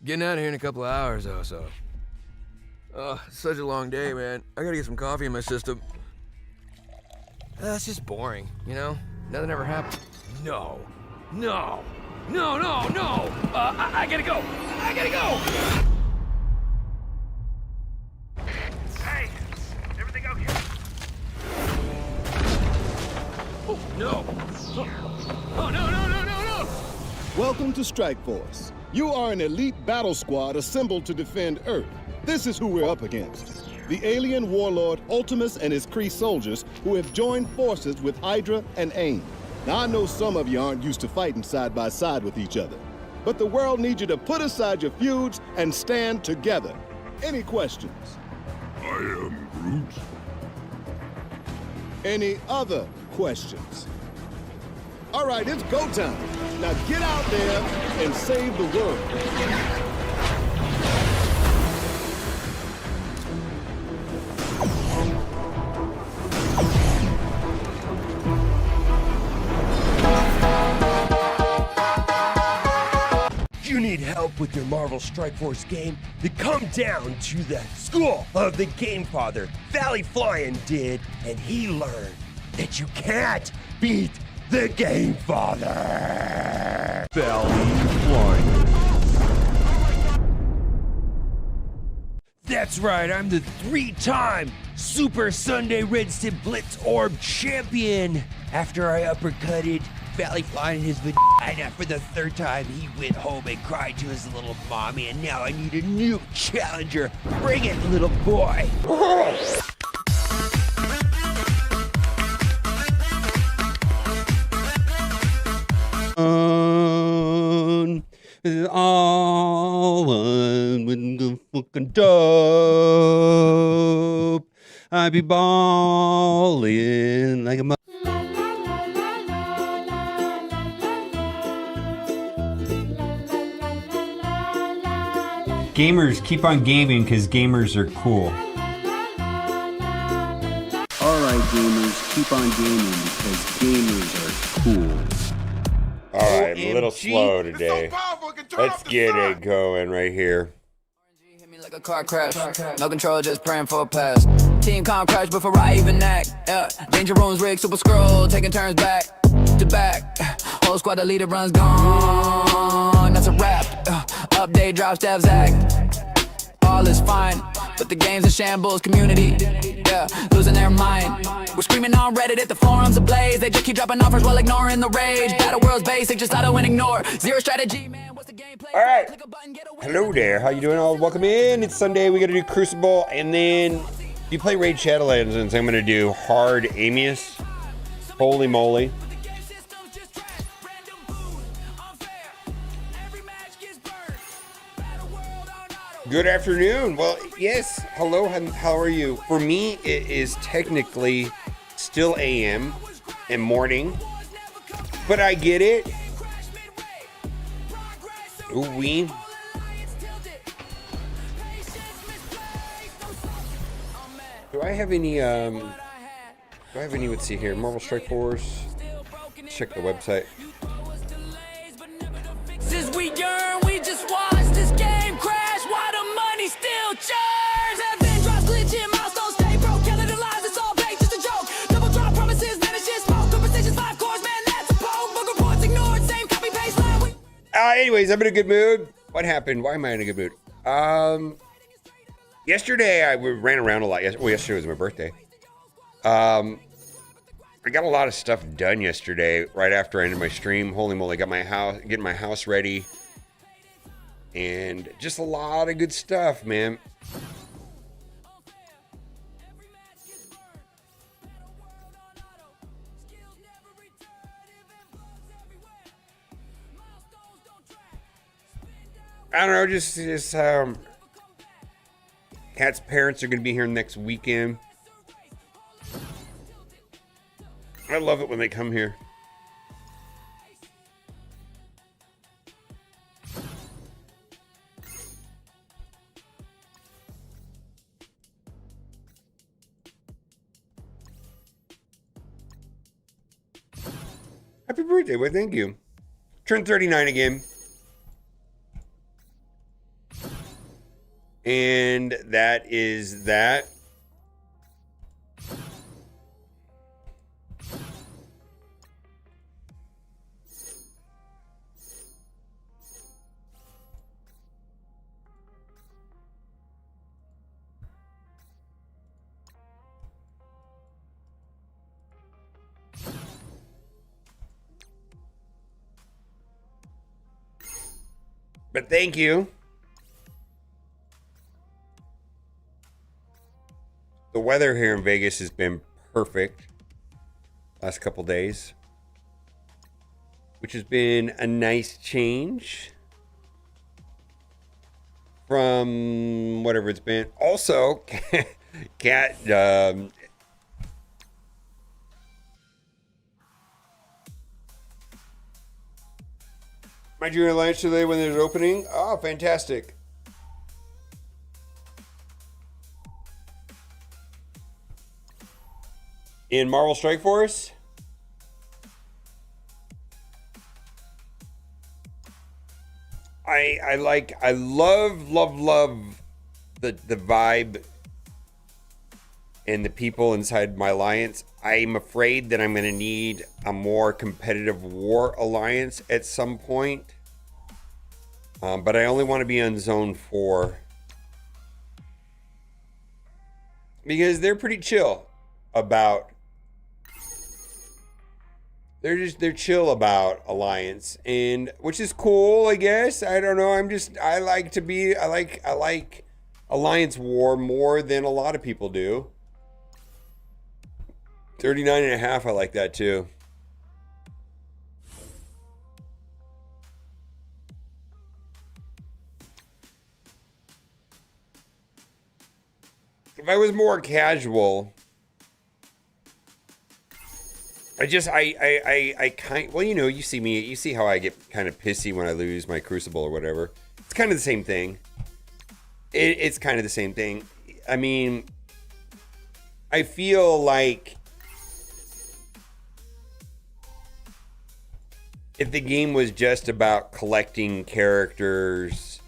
Getting out of here in a couple of hours or so. It's such a long day, man. I gotta get some coffee in my system. It's just boring, you know? Nothing ever happened. No. No. No, no, no! I gotta go! I gotta go! Hey! Everything okay? Oh, no! Oh, no, no, no, no, no! Welcome to Strike Force. You are an elite battle squad assembled to defend Earth. This is who we're up against. The alien warlord Ultimus and his Kree soldiers who have joined forces with Hydra and AIM. Now, I know some of you aren't used to fighting side by side with each other, but the world needs you to put aside your feuds and stand together. Any questions? I am Groot. Any other questions? All right, it's go time. Now get out there and save the world. You need help with your Marvel Strike Force game? Then come down to the school of the Game Father. Valley Flying did, and he learned that you can't beat the Game Father. Valley Flying. That's right, I'm the 3-time Super Sunday Red Stip Blitz Orb champion. After I uppercutted Valley Flying in his vagina for the 3rd time, he went home and cried to his little mommy, and now I need a new challenger. Bring it, little boy. All one with the fucking dope. I be ballin' like a Gamers, keep on gaming because gamers are cool. Alright gamers, keep on gaming because gamers are cool. Alright, I'm a little slow today. Let's get it going right here. Hit me like a car crash. No control, just praying for a pass. Team com crash before I even act. Yeah. Danger rooms rigged, super scroll, taking turns back to back. Whole squad, the leader runs gone. That's a wrap. Update drops, devs act. All is fine, but the game's in shambles. Community, yeah, losing their mind. We're screaming on Reddit at the forums ablaze. They just keep dropping offers while ignoring the rage. Battle world's basic, just auto and ignore. Zero strategy, man. What's the gameplay? All right. Hello there. How you doing? All welcome in. It's Sunday. We got to do Crucible, and then if you play Raid Shadowlands, I'm going to do Hard Amius. Holy moly. Good afternoon. Well, yes. Hello. How are you? For me, it is technically still AM and morning, but I get it. Ooh wee. Do I have any? Let's see here. Marvel Strike Force. Check the website. Since we yearn, we just watch this game crash while the money still churns. Heaven drops glitching, milestones stay broke. Canada lies, it's all fake, just a joke. Double drop promises, vanish in smoke. Conversations, 5 cores, man, that's a poke. Book reports ignored, same copy paste line. Anyways, I'm in a good mood. What happened? Why am I in a good mood? Yesterday I ran around a lot. Well, yesterday was my birthday. I got a lot of stuff done yesterday right after I ended my stream. Holy moly, getting my house ready. And just a lot of good stuff, man. I don't know, just Kat's parents are going to be here next weekend. I love it when they come here. Happy birthday, well, thank you. Turned 39 again. And that is that. But thank you. The weather here in Vegas has been perfect last couple days, which has been a nice change from whatever it's been. Also, Cat, my junior lunch today when there's opening. Oh, fantastic. In Marvel Strike Force? I love the vibe and the people inside my alliance. I'm afraid that I'm going to need a more competitive war alliance at some point. But I only want to be on Zone 4. Because they're pretty chill about... They're chill about alliance, and which is cool, I guess. I don't know. I like alliance war more than a lot of people do. 39.5, I like that too. If I was more casual, I kind, well, you know, you see me, you see how I get kind of pissy when I lose my Crucible or whatever. It's kind of the same thing. It's kind of the same thing. I mean, I feel like if the game was just about collecting characters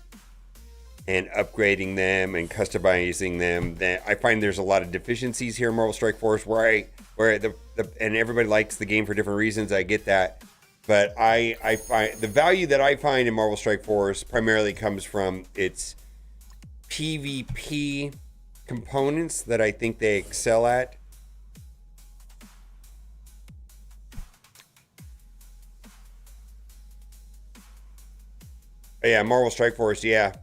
and upgrading them and customizing them, then I find there's a lot of deficiencies here in Marvel Strike Force where and everybody likes the game for different reasons. I get that, but I find the value that I find in Marvel Strike Force primarily comes from its PvP components that I think they excel at. Yeah, Marvel Strike Force, yeah.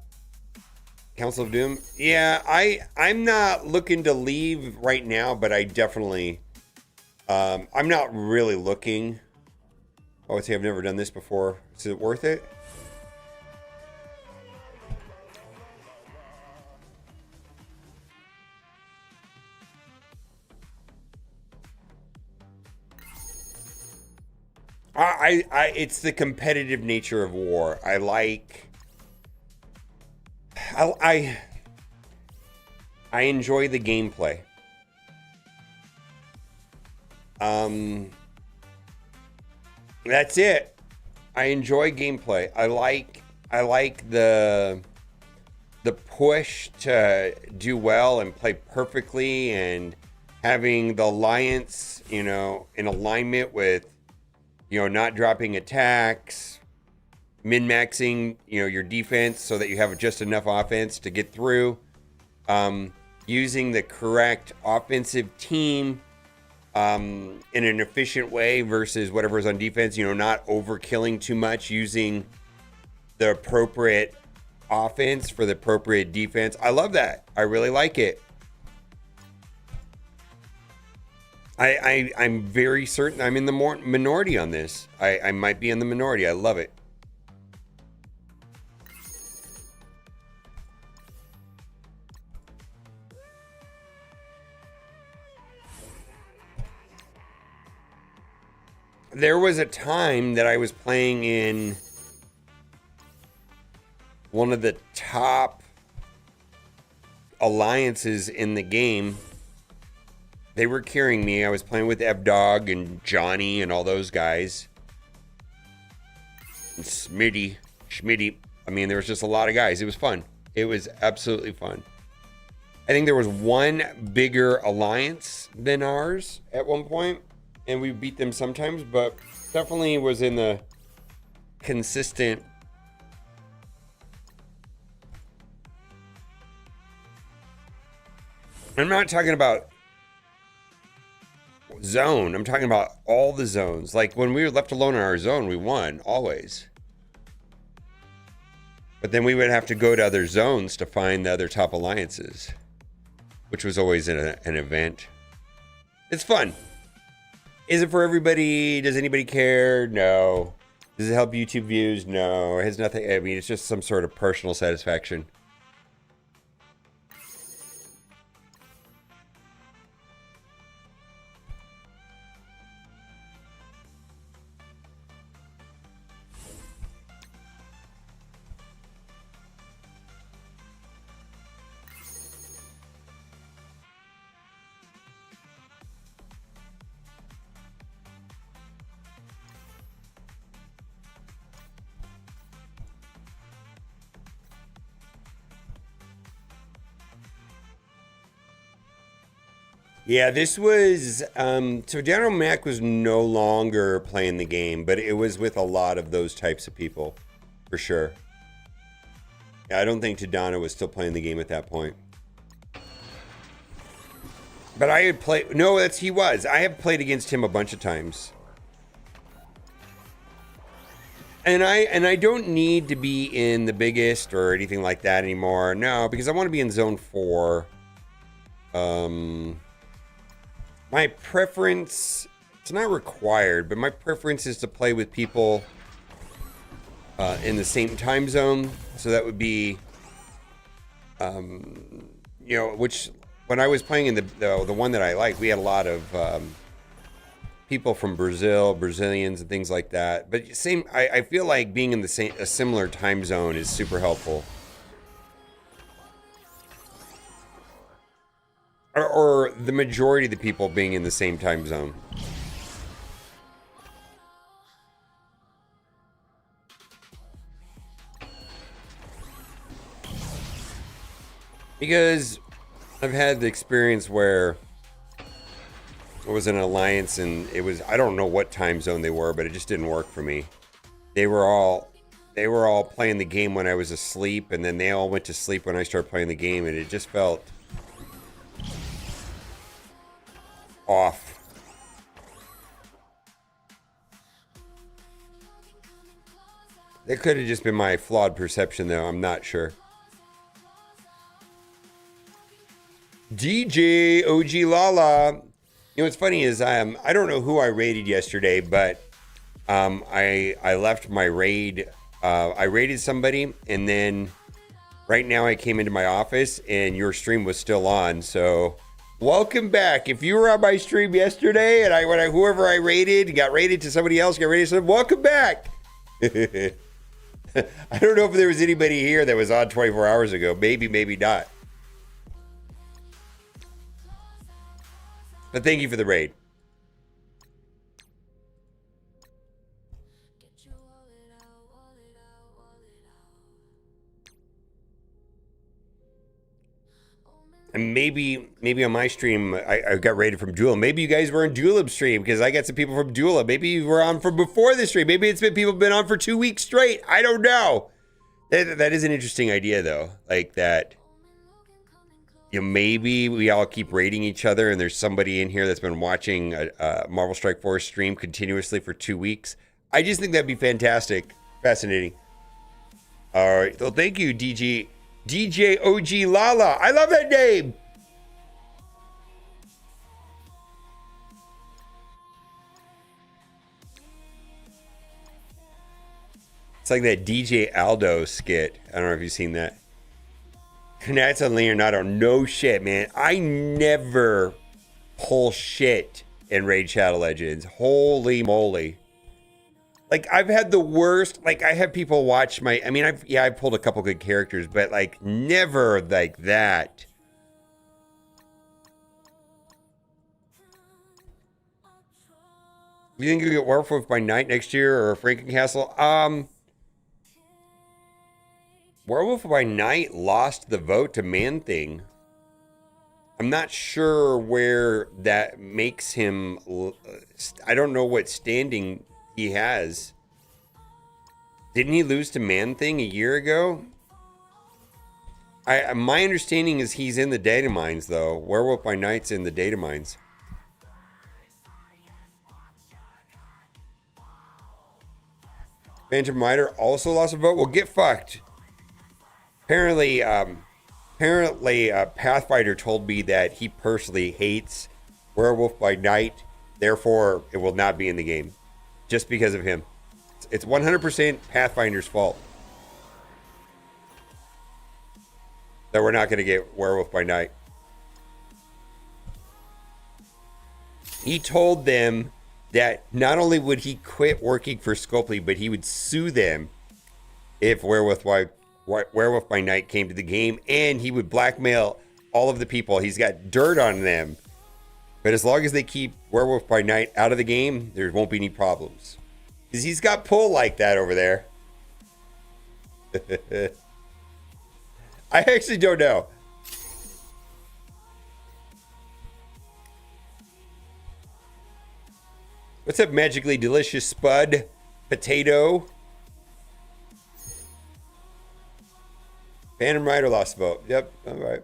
Council of Doom, yeah. I'm not looking to leave right now, but I definitely. I'm not really looking. I would say I've never done this before. Is it worth it? It's the competitive nature of war. I enjoy the gameplay. That's it. I enjoy gameplay. I like the push to do well and play perfectly, and having the alliance, you know, in alignment with, you know, not dropping attacks, min-maxing, you know, your defense so that you have just enough offense to get through, using the correct offensive team in an efficient way versus whatever's on defense, you know, not overkilling too much, using the appropriate offense for the appropriate defense. I love that. I really like it. I'm very certain I'm in the minority on this. I might be in the minority. I love it. There was a time that I was playing in one of the top alliances in the game. They were carrying me. I was playing with Evdog and Johnny and all those guys. And Schmitty. I mean, there was just a lot of guys. It was fun. It was absolutely fun. I think there was one bigger alliance than ours at one point, and we beat them sometimes, but definitely was in the consistent. I'm not talking about zone. I'm talking about all the zones. Like when we were left alone in our zone, we won always. But then we would have to go to other zones to find the other top alliances, which was always an event. It's fun. Is it for everybody? Does anybody care? No. Does it help YouTube views? No. It has nothing. I mean, it's just some sort of personal satisfaction. Yeah, this was, so General Mac was no longer playing the game, but it was with a lot of those types of people, for sure. Yeah, I don't think Tadano was still playing the game at that point. But I had played, no, he was. I have played against him a bunch of times. And I don't need to be in the biggest or anything like that anymore. No, because I want to be in zone 4. My preference, it's not required, but my preference is to play with people in the same time zone. So that would be, you know, which when I was playing in the one that I liked, we had a lot of people from Brazil, Brazilians and things like that. But I feel like being in a similar time zone is super helpful. Or the majority of the people being in the same time zone. Because I've had the experience where it was an alliance and it was, I don't know what time zone they were, but it just didn't work for me. They were all playing the game when I was asleep, and then they all went to sleep when I started playing the game, and it just felt off. That could have just been my flawed perception, though. I'm not sure. DJ OG Lala. You know what's funny is I don't know who I raided yesterday, but I left my raid. I raided somebody, and then right now I came into my office, and your stream was still on. So welcome back. If you were on my stream yesterday, and whoever I raided got raided to somebody else, got raided to somebody, welcome back. I don't know if there was anybody here that was on 24 hours ago. Maybe, maybe not. But thank you for the raid. And maybe on my stream, I got raided from Dula. Maybe you guys were on Dula's stream because I got some people from Dula. Maybe you were on from before the stream. Maybe it's been people been on for 2 weeks straight. I don't know. That is an interesting idea, though. Like that, you know, maybe we all keep raiding each other, and there's somebody in here that's been watching a Marvel Strike Force stream continuously for 2 weeks. I just think that'd be fantastic, fascinating. All right, well, thank you, DJ OG Lala. I love that name. It's like that DJ Aldo skit. I don't know if you've seen that. Congrats on Leonardo. No shit, man. I never pull shit in Raid Shadow Legends. Holy moly. Like, I've had the worst, like, I have people watch my, I mean, I've pulled a couple good characters, but, like, never like that. You think you get Werewolf by Night next year or Frankencastle? Werewolf by Night lost the vote to Man Thing. I'm not sure where that makes him. I don't know what standing he has. Didn't he lose to Man Thing a year ago? My understanding is he's in the data mines, though. Werewolf by Night's in the data mines. Phantom Rider also lost a vote. Well, get fucked. Apparently, Pathfinder told me that he personally hates Werewolf by Night. Therefore, it will not be in the game. Just because of him. It's 100% Pathfinder's fault that we're not going to get Werewolf by Night. He told them that not only would he quit working for Scopely, but he would sue them if Werewolf by Night came to the game, and he would blackmail all of the people. He's got dirt on them. But as long as they keep Werewolf by Night out of the game, there won't be any problems. Because he's got pull like that over there. I actually don't know. What's up, Magically Delicious Spud? Potato? Phantom Rider lost a vote. Yep, all right.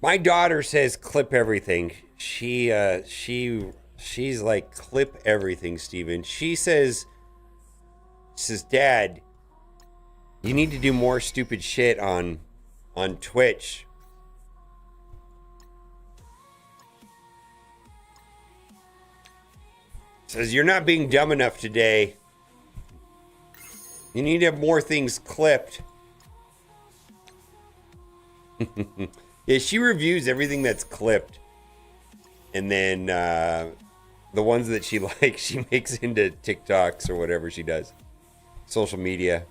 My daughter says clip everything. She's like clip everything, Steven. She says, Dad, you need to do more stupid shit on Twitch. Says you're not being dumb enough today. You need to have more things clipped. Yeah, she reviews everything that's clipped. And then the ones that she likes, she makes into TikToks or whatever she does. Social media.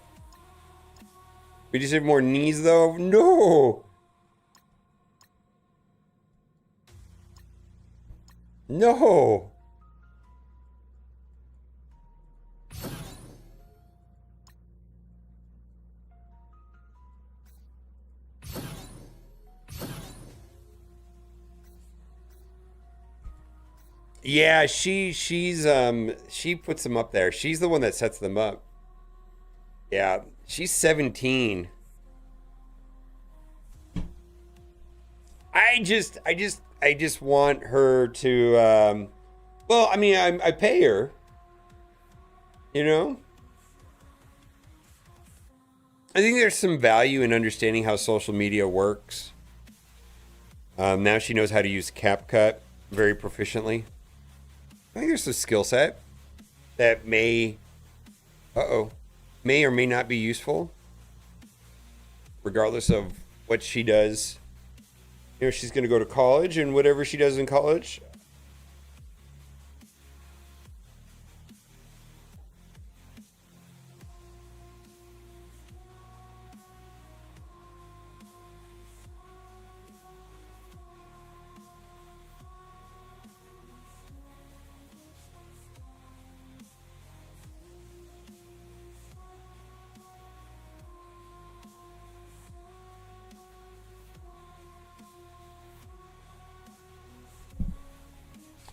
We just have more knees, though? No! No! Yeah, she puts them up there. She's the one that sets them up. Yeah, she's 17. I just want her to well, I mean, I pay her. You know? I think there's some value in understanding how social media works. Now she knows how to use CapCut very proficiently. I think there's a skill set that may or may not be useful, regardless of what she does. You know, she's going to go to college, and whatever she does in college,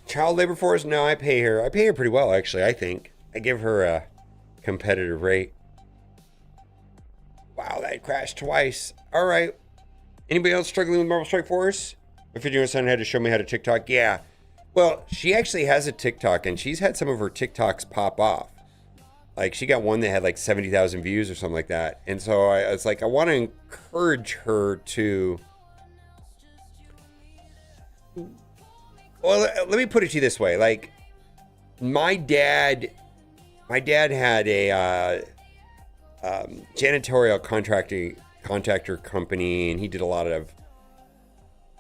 child labor force? No, I pay her. I pay her pretty well, actually, I think. I give her a competitive rate. Wow, that crashed twice. All right. Anybody else struggling with Marvel Strike Force? My 51 son had to show me how to TikTok. Yeah. Well, she actually has a TikTok, and she's had some of her TikToks pop off. Like she got one that had like 70,000 views or something like that. And so I was like, I want to encourage her to. Well, let me put it to you this way. Like my dad had a janitorial contractor company, and he did a lot of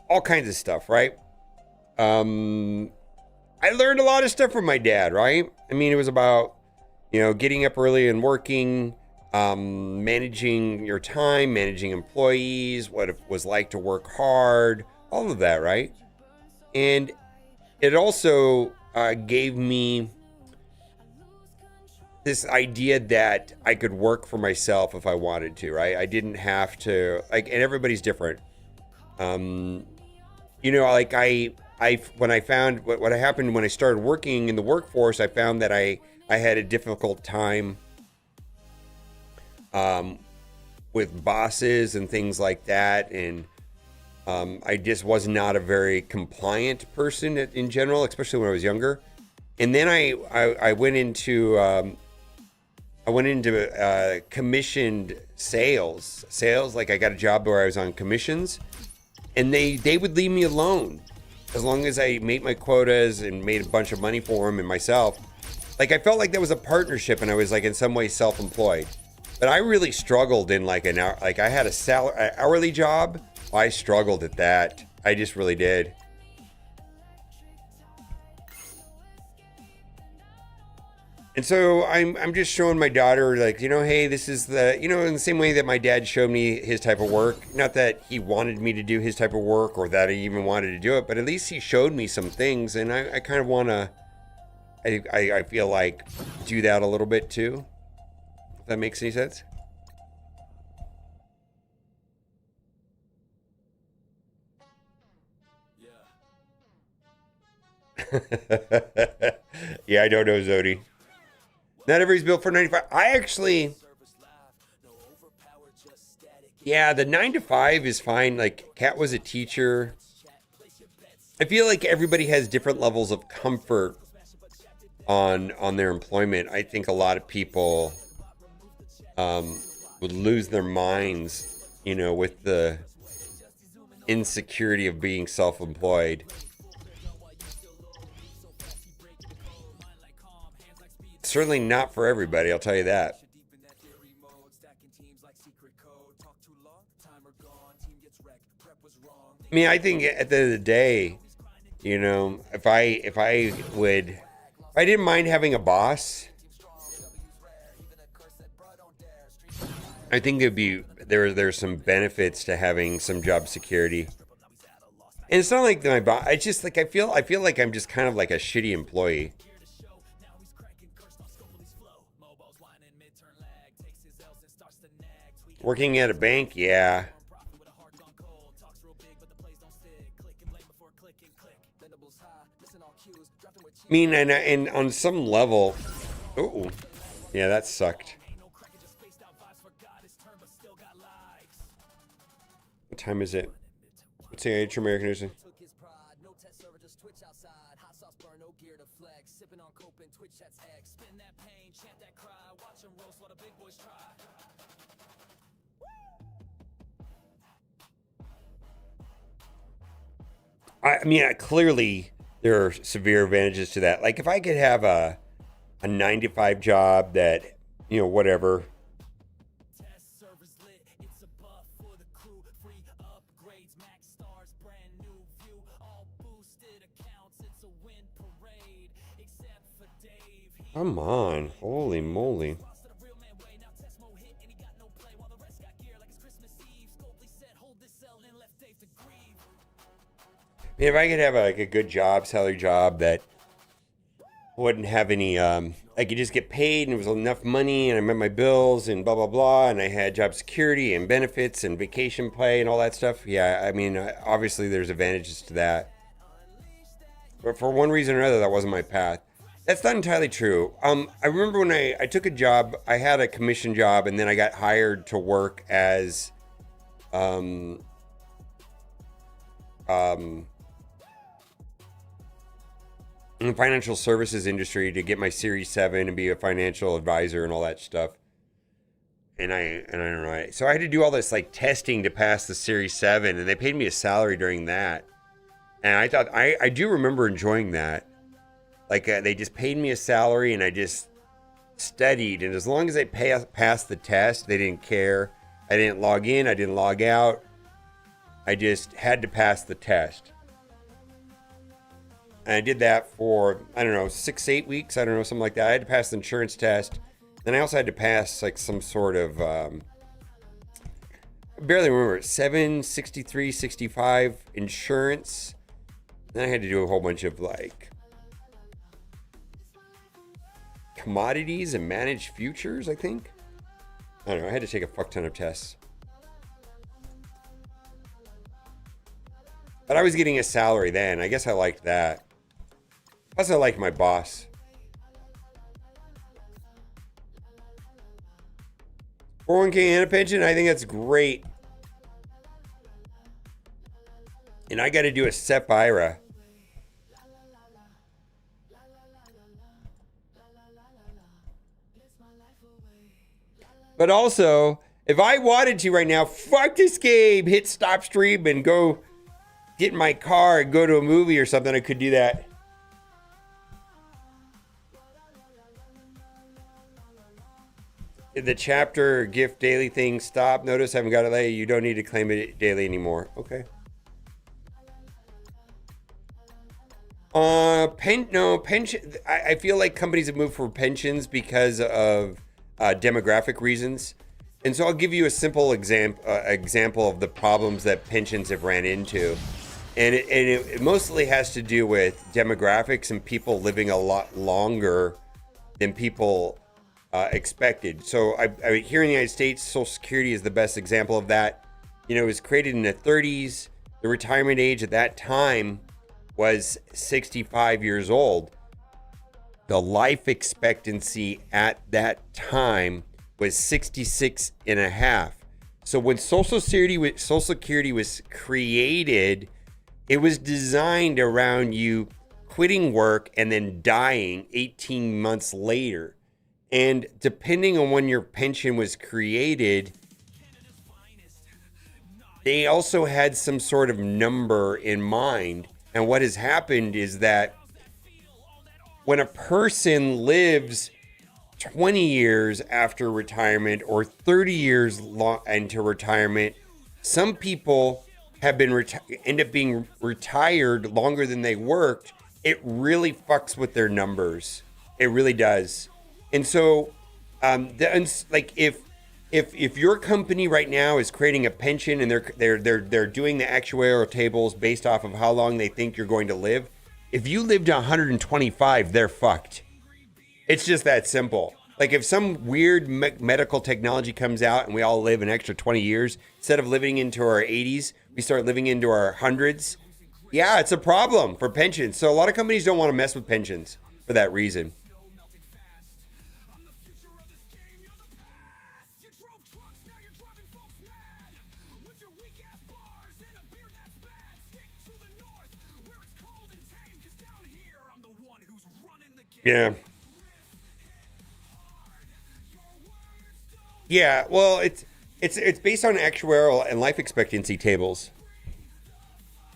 all kinds of stuff, right? I learned a lot of stuff from my dad, right? I mean, it was about, you know, getting up early and working, managing your time, managing employees, what it was like to work hard, all of that, right? And it also gave me this idea that I could work for myself if I wanted to, right? I didn't have to, like, and everybody's different. You know, like when I found what happened when I started working in the workforce, I found that I had a difficult time with bosses and things like that. And I just was not a very compliant person in general, especially when I was younger. And then I went into commissioned sales. Like I got a job where I was on commissions, and they would leave me alone as long as I made my quotas and made a bunch of money for them and myself. Like I felt like that was a partnership, and I was like in some way self-employed. But I really struggled in like an hour. Like I had an hourly job. I struggled at that. I just really did. And so I'm just showing my daughter, like, you know, hey, this is the, you know, in the same way that my dad showed me his type of work. Not that he wanted me to do his type of work or that I even wanted to do it, but at least he showed me some things, and I kind of want to, I feel like, do that a little bit too. If that makes any sense. Yeah, I don't know, Zodi. Not everybody's built for 95. Yeah, the 9 to 5 is fine. Like, Kat was a teacher. I feel like everybody has different levels of comfort on their employment. I think a lot of people would lose their minds, you know, with the insecurity of being self-employed. Certainly not for everybody, I'll tell you that. I mean, I think at the end of the day, you know, if I didn't mind having a boss, I think it'd be there's some benefits to having some job security. And it's not like my boss. I just like I feel like I'm just kind of like a shitty employee. Working at a bank, yeah. I mean, and on some level, oh, yeah, that sucked. What time is it? What's the age of American Nation? I mean, clearly there are severe advantages to that. Like if I could have a 9 to 5 job that, you know, whatever. Come on, holy moly. I mean, if I could have like a good job, salary job that wouldn't have any, I could just get paid and it was enough money and I met my bills and blah, blah, blah. And I had job security and benefits and vacation pay and all that stuff. Yeah, I mean, obviously there's advantages to that. But for one reason or another, that wasn't my path. That's not entirely true. I remember when I took a job, I had a commission job and then I got hired to work as, in the financial services industry to get my Series 7 and be a financial advisor and all that stuff. And I don't know. So I had to do all this like testing to pass the Series 7, and they paid me a salary during that. And I thought, I do remember enjoying that. Like they just paid me a salary and I just studied. And as long as I passed the test, they didn't care. I didn't log in. I didn't log out. I just had to pass the test. And I did that for, I don't know, 6-8 weeks. I don't know, something like that. I had to pass the insurance test. Then I also had to pass like some sort of, I barely remember, 763, 65 insurance. Then I had to do a whole bunch of like commodities and managed futures, I think. I don't know. I had to take a fuck ton of tests. But I was getting a salary then. I guess I liked that. Plus, I liked my boss. 401k and a pension, I think that's great. And I got to do a SEP IRA. But also, if I wanted to right now, fuck this game, hit stop stream and go get in my car and go to a movie or something, I could do that. Did the chapter gift daily thing stop? Notice I haven't got it late. You don't need to claim it daily anymore. Okay. Pension. I feel like companies have moved for pensions because of demographic reasons. And so I'll give you a simple example of the problems that pensions have ran into. And it mostly has to do with demographics and people living a lot longer than people expected. So here in the United States, Social Security is the best example of that. You know, it was created in the 30s. The retirement age at that time was 65 years old. The life expectancy at that time was 66 and a half. So when Social Security was created, it was designed around you quitting work and then dying 18 months later. And depending on when your pension was created, they also had some sort of number in mind. And what has happened is that when a person lives 20 years after retirement or 30 years into retirement, some people have been end up being retired longer than they worked. It really fucks with their numbers. It really does. And so, like if your company right now is creating a pension and they're doing the actuarial tables based off of how long they think you're going to live, if you live to 125, they're fucked. It's just that simple. Like if some weird medical technology comes out and we all live an extra 20 years, instead of living into our 80s, we start living into our hundreds. Yeah, it's a problem for pensions. So a lot of companies don't want to mess with pensions for that reason. Yeah. Yeah, well, it's based on actuarial and life expectancy tables.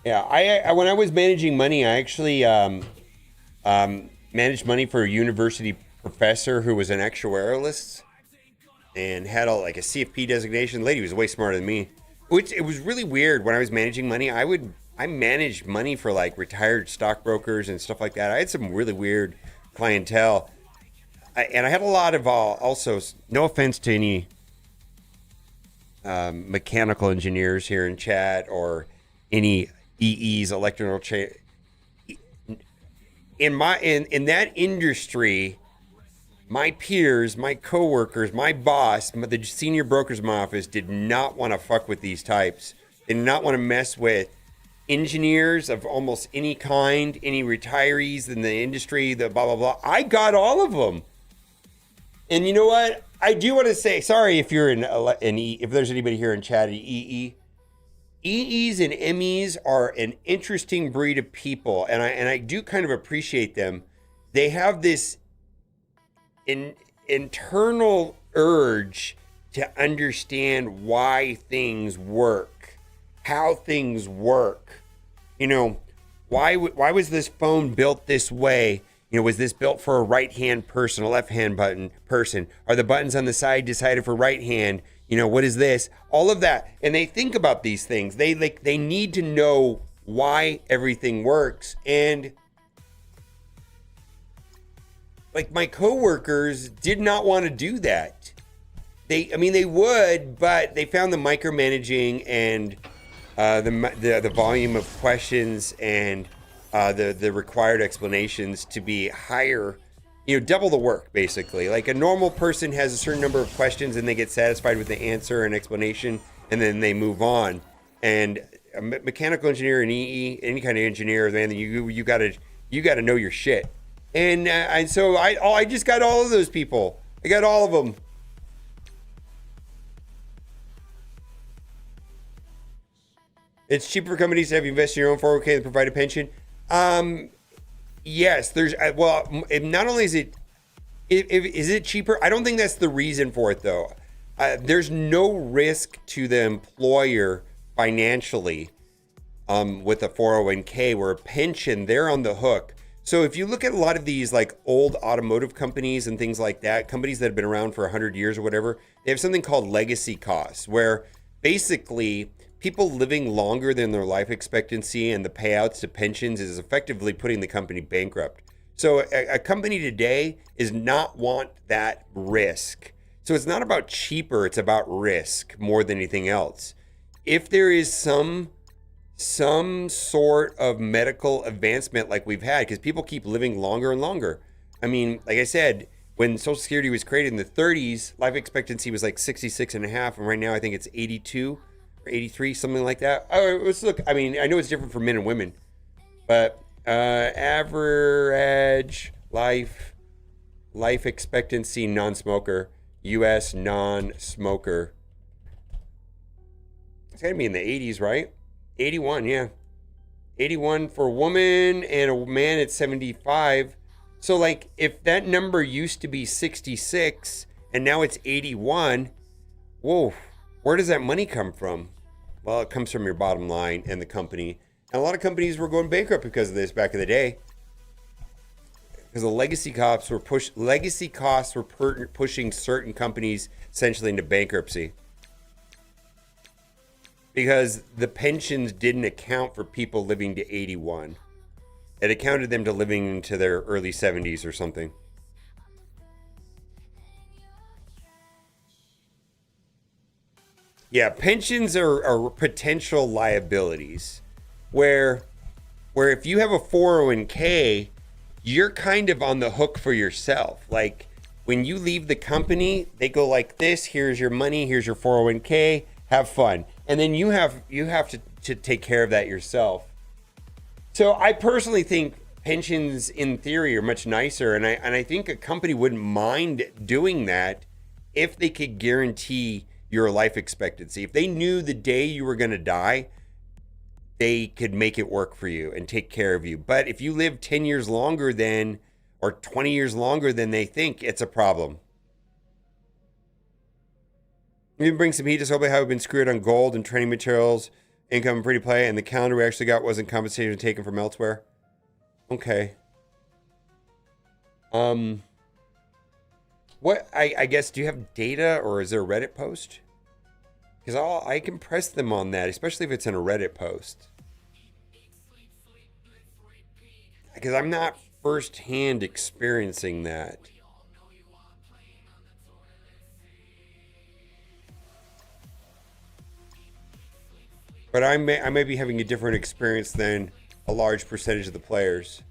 Yeah, I when I was managing money, I actually managed money for a university professor who was an actuarialist and had a CFP designation. The lady was way smarter than me. Which it was really weird when I was managing money. I managed money for like retired stockbrokers and stuff like that. I had some really weird clientele. And I had a lot of also, no offense to any mechanical engineers here in chat or any EEs, electrical in that industry, my peers, my coworkers, my boss, the senior brokers in my office did not want to fuck with these types. They did not want to mess with engineers of almost any kind, any retirees in the industry, the blah, blah, blah. I got all of them. And you know what? I do want to say, sorry if you're if there's anybody here in chat at EE. EEs and MEs are an interesting breed of people, and I do kind of appreciate them. They have this internal urge to understand why things work, how things work. You know, why was this phone built this way? You know, was this built for a right-hand person, a left-hand button person? Are the buttons on the side decided for right hand? You know, what is this? All of that. And they think about these things. They need to know why everything works. And like my coworkers did not want to do that. They would, but they found the micromanaging and the volume of questions and the required explanations to be higher, you know, double the work, basically. Like a normal person has a certain number of questions and they get satisfied with the answer and explanation, and then they move on. And a mechanical engineer and EE, any kind of engineer, man, you gotta know your shit. And so I just got all of those people. I got all of them. It's cheaper for companies to have you invest in your own 401k and provide a pension. Yes, there's not only is it cheaper. I don't think that's the reason for it though. There's no risk to the employer financially with a 401k, where a pension, they're on the hook. So if you look at a lot of these like old automotive companies and things like that, companies that have been around for 100 years or whatever, they have something called legacy costs, where basically people living longer than their life expectancy and the payouts to pensions is effectively putting the company bankrupt. So a company today is not want that risk. So it's not about cheaper, it's about risk more than anything else. If there is some sort of medical advancement like we've had, because people keep living longer and longer. I mean, like I said, when Social Security was created in the 30s, life expectancy was like 66 and a half, and right now I think it's 82 or 83, something like that. Oh, let's look. I mean, I know it's different for men and women, but average life expectancy non-smoker, U.S. non-smoker. It's gotta be in the 80s, right? 81, yeah. 81 for a woman, and a man at 75. So like if that number used to be 66 and now it's 81, whoa, where does that money come from? Well, it comes from your bottom line and the company. And a lot of companies were going bankrupt because of this back in the day. Because the legacy costs were pushing certain companies essentially into bankruptcy. Because the pensions didn't account for people living to 81. It accounted them to living into their early 70s or something. Yeah, pensions are potential liabilities where if you have a 401k, you're kind of on the hook for yourself. Like when you leave the company, they go like this, here's your money, here's your 401k, have fun. And then you have to take care of that yourself. So I personally think pensions in theory are much nicer, and I think a company wouldn't mind doing that if they could guarantee your life expectancy. If they knew the day you were going to die, they could make it work for you and take care of you. But if you live 10 years longer than, or 20 years longer than they think, it's a problem. We can bring some heat to Sobe how we've been screwed on gold and training materials, income and free to play, and the calendar we actually got wasn't compensation taken from elsewhere. Okay. What I guess, do you have data, or is there a Reddit post? Because I can press them on that, especially if it's in a Reddit post. Because I'm not firsthand experiencing that. But I may be having a different experience than a large percentage of the players.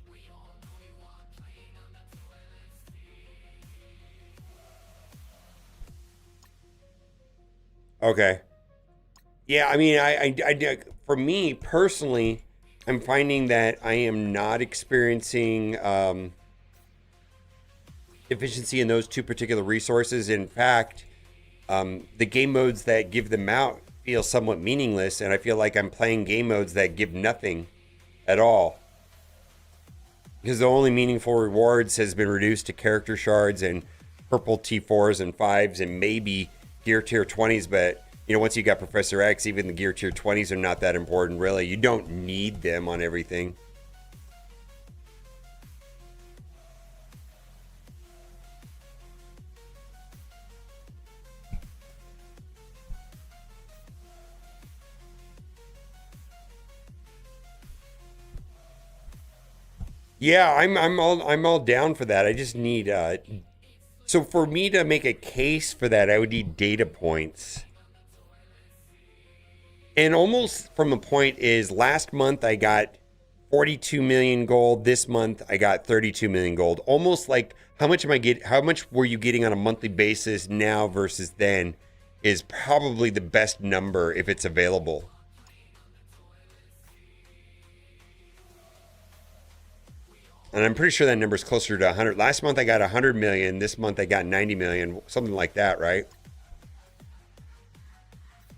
Okay. Yeah, I mean, I for me personally, I'm finding that I am not experiencing efficiency in those two particular resources. In fact, the game modes that give them out feel somewhat meaningless, and I feel like I'm playing game modes that give nothing at all. Because the only meaningful rewards has been reduced to character shards and purple T4s and 5s and maybe gear tier 20s, but you know, once you got Professor X, even the gear tier 20s are not that important, really. You don't need them on everything. Yeah, I'm all down for that. I just need so for me to make a case for that, I would need data points. And almost from a point is last month I got 42 million gold. This month I got 32 million gold. Almost like how much were you getting on a monthly basis now versus then is probably the best number if it's available. And I'm pretty sure that number is closer to 100. Last month I got 100 million. This month I got 90 million. Something like that, right?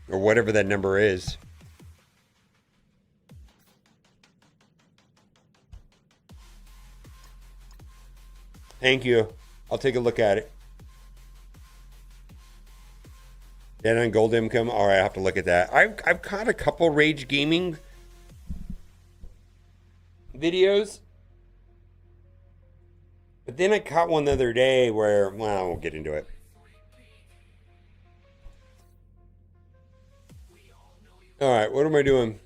Or whatever that number is. Thank you. I'll take a look at it. Dead on gold income. All right, I have to look at that. I've caught a couple Rage Gaming videos. But then I caught one the other day where, well, I won't get into it. All right, what am I doing?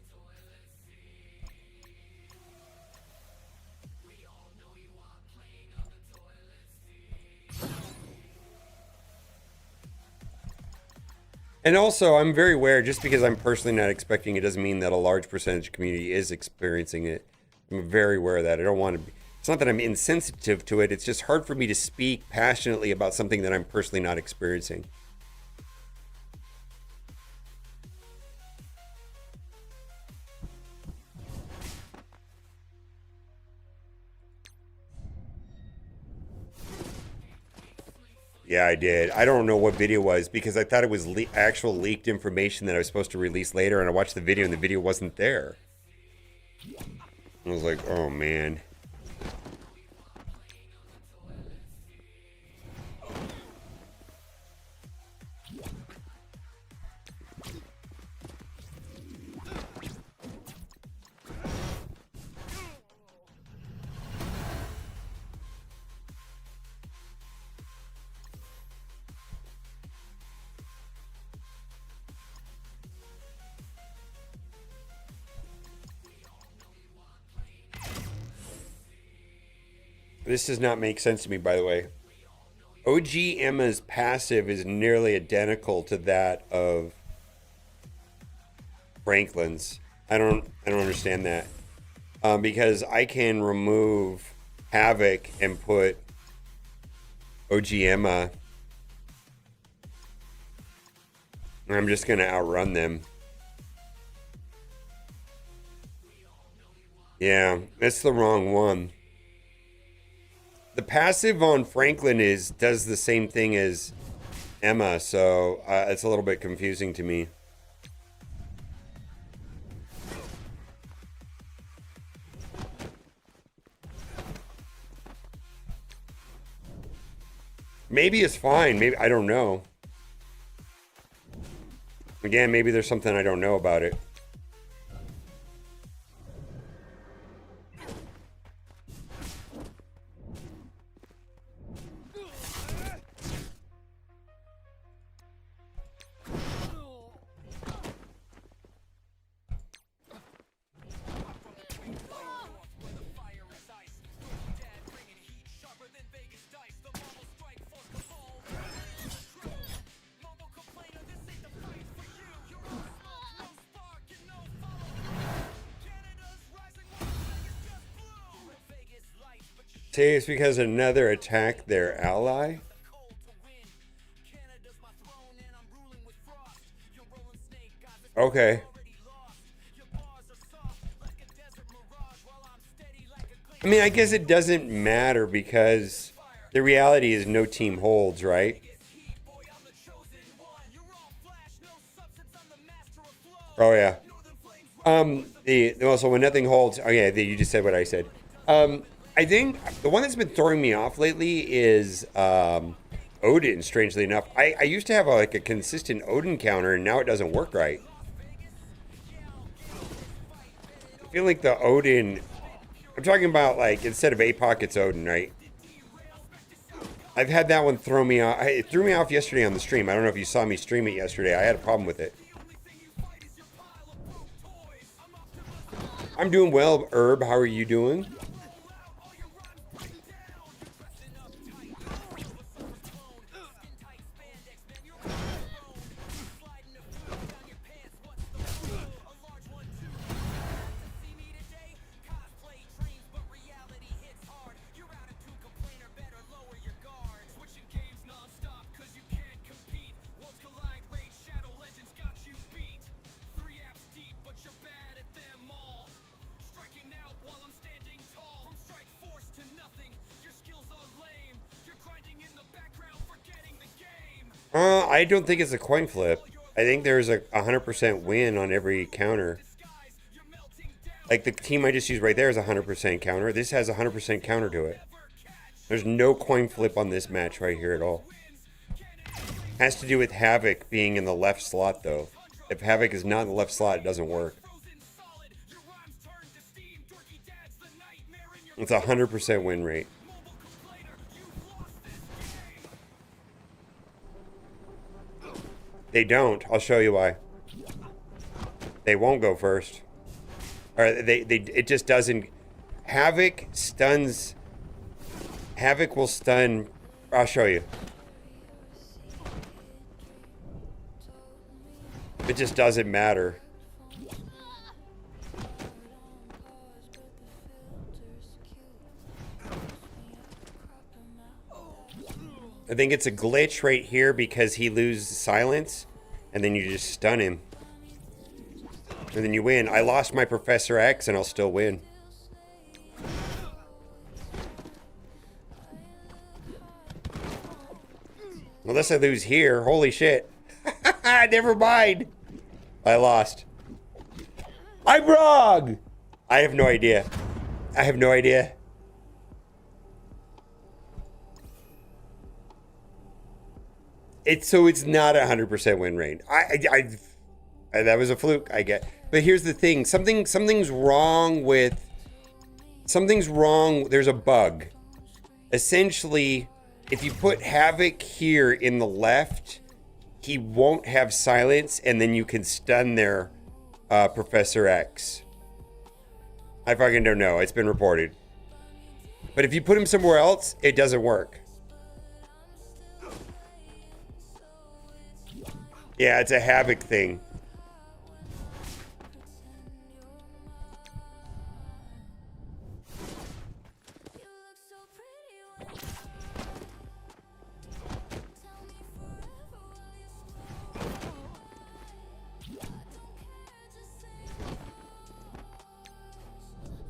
And also, I'm very aware, just because I'm personally not expecting it doesn't mean that a large percentage of the community is experiencing it. I'm very aware of that. I don't want to be... It's not that I'm insensitive to it. It's just hard for me to speak passionately about something that I'm personally not experiencing. Yeah, I did. I don't know what video it was because I thought it was actual leaked information that I was supposed to release later, and I watched the video and the video wasn't there. I was like, oh man. This does not make sense to me, by the way. OG Emma's passive is nearly identical to that of Franklin's. I don't understand that. Because I can remove Havoc and put OG Emma. I'm just going to outrun them. Yeah, that's the wrong one. The passive on Franklin does the same thing as Emma, so it's a little bit confusing to me. Maybe it's fine. Maybe, I don't know. Again, maybe there's something I don't know about it. Say it's because another attacked their ally? Okay. I mean, I guess it doesn't matter because the reality is no team holds, right? Oh yeah. Also when nothing holds. Oh yeah, you just said what I said. I think the one that's been throwing me off lately is Odin. Strangely enough, I used to have like a consistent Odin counter, and now it doesn't work right. I feel like the Odin. I'm talking about like instead of APOC, it's Odin, right? I've had that one throw me off. It threw me off yesterday on the stream. I don't know if you saw me stream it yesterday. I had a problem with it. I'm doing well, Herb. How are you doing? I don't think it's a coin flip. I think there's a 100% win on every counter. Like the team I just used right there is a 100% counter. This has a 100% counter to it. There's no coin flip on this match right here at all. Has to do with Havoc being in the left slot though. If Havoc is not in the left slot, it doesn't work. It's a 100% win rate. They don't. I'll show you why. They won't go first. Or it just doesn't. Havoc stuns. Havoc will stun. I'll show you. It just doesn't matter. I think it's a glitch right here because he loses silence, and then you just stun him. And then you win. I lost my Professor X, and I'll still win. Unless I lose here. Holy shit. Never mind. I lost. I'm wrong! I have no idea. I have no idea. It's not a 100% win rate. That was a fluke, I get. But here's the thing. Something's wrong with... Something's wrong. There's a bug. Essentially, if you put Havoc here in the left, he won't have silence, and then you can stun their Professor X. I fucking don't know. It's been reported. But if you put him somewhere else, it doesn't work. Yeah, it's a Havoc thing.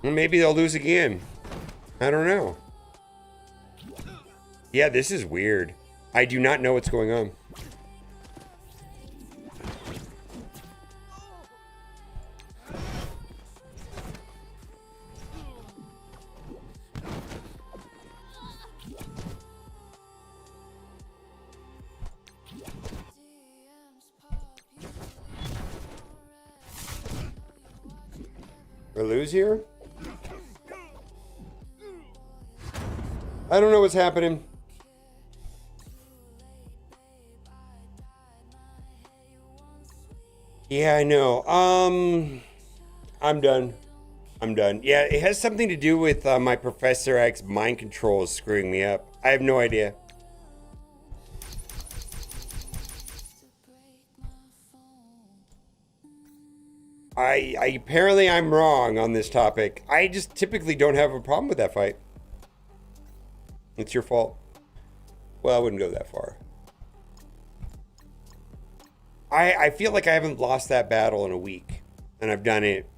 Well, maybe they'll lose again. I don't know. Yeah, this is weird. I do not know what's going on. We lose here? I don't know what's happening. Yeah, I know. I'm done. I'm done. Yeah, it has something to do with my Professor X mind control is screwing me up. I have no idea. I apparently I'm wrong on this topic. I just typically don't have a problem with that fight. It's your fault. Well, I wouldn't go that far. I feel like I haven't lost that battle in a week, and I've done it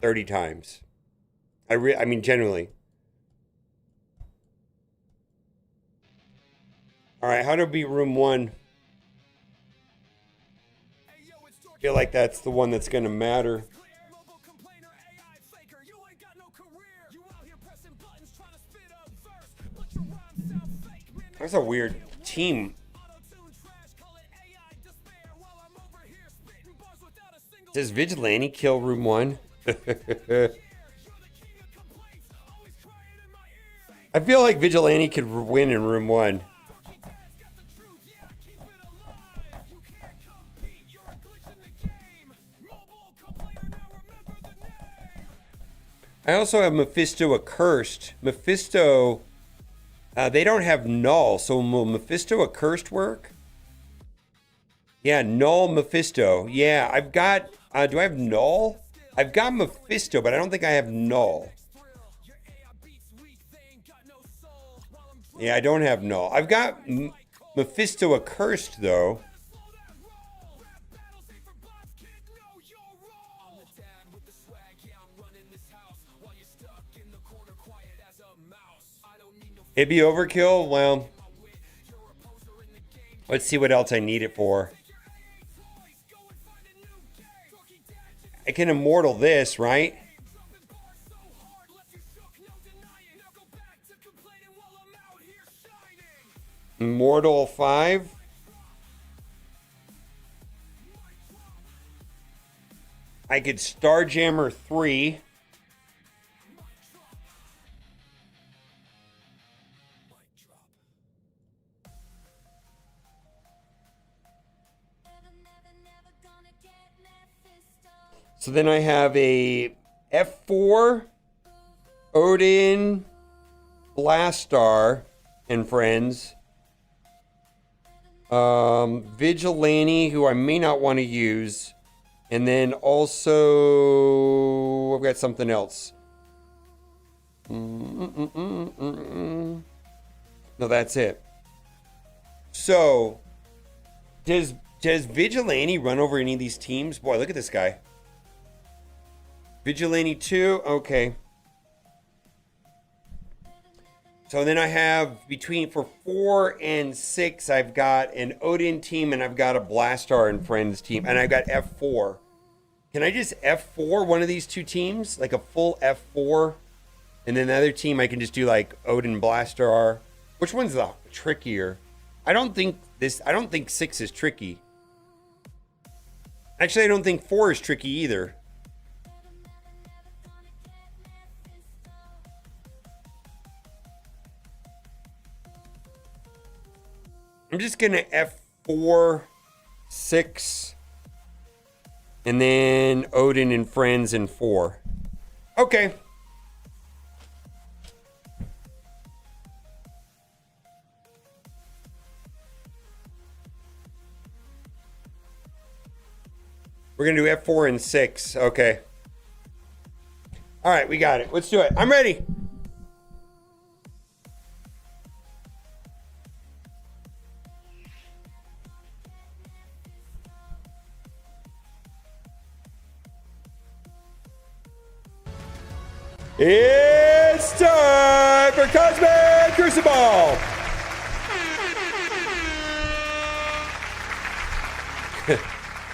30 times. I mean, genuinely. All right, how to beat room 1? Hey, yo, it's I feel like that's the one that's going to matter. That's a weird team. Does Vigilante kill room 1? I feel like Vigilante could win in room 1. I also have Mephisto Accursed. Mephisto, they don't have Null, so will Mephisto Accursed work? Yeah, Null Mephisto. Yeah, I've got, do I have Null? I've got Mephisto, but I don't think I have Null. Yeah, I don't have Null. I've got Mephisto Accursed, though. It'd be overkill? Well, let's see what else I need it for. I can immortal this, right? Immortal 5. I could Starjammer 3. So then I have a F4, Odin, Blastar, and friends. Vigilante, who I may not want to use. And then also, I've got something else. No, that's it. So, does Vigilante run over any of these teams? Boy, look at this guy. Vigilante 2, okay. So then I have for 4 and 6, I've got an Odin team and I've got a Blastar and Friends team. And I've got F4. Can I just F4 one of these two teams? Like a full F4? And then the other team I can just do like Odin Blastar. Which one's the trickier? I don't think 6 is tricky. Actually, I don't think 4 is tricky either. I'm just going to F4, 6, and then Odin and Friends in 4. Okay. We're going to do F4 and 6. Okay. All right, we got it. Let's do it. I'm ready. It's time for Cosmic Crucible!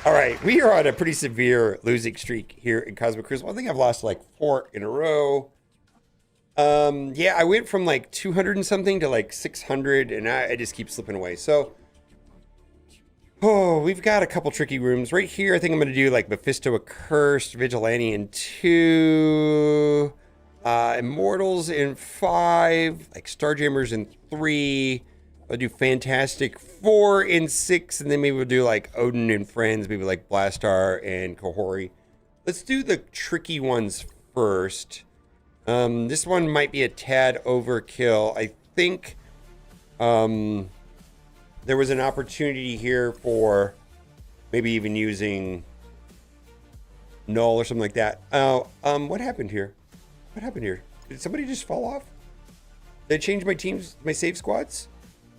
All right, we are on a pretty severe losing streak here in Cosmic Crucible. I think I've lost like 4 in a row. Yeah, I went from like 200 and something to like 600, and I just keep slipping away. So, we've got a couple tricky rooms. Right here, I think I'm going to do like Mephisto Accursed, Vigilante in 2... Immortals in 5, like Starjammers in 3. I'll do Fantastic 4 in 6, and then maybe we'll do like Odin and Friends, maybe like Blastar and Kahori. Let's do the tricky ones first. This one might be a tad overkill. I think there was an opportunity here for maybe even using Null or something like that. What happened here? What happened here? Did somebody just fall off? Did I change my teams, my save squads?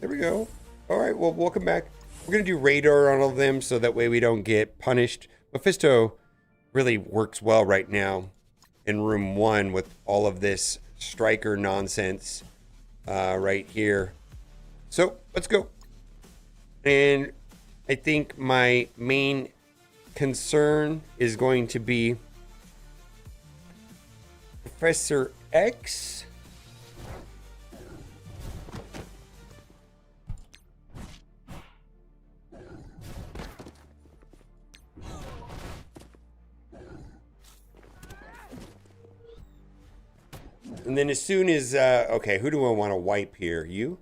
There we go. All right, well, welcome back. We're going to do radar on all of them so that way we don't get punished. Mephisto really works well right now in room 1 with all of this striker nonsense right here. So let's go. And I think my main concern is going to be Professor X. And then as soon as, okay, who do I want to wipe here? You?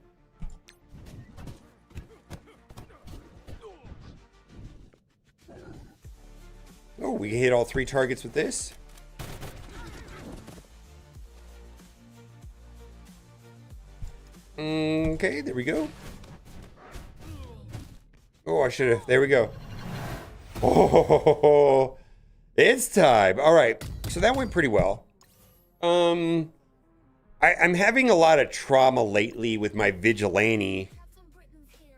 Oh, we can hit all 3 targets with this. Okay, there we go. Oh, I should have, there we go. Oh, it's time. All right, so that went pretty well. I'm having a lot of trauma lately with my vigilante.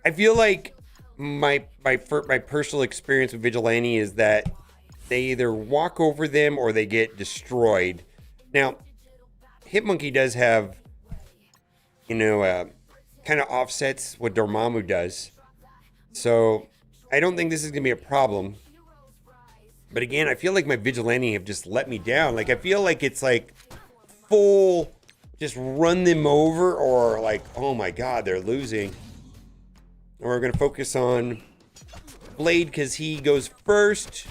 I feel like my personal experience with vigilante is that they either walk over them or they get destroyed. Now, Hitmonkey does have, you know, kind of offsets what Dormammu does. So I don't think this is gonna be a problem. But again, I feel like my vigilante have just let me down. Like I feel like it's like full, just run them over, or like, oh my god, they're losing. And we're gonna focus on Blade because he goes first,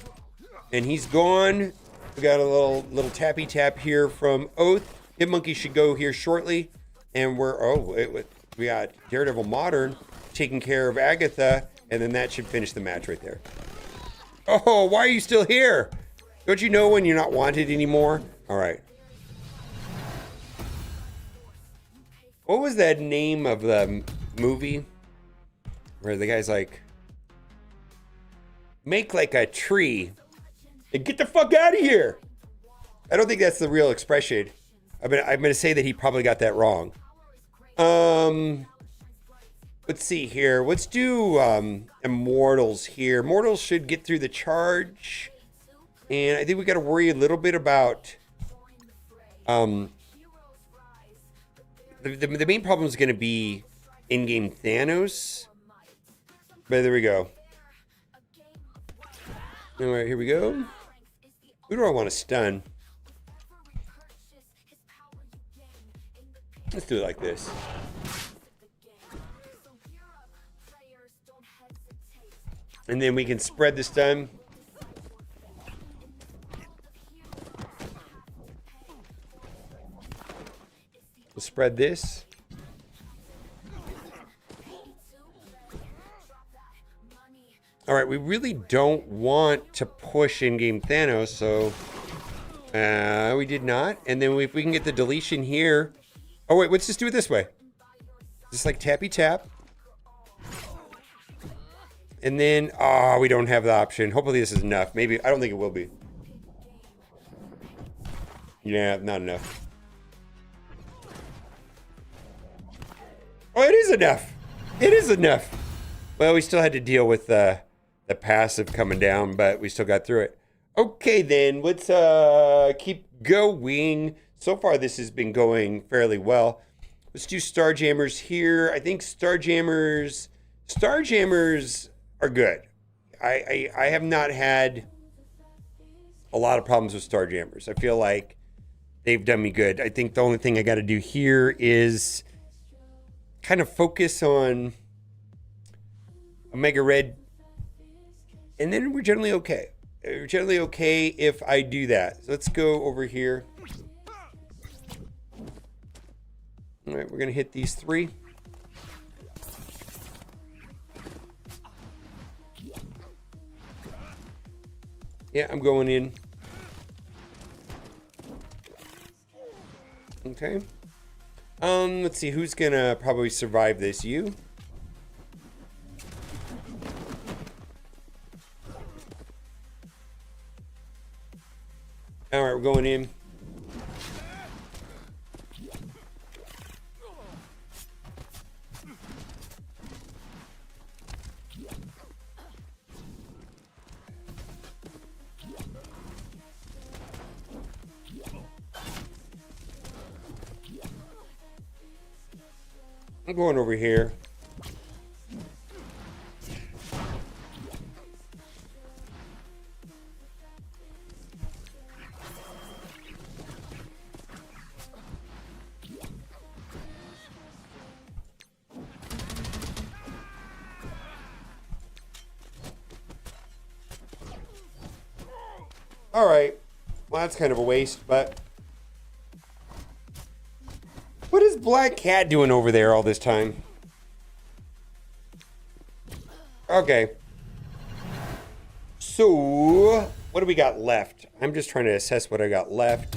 and he's gone. We got a little tappy tap here from Oath. Hitmonkey should go here shortly, and we got Daredevil Modern taking care of Agatha, and then that should finish the match right there. Oh, why are you still here? Don't you know when you're not wanted anymore? All right. What was that name of the movie where the guy's like, make like a tree and get the fuck out of here? I don't think that's the real expression. I'm gonna say that he probably got that wrong. Let's see here. Let's do Immortals here. Immortals should get through the charge. And I think we got to worry a little bit about the main problem is going to be in-game Thanos. But there we go. All right, here we go. Who do I want to stun? Let's do it like this. And then we can spread the stun. We'll spread this. All right, we really don't want to push in-game Thanos, so we did not. And then if we can get the deletion here. Oh wait, let's just do it this way. Just like tappy tap. And then, we don't have the option. Hopefully this is enough. Maybe, I don't think it will be. Yeah, not enough. Oh, it is enough. It is enough. Well, we still had to deal with the passive coming down, but we still got through it. Okay, then, let's keep going. So far, this has been going fairly well. Let's do Starjammers here. I think Starjammers are good. I have not had a lot of problems with Starjammers. I feel like they've done me good. I think the only thing I got to do here is kind of focus on Omega Red, and then we're generally okay. We're generally okay if I do that. So let's go over here. All right, we're gonna hit these 3. Yeah, I'm going in. Okay. Let's see who's gonna probably survive this. You? All right, we're going in. I'm going over here. All right. Well, that's kind of a waste, but what is Black Cat doing over there all this time? Okay. So, what do we got left? I'm just trying to assess what I got left.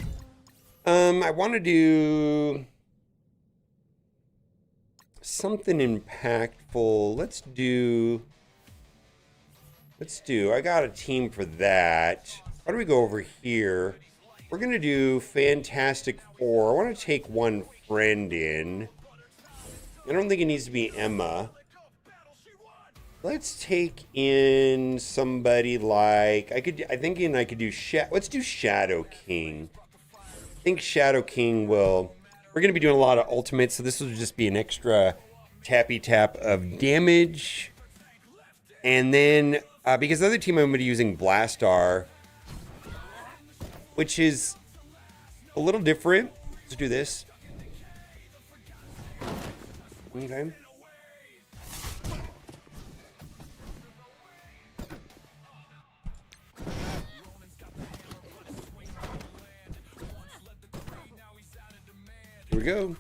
I want to do something impactful. I got a team for that. Why don't we go over here? We're going to do Fantastic Four. I want to take one friend in. I don't think it needs to be Emma. Let's take in somebody like let's do Shadow King. I think Shadow King we're going to be doing a lot of ultimates, so this will just be an extra tappy tap of damage. And then, because the other team I'm going to be using Blastar, which is a little different. Let's do this. Okay. Here we go.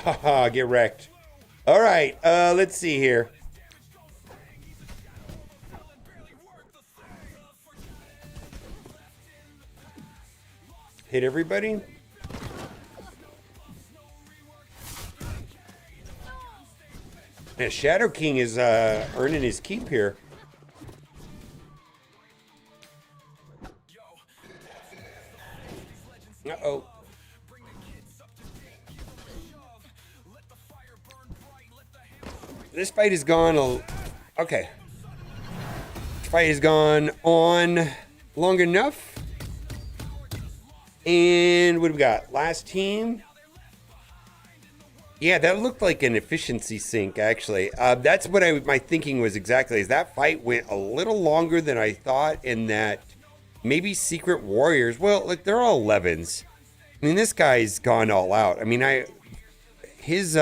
Haha, get wrecked. All right, let's see here. Hit everybody. Yeah, Shadow King is earning his keep here. Uh-oh. This fight has gone okay. This fight has gone on long enough. And what do we got? Last team. Yeah, that looked like an efficiency sink, actually. That's what my thinking was exactly. Is that fight went a little longer than I thought, and that maybe Secret Warriors. Well, like they're all 11s. I mean, this guy's gone all out. I mean, his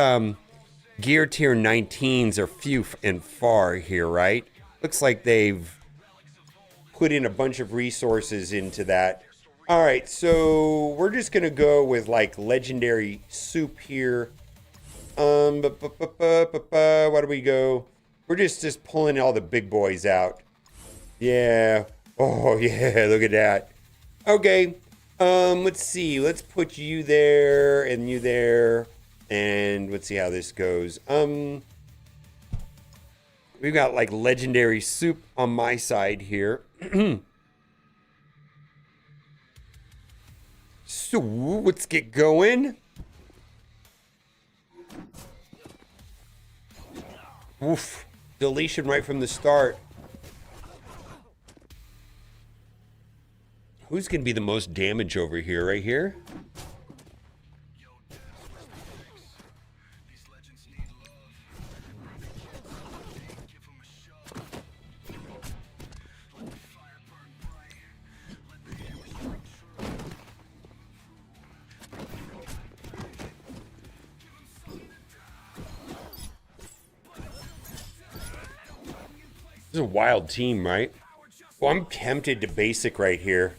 gear tier 19s are few and far here, right? Looks like they've put in a bunch of resources into that. All right, so we're just gonna go with like legendary soup here. Why do we go? We're just pulling all the big boys out. Yeah. Oh yeah, look at that. Okay. Let's see. Let's put you there and you there, and let's see how this goes. We've got like legendary soup on my side here. So let's get going. Oof. Deletion right from the start. Who's going to be the most damage over here? Right here? This is a wild team, right? Well, I'm tempted to basic right here.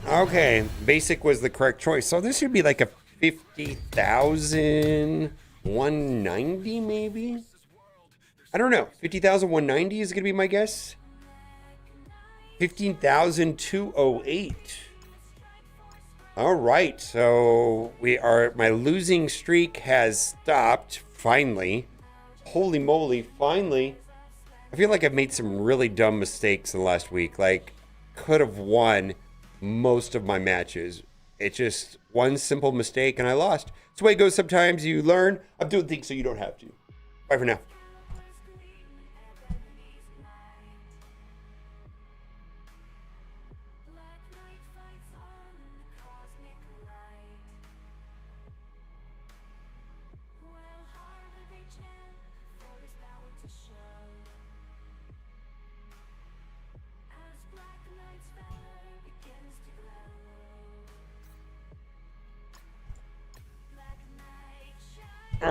Okay, basic was the correct choice. So this should be like a 50,000, 190 maybe? I don't know. 50,190 is going to be my guess. 15,208. All right, so my losing streak has stopped finally. Holy moly, finally. I feel like I've made some really dumb mistakes in the last week. Like, could have won most of my matches. It's just one simple mistake and I lost. It's the way it goes sometimes. You learn. I'm doing things so you don't have to. Bye for now.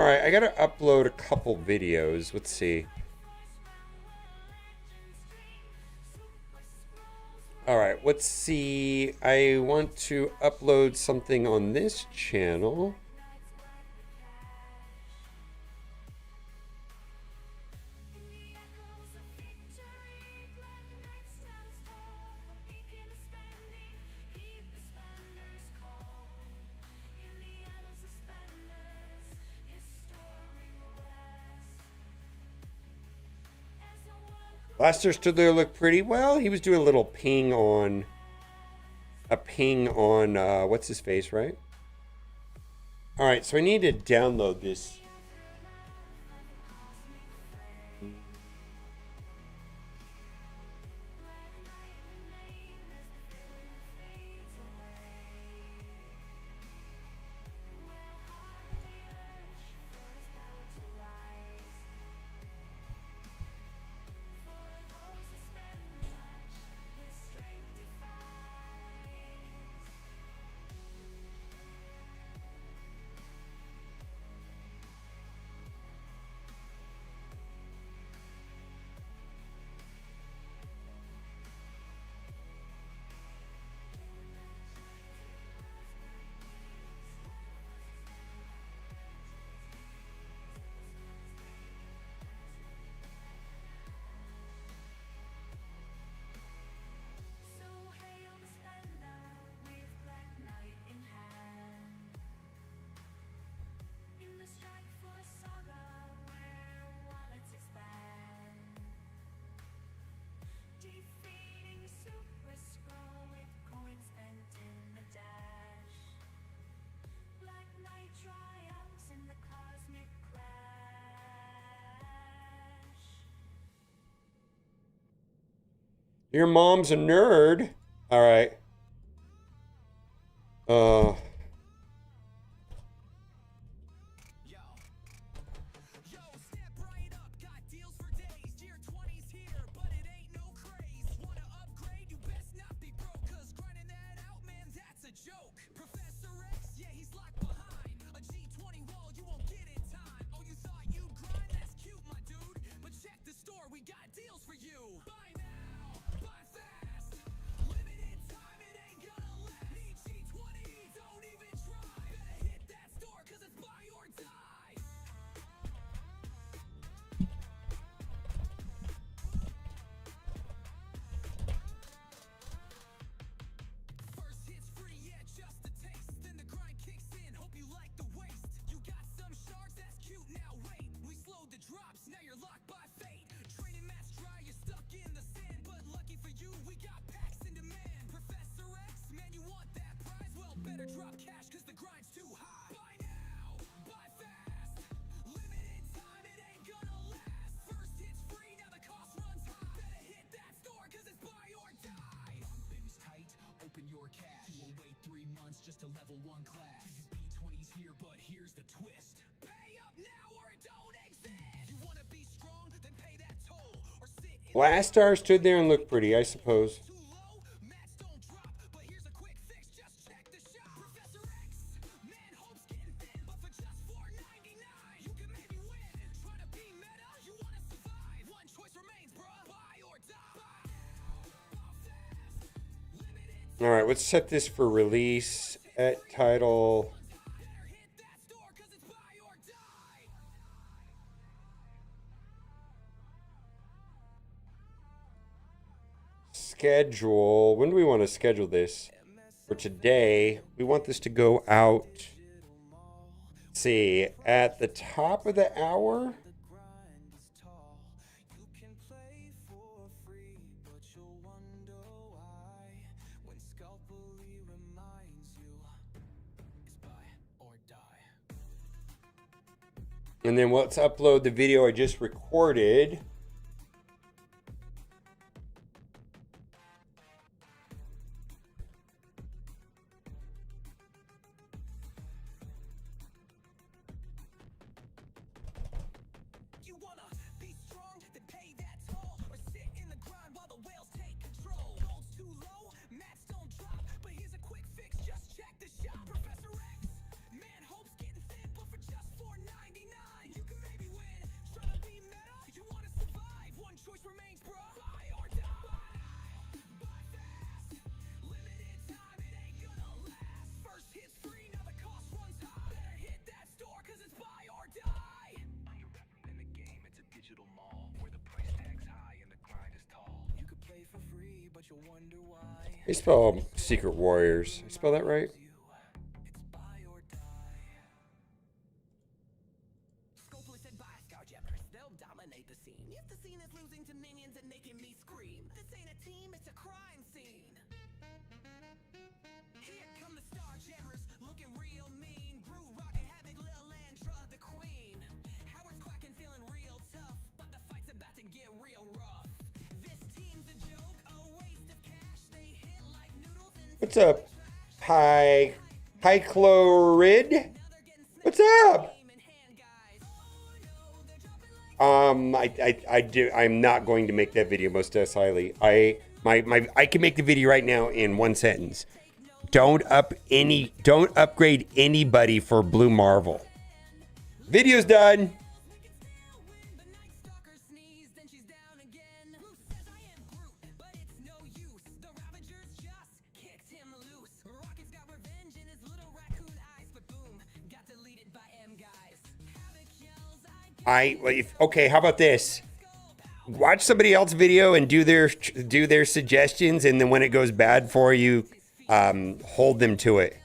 right, I gotta upload a couple videos. Let's see. All right, let's see. I want to upload something on this channel. Blaster stood there, looked pretty well. He was doing a little ping on what's his face, right? All right, so I need to download this. Your mom's a nerd. All right. Last Star stood there and looked pretty, I suppose. All right, let's set this for release at title. Schedule. When do we want to schedule this? For today, we want this to go out. Let's see, at the top of the hour. And then let's upload the video I just recorded. They spell Secret Warriors. I spell that right? What's up? Hi Chlorid. What's up? I'm not going to make that video most decidedly. I can make the video right now in one sentence. Don't upgrade anybody for Blue Marvel. Video's done. Okay, how about this? Watch somebody else's video and do their suggestions, and then when it goes bad for you, hold them to it.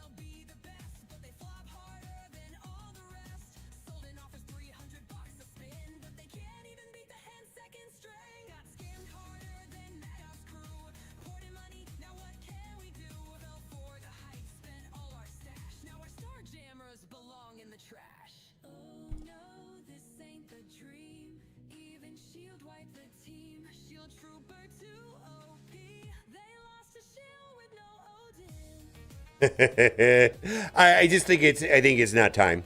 I just think it's not time.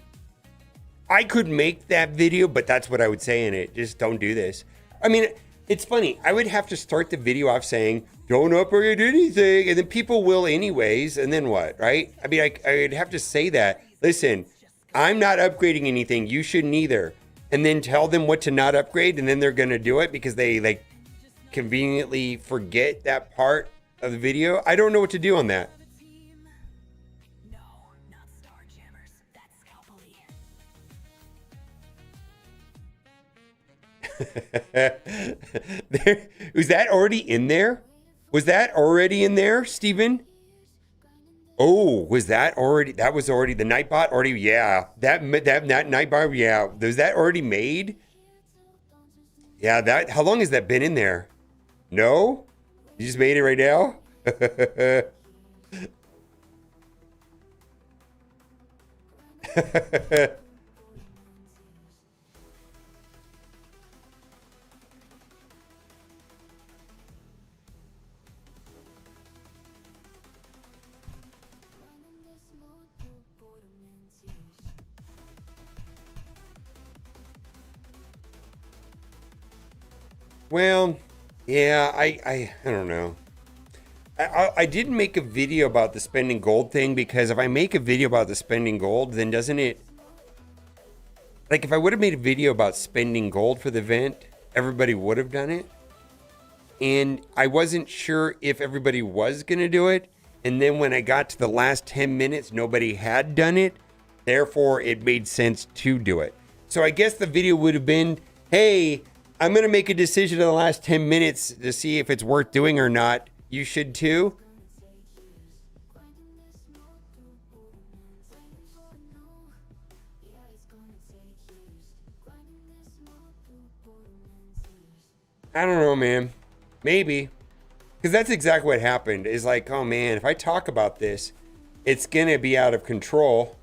I could make that video, but that's what I would say in it. Just don't do this. I mean, it's funny. I would have to start the video off saying, don't upgrade anything, and then people will anyways, and then what, right? I mean, I would have to say that. Listen, I'm not upgrading anything. You shouldn't either. And then tell them what to not upgrade, and then they're going to do it because they like conveniently forget that part of the video. I don't know what to do on that. Was that already in there? Was that already in there, Steven? Oh, was that already? That was already the Nightbot already. Yeah, that Nightbot. Yeah, was that already made? Yeah, that. How long has that been in there? No, you just made it right now. Well, yeah, I don't know. I didn't make a video about the spending gold thing because if I make a video about the spending gold, then doesn't it... Like, if I would have made a video about spending gold for the event, everybody would have done it. And I wasn't sure if everybody was going to do it. And then when I got to the last 10 minutes, nobody had done it. Therefore, it made sense to do it. So I guess the video would have been, hey... I'm going to make a decision in the last 10 minutes to see if it's worth doing or not. You should too. I don't know, man. Maybe. Because that's exactly what happened. Is like, oh man, if I talk about this, it's going to be out of control.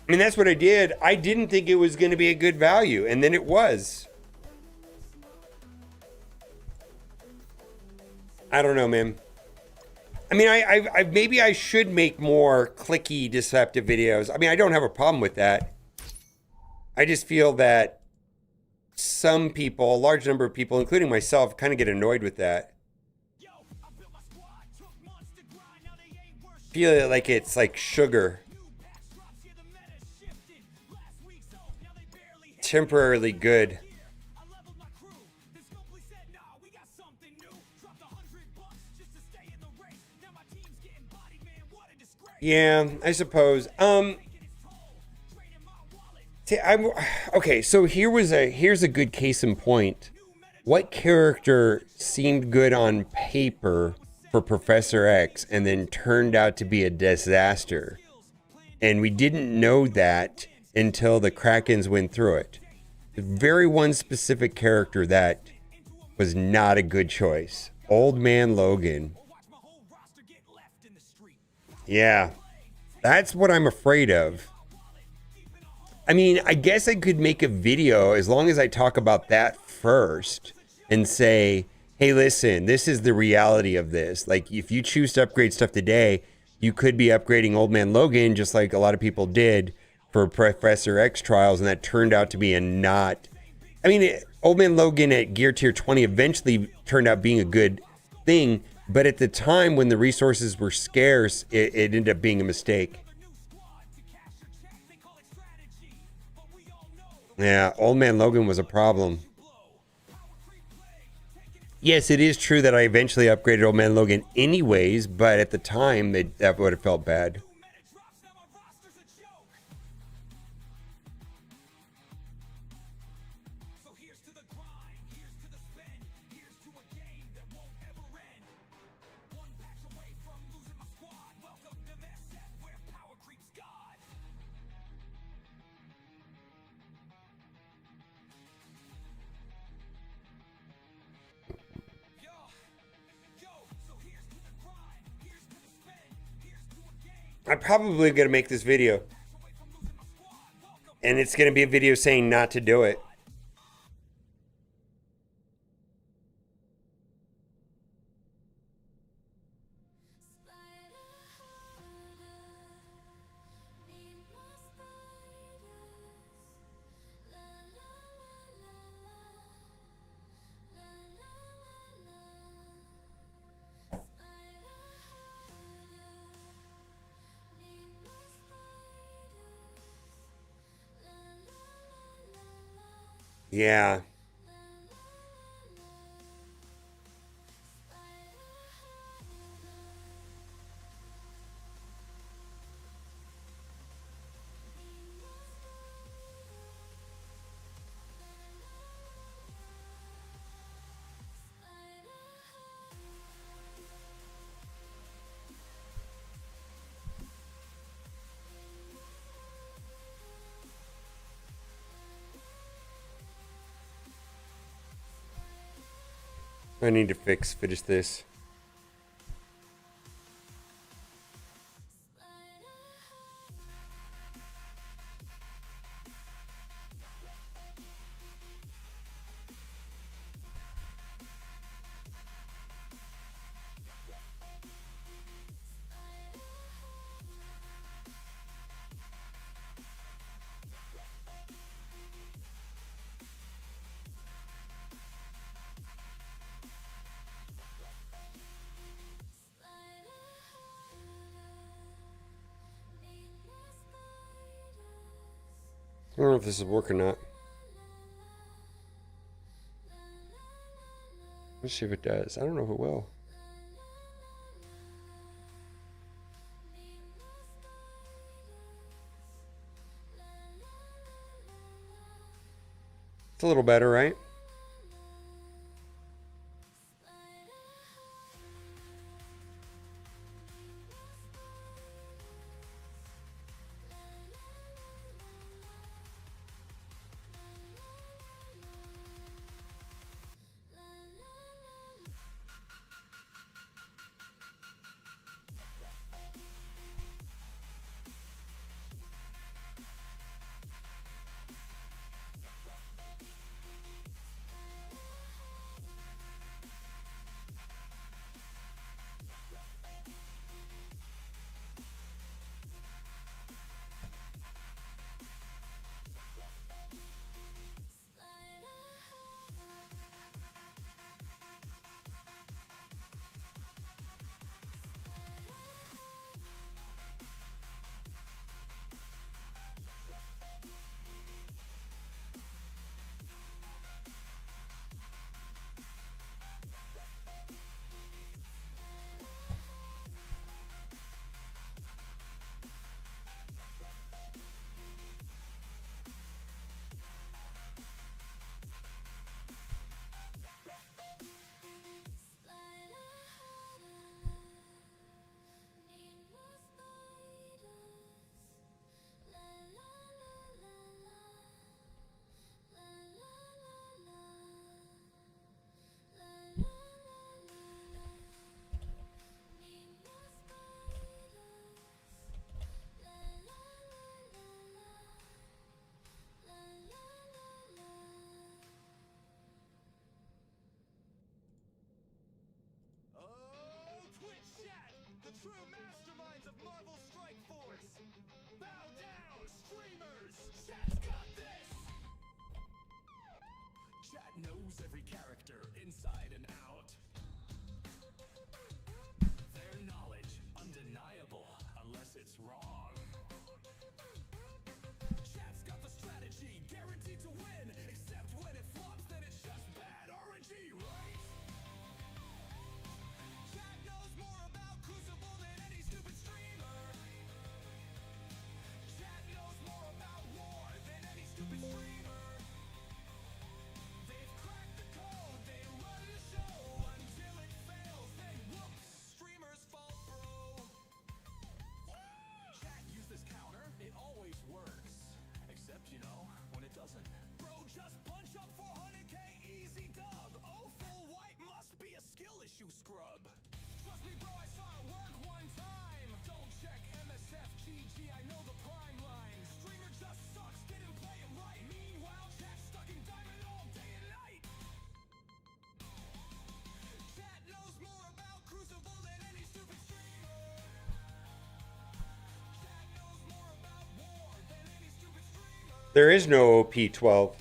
I mean, that's what I did. I didn't think it was going to be a good value, and then it was. I don't know, man. I mean, I maybe I should make more clicky, deceptive videos. I mean, I don't have a problem with that. I just feel that some people, a large number of people, including myself, kind of get annoyed with that. Feel like it's like sugar. Temporarily good. Yeah, I suppose. Okay, so here's a good case in point. What character seemed good on paper for Professor X and then turned out to be a disaster? And we didn't know that until the Krakens went through it. Very one specific character that was not a good choice. Old Man Logan. Yeah, that's what I'm afraid of. I mean, I guess I could make a video as long as I talk about that first and say, hey, listen, this is the reality of this. Like, if you choose to upgrade stuff today, you could be upgrading Old Man Logan just like a lot of people did for Professor X trials, and that turned out to be a not... I mean, Old Man Logan at Gear Tier 20 eventually turned out being a good thing, but at the time when the resources were scarce, it ended up being a mistake. Yeah, Old Man Logan was a problem. Yes, it is true that I eventually upgraded Old Man Logan anyways, but at the time, that would have felt bad. I'm probably going to make this video. And it's going to be a video saying not to do it. Yeah. I need to finish this. I don't know if this will work or not. Let's see if it does. I don't know if it will. It's a little better, right? of Marvel Strike Force. Bow down, streamers. Chat's got this. Chat knows every character inside and out. Their knowledge undeniable unless it's wrong. Chat's got the strategy guaranteed to win, except when it flops, then it's just bad RNG, right? Chat knows more about Crucible than any stupid streamer. Chat knows more about war than any stupid streamer. They've cracked the code, they run the show until it fails, then whoops, streamers fall bro. Chat use this counter, it always works. Except, you know, when it doesn't. Bro, just punch up 400k, easy dub. Oh, full white must be a skill issue, scrub. Trust me, bro, I saw it work one time. Don't check MSF, GG, I know the prime line. Streamer just sucks, didn't play it right. Meanwhile, chat stuck in diamond all day and night. Chat knows more about Crucible than any stupid streamer. Chat knows more about war than any stupid streamer. There is no OP12.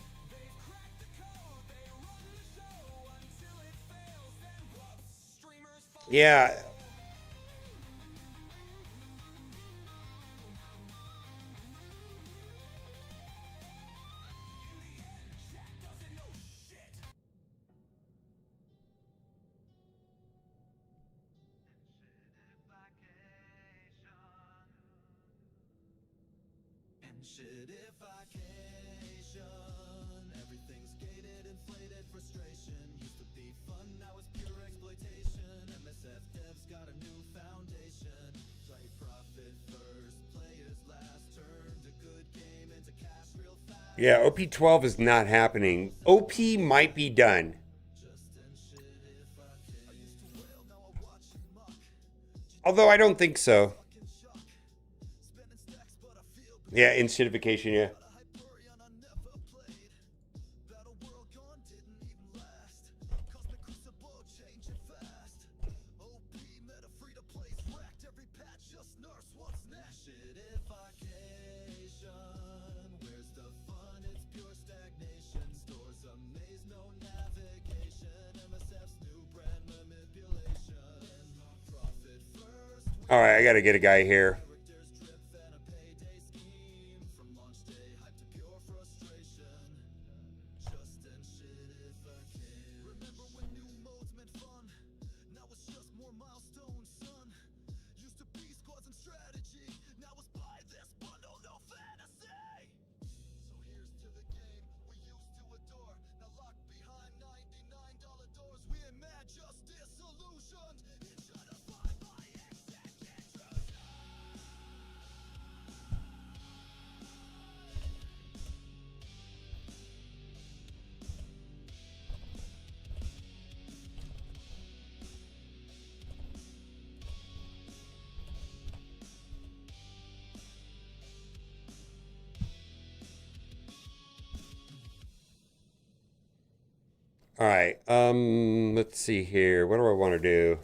Yeah. Shitification. Everything's gated, inflated, frustration. Used to be fun, now it's pure exploitation. MSF devs got a new foundation. Try profit first, players last. Turned a good game into cash real fast. Yeah, OP12 is not happening. OP might be done. Although I don't think so. Yeah, incentivization, yeah. All right, I got to get a guy here. All right, let's see here. What do I want to do?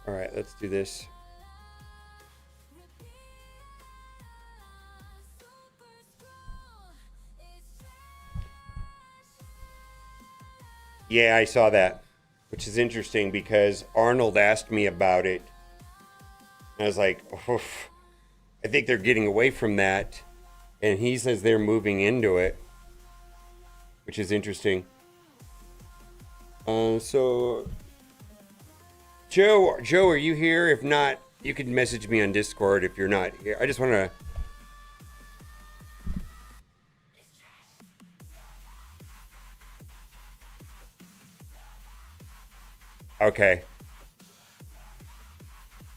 All right, let's do this. Yeah, I saw that, which is interesting because Arnold asked me about it. I was like, oof, I think they're getting away from that. And he says they're moving into it, which is interesting. So, Joe, are you here? If not, you can message me on Discord if you're not here. I just want to... Okay.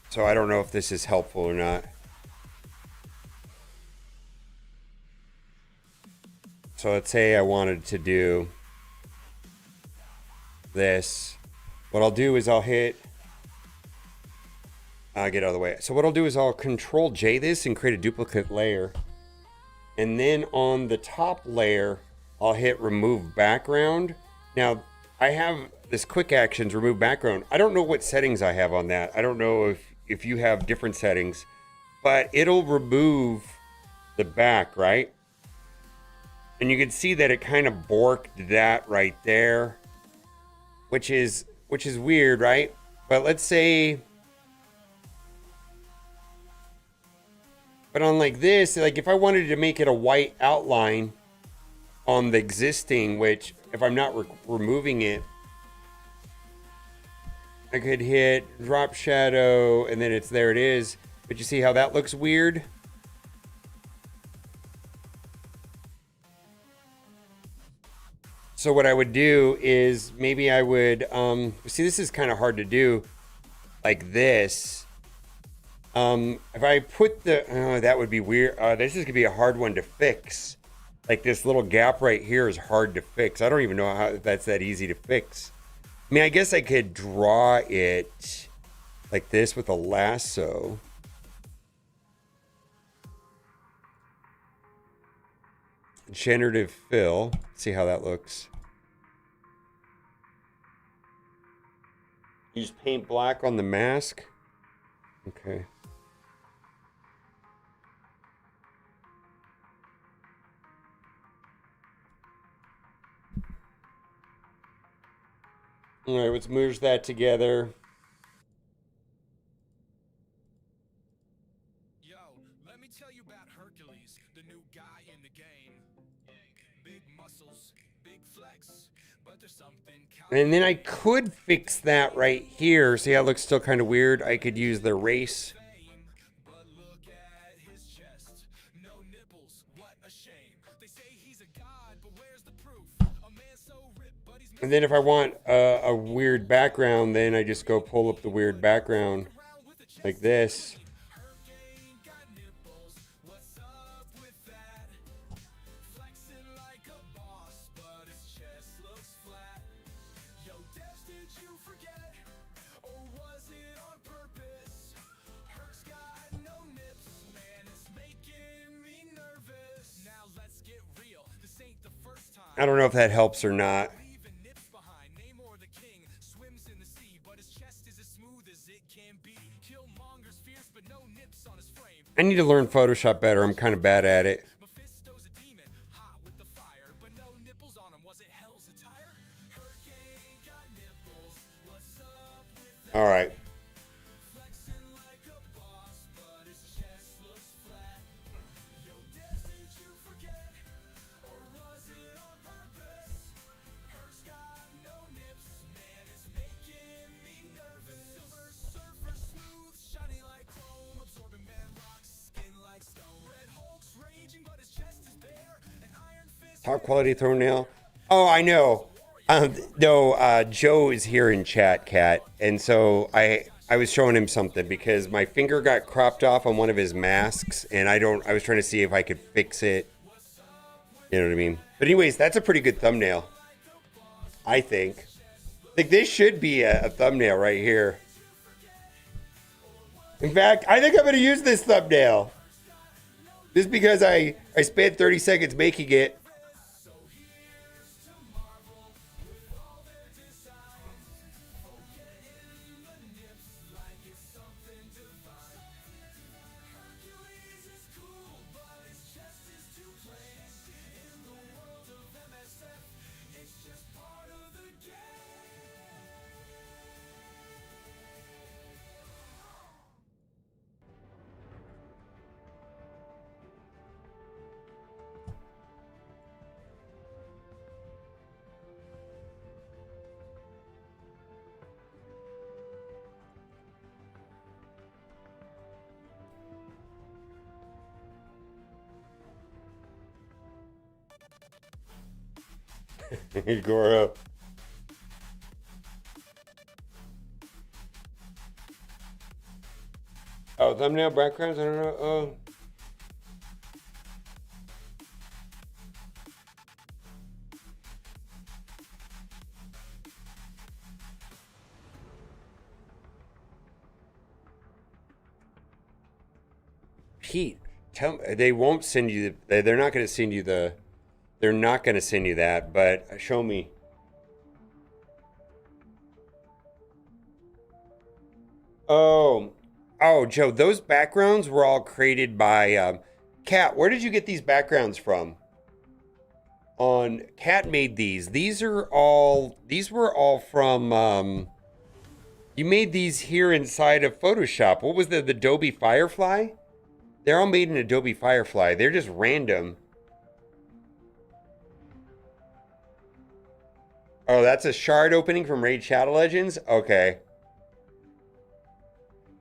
So I don't know if this is helpful or not. So let's say I wanted to do this. What I'll do is I'll get out of the way. So what I'll do is I'll Control J this and create a duplicate layer. And then on the top layer, I'll hit remove background. Now I have this quick actions remove background. I don't know what settings I have on that. I don't know if you have different settings, but it'll remove the back, right? And you can see that it kind of borked that right there, which is weird, right? But let's say, but on like this, like if I wanted to make it a white outline on the existing, which if I'm not removing it, I could hit drop shadow and then there it is. But you see how that looks weird? So what I would do is maybe I would, see, this is kind of hard to do like this. If I put that would be weird. This is gonna be a hard one to fix. Like this little gap right here is hard to fix. I don't even know how that's that easy to fix. I mean, I guess I could draw it like this with a lasso. Generative fill. See how that looks. You just paint black on the mask. Okay. All right, let's merge that together. Yo, let me tell you about Hercules, the new guy in the game. Big muscles, big flex, but there's something. And then I could fix that right here. See how it looks still kind of weird? I could use the erase. But look at his chest, no nipples, what a shame. They say he's a god, but where's the proof? A man so ripped, but he's And then if I want a weird background, then I just go pull up the weird background like this. Hurricane got nipples, what's up with that? Flexing like a boss, but his chest looks flat. Yo, Devs, did you forget? Or was it on purpose? Herc's got no nips, man, it's making me nervous. Now let's get real, this ain't the first time. I don't know if that helps or not. Leaving nips behind, Namor the king swims in the sea, but his chest is as smooth as it can be. Killmonger's fierce, but no nips on his frame. I need to learn Photoshop better. I'm kind of bad at it. Mephisto's a demon, hot with the fire, but no nipples on him. Was it hell's attire? Hurricane got nipples. What's up with All right. flexing like a boss, but his chest looks flat? Yo, Devs, did you forget? Or was it on purpose? Herc's got no nips, man, it's making me nervous. Silver surfer, smooth, shiny like chrome, absorbing man rocks, skin like stone. Red Hulk's raging, but his chest is bare. An iron fist. Top quality thumbnail. Oh, I know. Joe is here in chat, Cat, and so I was showing him something because my finger got cropped off on one of his masks, and I was trying to see if I could fix it. You know what I mean? But anyways, that's a pretty good thumbnail, I think. Like this should be a thumbnail right here. In fact, I think I'm gonna use this thumbnail. Just because I spent 30 seconds making it. Hercules is cool, but his chest is too plain. In the world of MSF, it's just part of the game. Goro. Oh, thumbnail backgrounds? I don't know. Oh. Pete, they won't send you. They're not going to send you the. They're not going to send you that. But show me. Oh, Joe, those backgrounds were all created by Kat. Where did you get these backgrounds from? Kat made these. These were all from you made these here inside of Photoshop. What was the Adobe Firefly? They're all made in Adobe Firefly. They're just random. Oh, that's a shard opening from Raid Shadow Legends? Okay.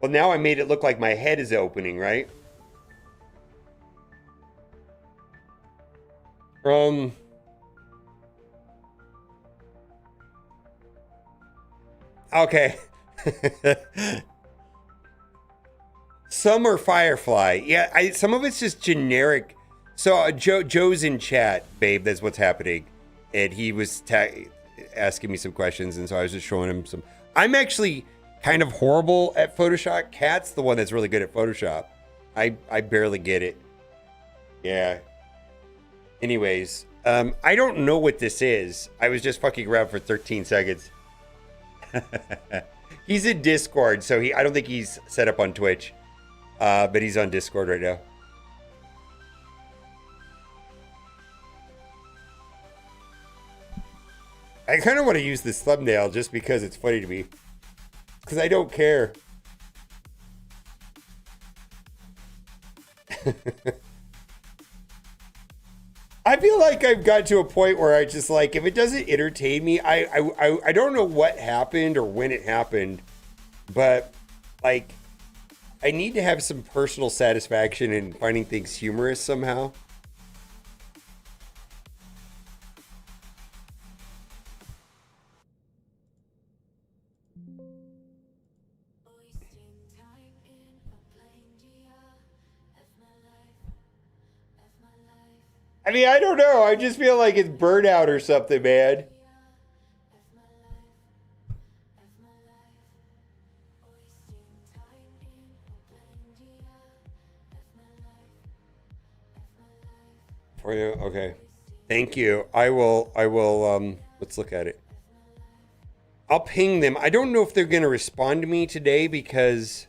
Well, now I made it look like my head is opening, right? Okay. Some are Firefly. Yeah, some of it's just generic. So Joe's in chat, babe. That's what's happening, and he was asking me some questions, and so I was just showing him some. I'm actually kind of horrible at Photoshop. Kat's the one that's really good at Photoshop. I barely get it. Yeah. Anyways, I don't know what this is. I was just fucking around for 13 seconds. He's in Discord, so I don't think he's set up on Twitch. But he's on Discord right now. I kind of want to use this thumbnail just because it's funny to me. Because I don't care. I feel like I've got to a point where I just like, if it doesn't entertain me, I don't know what happened or when it happened, but like, I need to have some personal satisfaction in finding things humorous somehow. I mean, I don't know. I just feel like it's burnout or something, man. For you? Okay. Thank you. I will, let's look at it. I'll ping them. I don't know if they're going to respond to me today because...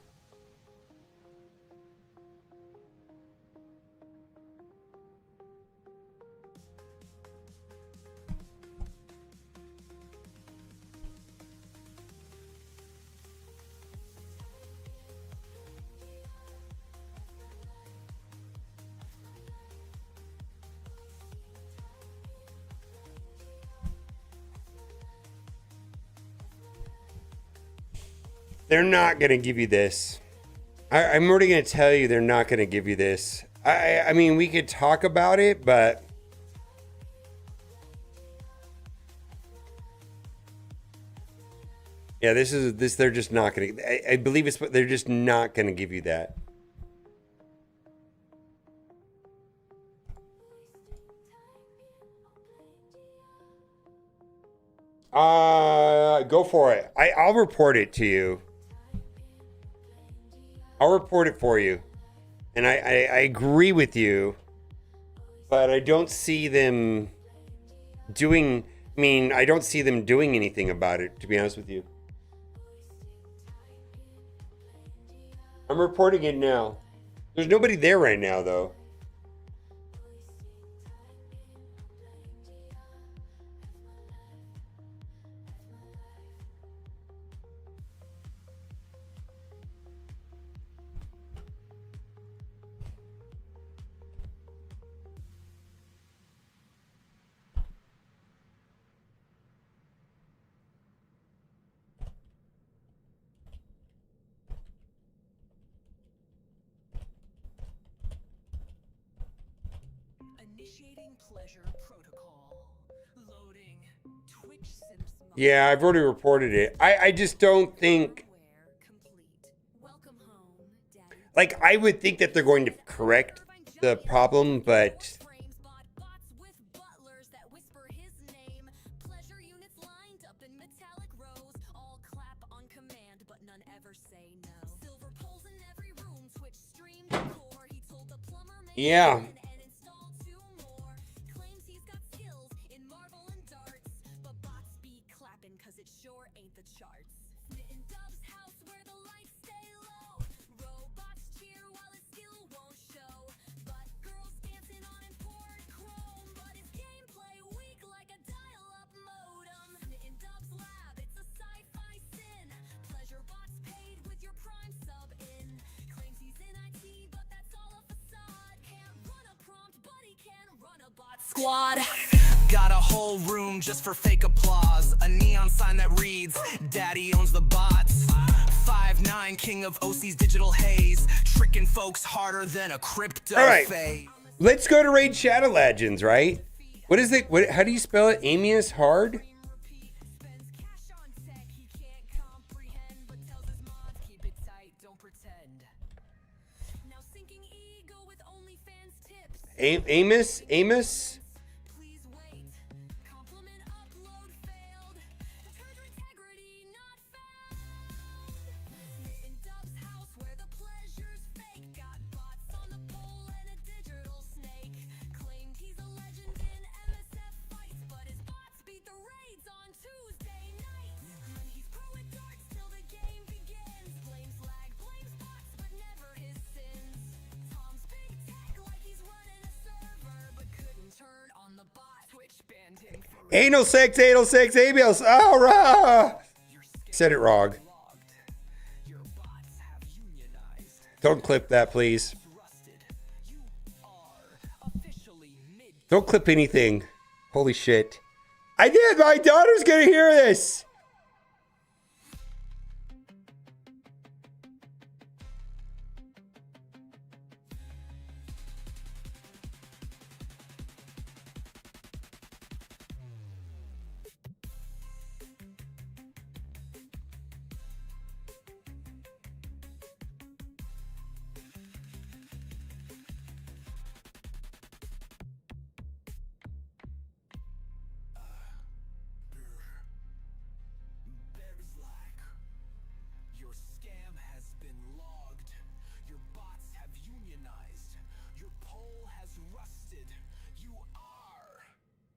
They're not going to give you this. I'm already going to tell you they're not going to give you this. I mean, we could talk about it, but... Yeah, they're just not going to... I believe they're just not going to give you that. Go for it. I'll report it to you. I'll report it for you. And I agree with you, but I don't see them doing... I mean, I don't see them doing anything about it, to be honest with you. I'm reporting it now. There's nobody there right now, though. Initiating pleasure protocol. Loading Twitch Sims. Yeah, I've already reported it. I just don't think... Welcome home, Daddy. Like, I would think that they're going to correct the problem, but... Yeah. Squad. Got a whole room just for fake applause. A neon sign that reads, Daddy owns the bots. 5'9", king of OC's digital haze. Tricking folks harder than a crypto phase. Let's go to Raid Shadow Legends, right? What is it? How do you spell it? Amius Hard? Amos? Anal sex, Amios. Oh, rah. Said it wrong. Don't clip that, please. Don't clip anything. Holy shit. I did. My daughter's gonna hear this.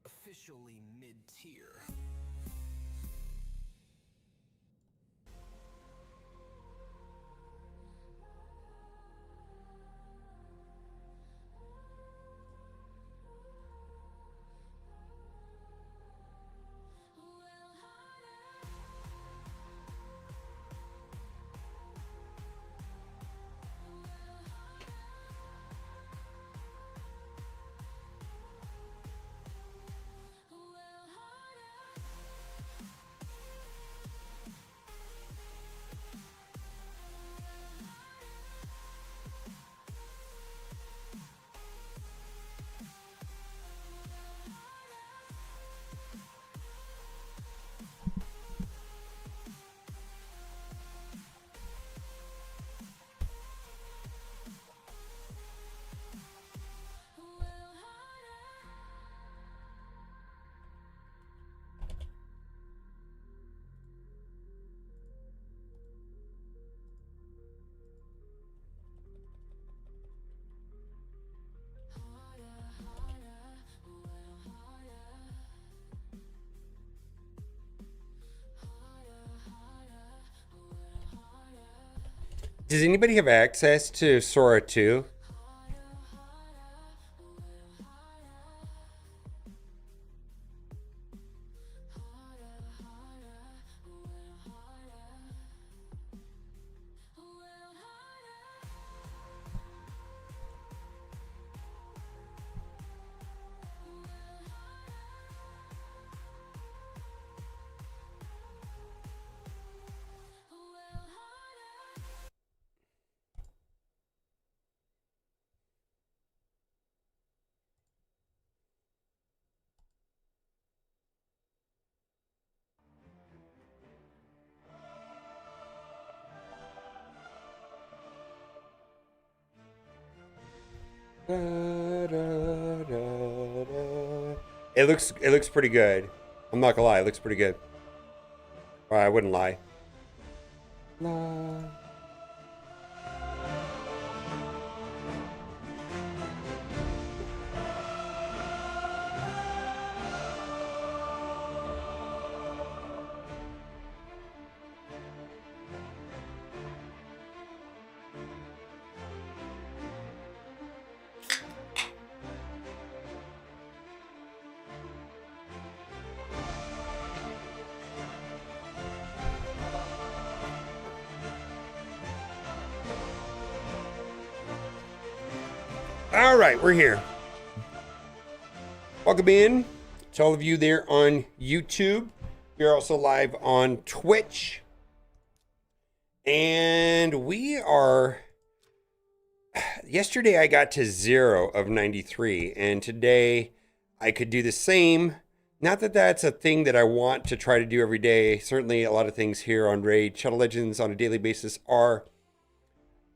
Officially mid-tier. Does anybody have access to Sora 2? It looks pretty good. I'm not gonna lie, it looks pretty good. Or I wouldn't lie. All right, we're here. Welcome in to all of you there on YouTube. We're also live on Twitch. And we are... Yesterday I got to 0 of 93, and today I could do the same. Not that that's a thing that I want to try to do every day. Certainly a lot of things here on Raid Shadow Legends on a daily basis are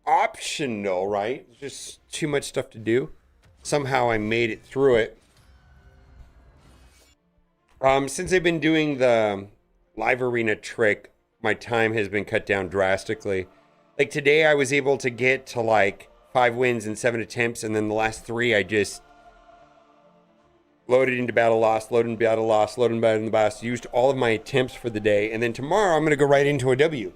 optional, right? Just too much stuff to do. Somehow I made it through it. Since I've been doing the live arena trick, my time has been cut down drastically. Like today I was able to get to like 5 wins in 7 attempts, and then the last 3 I just loaded into battle lost, loaded into battle lost, loaded into battle lost, used all of my attempts for the day, and then tomorrow I'm going to go right into a W.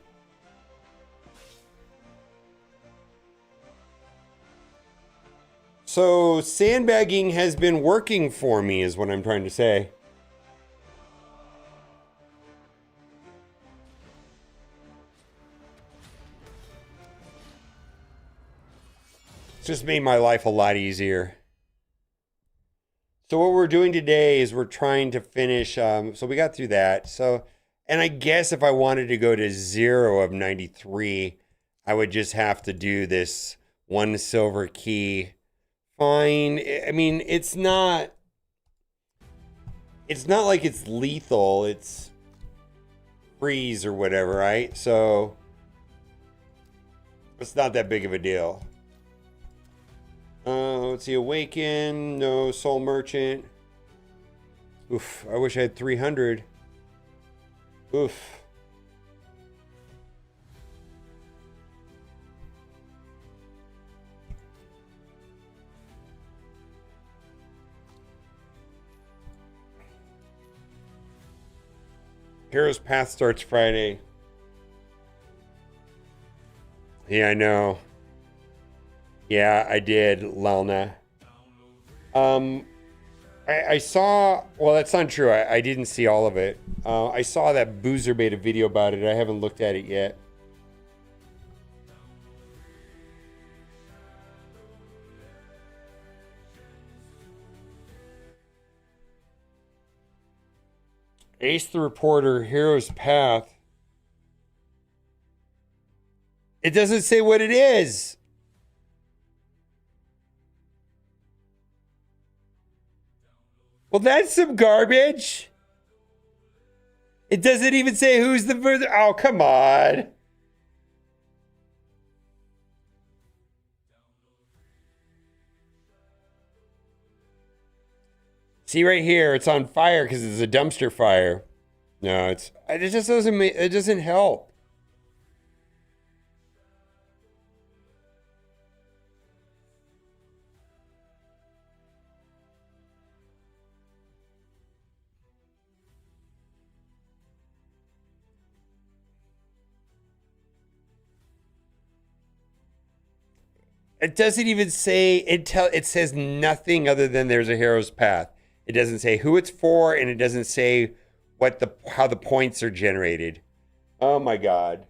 So sandbagging has been working for me is what I'm trying to say. Just made my life a lot easier. So what we're doing today is we're trying to finish, so we got through that. So, and I guess if I wanted to go to 0 of 93, I would just have to do this 1 silver key. Fine. I mean, it's not like it's lethal. It's freeze or whatever, right? So it's not that big of a deal. Let's see, Awaken, no, Soul Merchant. Oof, I wish I had 300. Oof. Hero's Path starts Friday. Yeah, I know. Yeah, I did, Lalna. I saw... Well, that's not true. I didn't see all of it. I saw that Boozer made a video about it. I haven't looked at it yet. Ace the Reporter, Hero's Path. It doesn't say what it is. Well, that's some garbage. It doesn't even say who's the further. Oh, come on. See right here, it's on fire because it's a dumpster fire. No, it just doesn't. It doesn't help. It doesn't even say it says nothing other than there's a hero's path. It doesn't say who it's for, and it doesn't say how the points are generated. Oh my god.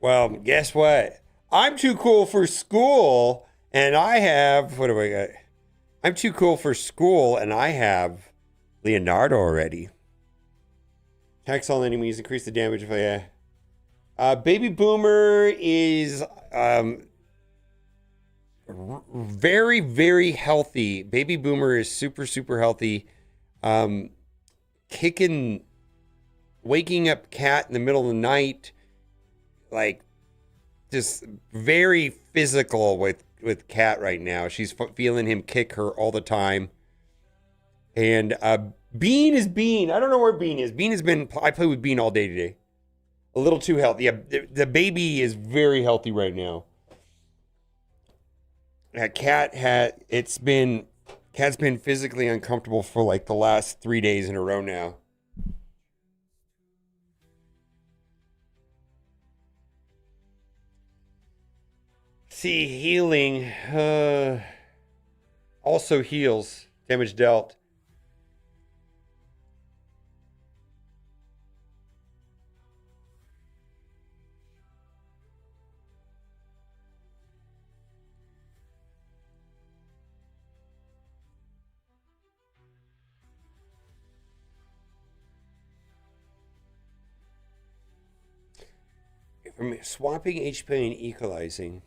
Well, guess what? I'm too cool for school, and I have... What do I got? I'm too cool for school, and I have Leonardo already. Tax all enemies, increase the damage if I... Baby Boomer is very, very healthy. Baby Boomer is super, super healthy. Kicking... Waking up Cat in the middle of the night... Like, just very physical with Kat right now. She's feeling him kick her all the time. And Bean is Bean. I don't know where Bean is. Bean has been. I play with Bean all day today. A little too healthy. Yeah, the baby is very healthy right now. That cat had. Cat's been physically uncomfortable for like the last 3 days in a row now. See, healing also heals damage dealt. From swapping HP and equalizing.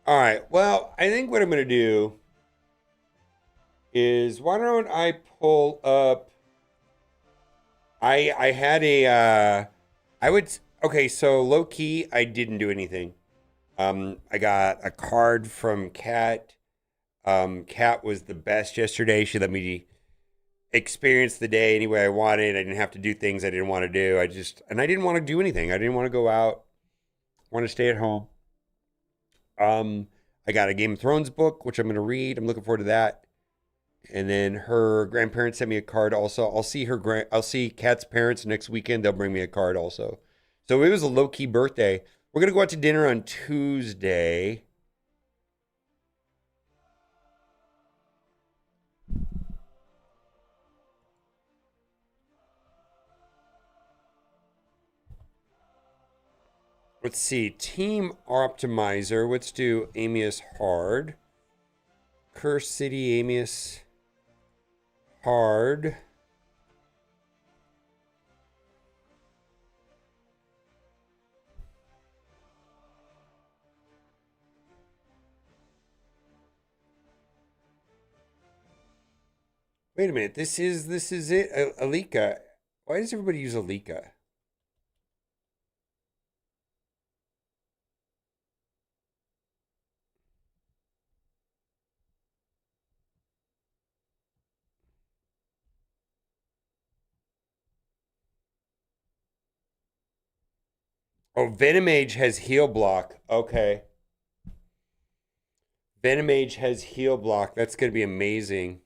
All right. Well, I think what I'm going to do is why don't I pull up. I had a I would okay, so low key I didn't do anything. I got a card from Kat. Kat was the best yesterday. She let me experience the day any way I wanted. I didn't have to do things I didn't want to do. I didn't want to do anything. I didn't want to go out. I want to stay at home. I got a Game of Thrones book, which I'm going to read. I'm looking forward to that. And then her grandparents sent me a card also. I'll see Kat's parents next weekend. They'll bring me a card also. So it was a low-key birthday. We're going to go out to dinner on Tuesday. Let's see. Team Optimizer. Let's do Amius Hard. Curse City Amius Hard. Wait a minute. This is it. Alika. Why does everybody use Alika? Oh, Venomage has heal block. Okay. Venomage has heal block. That's going to be amazing.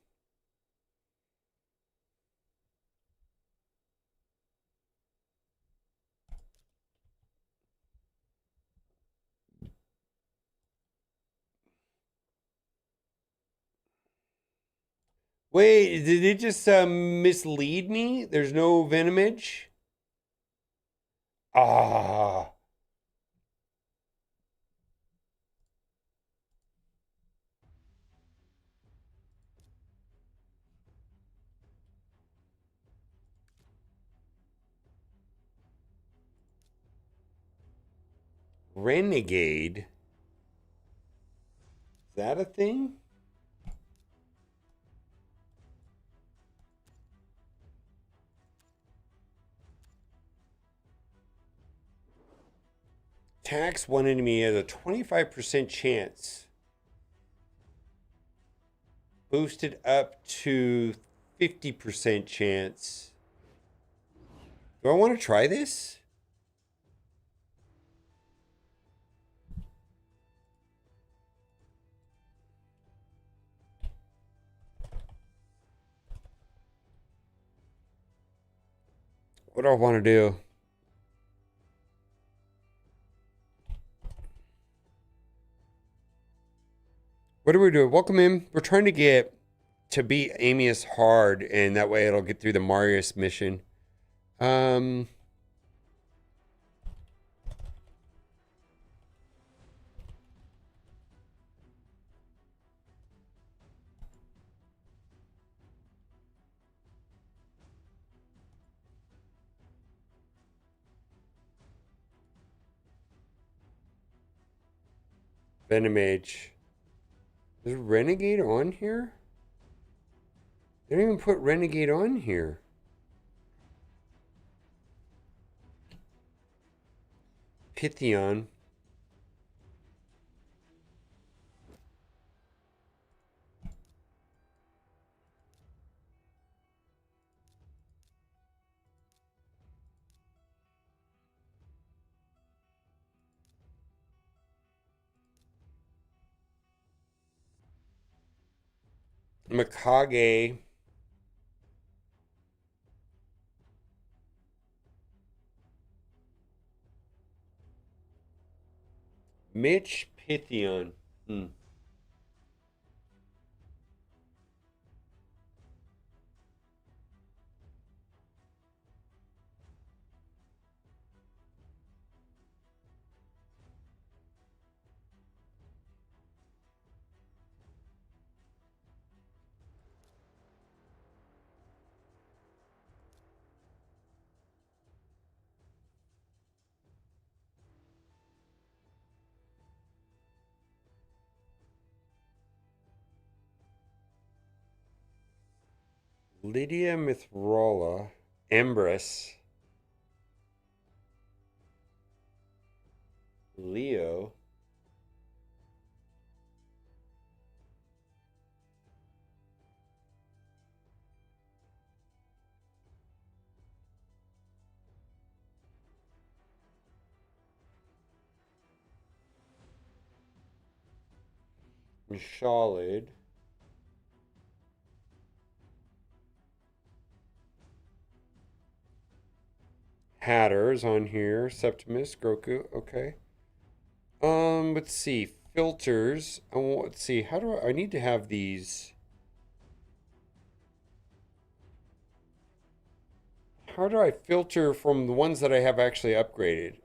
Wait, did it just mislead me? There's no Venomage? Ah. Renegade? Is that a thing? Attacks one enemy has a 25% chance. Boosted up to 50% chance. Do I want to try this? What do I want to do? What are we doing? Welcome in. We're trying to get to beat Amius hard, and that way it'll get through the Marius mission. Venomage. Is Renegade on here? They didn't even put Renegade on here. Pythion. Mikage. Mitch Pythion. Lydia Mithrola. Empress. Leo. Shalid. Hatter's on here. Septimus, Groku. Okay. Let's see. Filters. Let's see. How do I need to have these. How do I filter from the ones that I have actually upgraded?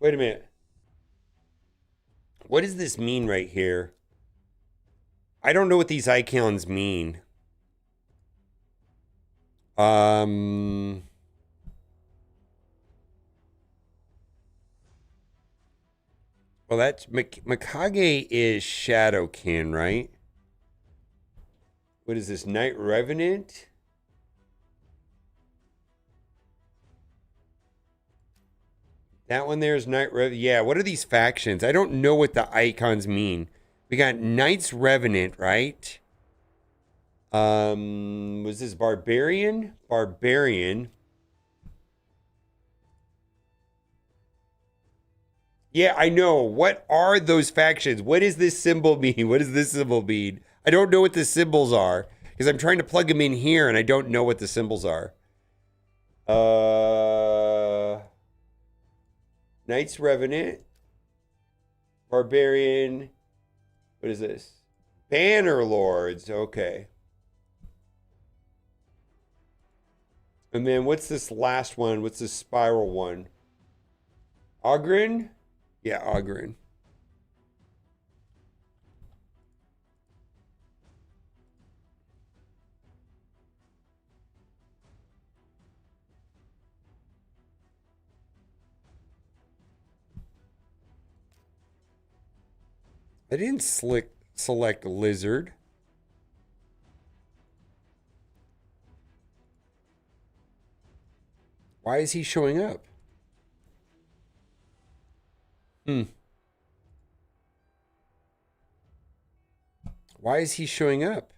Wait a minute. What does this mean right here? I don't know what these icons mean. Well, that's Mikage is Shadowkin, right? What is this? Night Revenant? That one there is Night Revenant. Yeah, what are these factions? I don't know what the icons mean. We got Knight's Revenant, right? Was this Barbarian? Barbarian. Yeah, I know. What are those factions? What does this symbol mean? What does this symbol mean? I don't know what the symbols are because I'm trying to plug them in here and I don't know what the symbols are. Knight's Revenant. Barbarian. What is this? Banner Lords. Okay. And then what's this last one? What's this spiral one? Ogren? Yeah, Ogren. I didn't select lizard. Why is he showing up? Why is he showing up?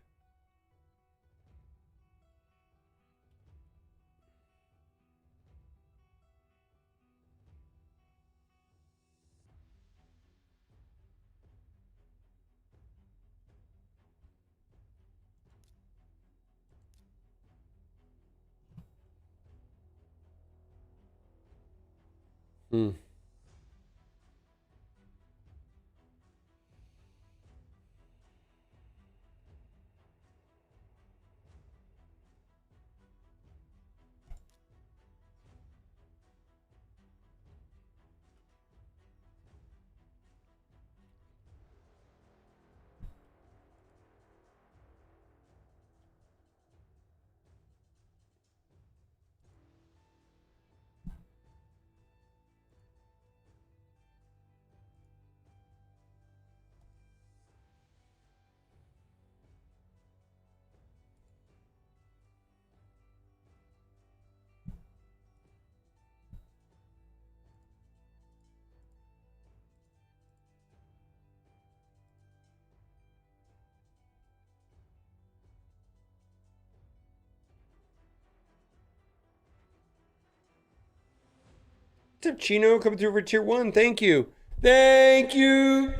What's up, Chino? Coming through for tier 1. Thank you. Thank you.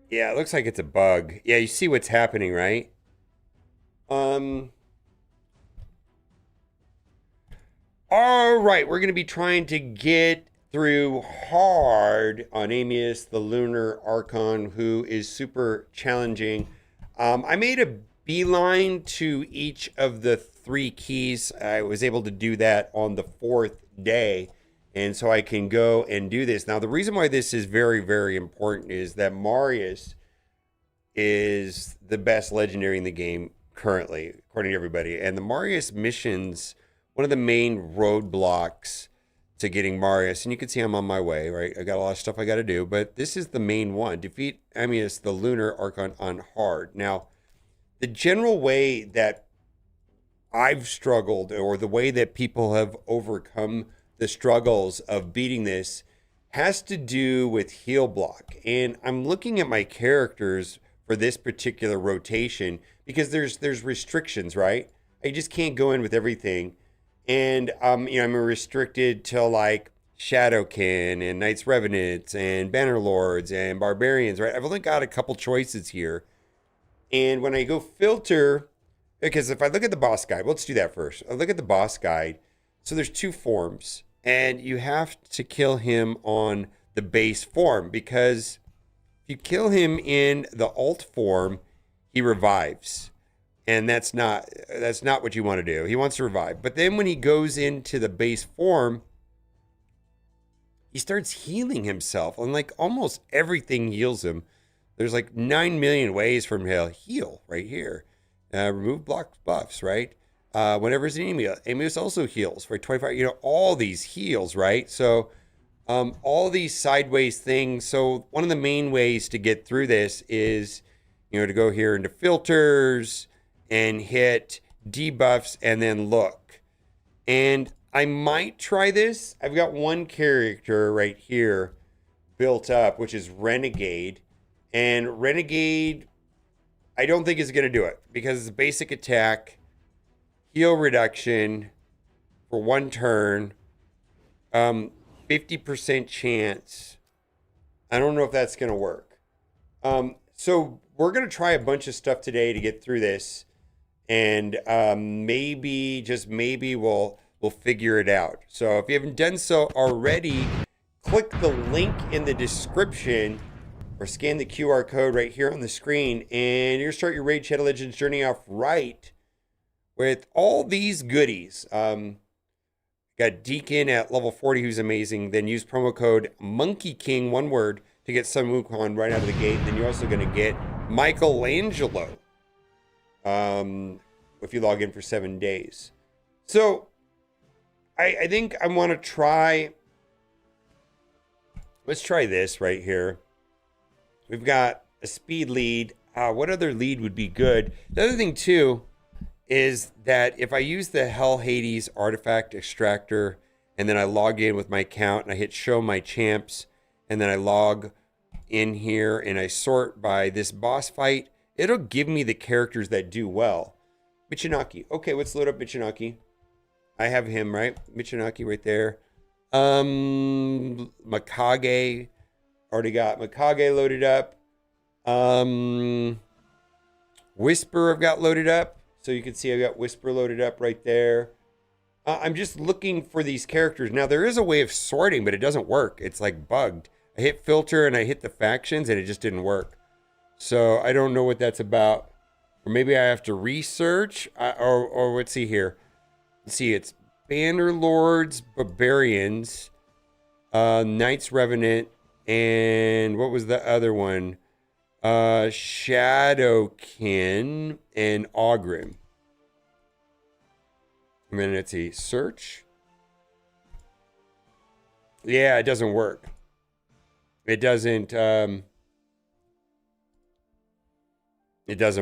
Yeah, it looks like it's a bug. Yeah, you see what's happening, right? All right, we're going to be trying to get through hard on Amius, the Lunar Archon, who is super challenging. I made a beeline to each of the 3 keys. I was able to do that on the 4th day, and so I can go and do this. Now, the reason why this is very, very important is that Marius is the best legendary in the game currently, according to everybody. And the Marius missions, one of the main roadblocks to getting Marius, and you can see I'm on my way, right? I got a lot of stuff I got to do, but this is the main one. Defeat Amius, the Lunar Archon, on hard. Now, the general way that I've struggled, or the way that people have overcome the struggles of beating this, has to do with heal block. And I'm looking at my characters for this particular rotation because there's restrictions, right? I just can't go in with everything. And I'm restricted to like Shadowkin and Knights Revenants and Bannerlords and Barbarians, right? I've only got a couple choices here. And when I go filter, because if I look at the boss guide, let's do that first. I look at the boss guide. So there's 2 forms, and you have to kill him on the base form, because if you kill him in the alt form, he revives. And that's not what you want to do. He wants to revive. But then when he goes into the base form, he starts healing himself, and like almost everything heals him. There's like 9 million ways for him to heal right here. Remove block buffs, right? Whenever it's an Amius also heals for 25, all these heals, right? So all these sideways things. So one of the main ways to get through this is, to go here into filters and hit debuffs and then look. And I might try this. I've got one character right here built up, which is Renegade. And Renegade, I don't think is going to do it because it's a basic attack, heal reduction for 1 turn, 50% chance. I don't know if that's going to work. So we're going to try a bunch of stuff today to get through this, and maybe, just maybe, we'll figure it out. So if you haven't done so already, click the link in the description or scan the QR code right here on the screen, and you're going to start your Raid Shadow Legends journey off right with all these goodies. Got Deacon at level 40, who's amazing. Then use promo code Monkey King, one word, to get Sun Wukong right out of the gate. Then you're also going to get Michelangelo if you log in for 7 days. So I think I want to try. Let's try this right here. We've got a speed lead. What other lead would be good? The other thing, too, is that if I use the Hell Hades artifact extractor and then I log in with my account and I hit show my champs and then I log in here and I sort by this boss fight, it'll give me the characters that do well. Michinaki. Okay, let's load up Michinaki. I have him, right? Michinaki right there. Mikage. Already got Mikage loaded up. Whisper I've got loaded up. So you can see I've got Whisper loaded up right there. I'm just looking for these characters. Now, there is a way of sorting, but it doesn't work. It's like bugged. I hit filter and I hit the factions and it just didn't work. So I don't know what that's about. Or maybe I have to research. Or let's see here. Let's see, it's Banner Lords, Barbarians, Knights Revenant, and what was the other one? Shadowkin and Ogrim. And then let's see, search. Yeah, it doesn't work. It doesn't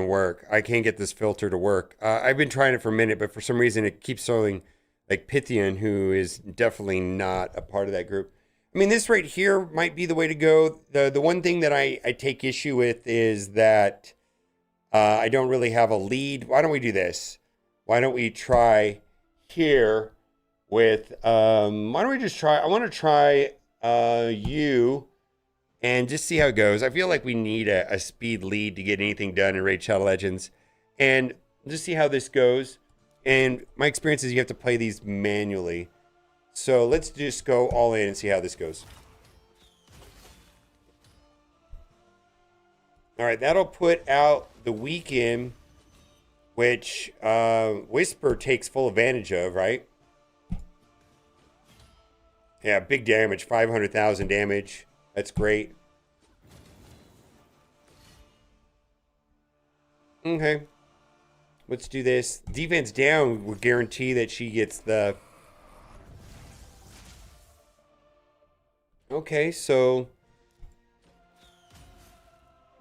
work. I can't get this filter to work. I've been trying it for a minute, but for some reason it keeps showing like Pythian, who is definitely not a part of that group. I mean, this right here might be the way to go. The one thing that I take issue with is that I don't really have a lead. Why don't we do this? Why don't we try here with, why don't we just try, I want to try you and just see how it goes. I feel like we need a speed lead to get anything done in Raid Shadow Legends. And just see how this goes. And my experience is you have to play these manually. So let's just go all in and see how this goes. All right, that'll put out the weekend, which Whisper takes full advantage of, right? Yeah, big damage, 500,000 damage. That's great. Okay. Let's do this. Defense down will guarantee that she gets the... Okay, so...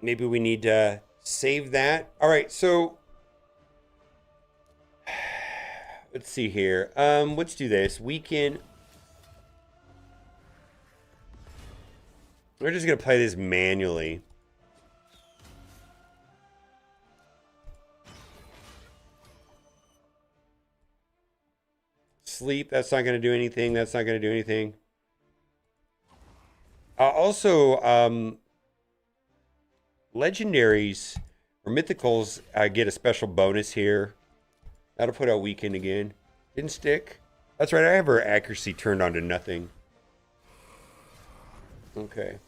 maybe we need to save that. All right, so... let's see here. Let's do this. Weekend... we're just going to play this manually. Sleep, that's not going to do anything. That's not going to do anything. Also, legendaries or mythicals get a special bonus here. That'll put out weekend again. Didn't stick. That's right, I have her accuracy turned on to nothing. Okay.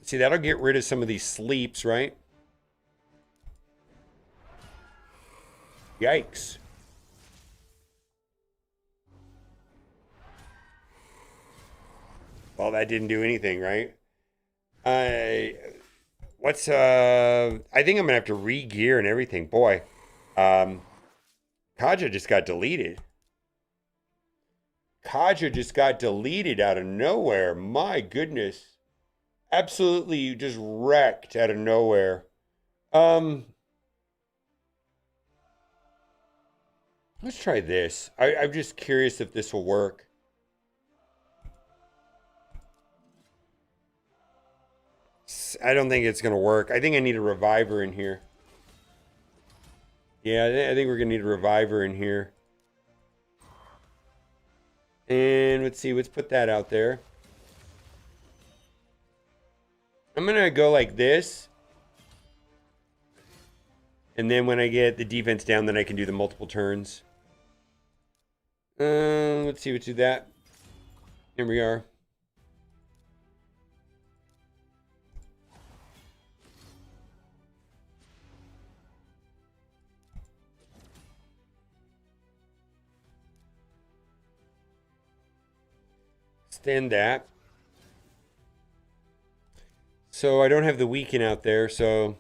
See, that'll get rid of some of these sleeps, right? Yikes. Well, that didn't do anything, right? I think I'm gonna have to re-gear and everything. Boy, Kaja just got deleted. Kaja just got deleted out of nowhere. My goodness. Absolutely just wrecked out of nowhere. Let's try this. I'm just curious if this will work. I don't think it's going to work. I think I need a reviver in here. Yeah, I think we're going to need a reviver in here. And let's see. Let's put that out there. I'm going to go like this. And then when I get the defense down, then I can do the multiple turns. Let's see, let's do that. Here we are. Extend that. So I don't have the weekend out there, so...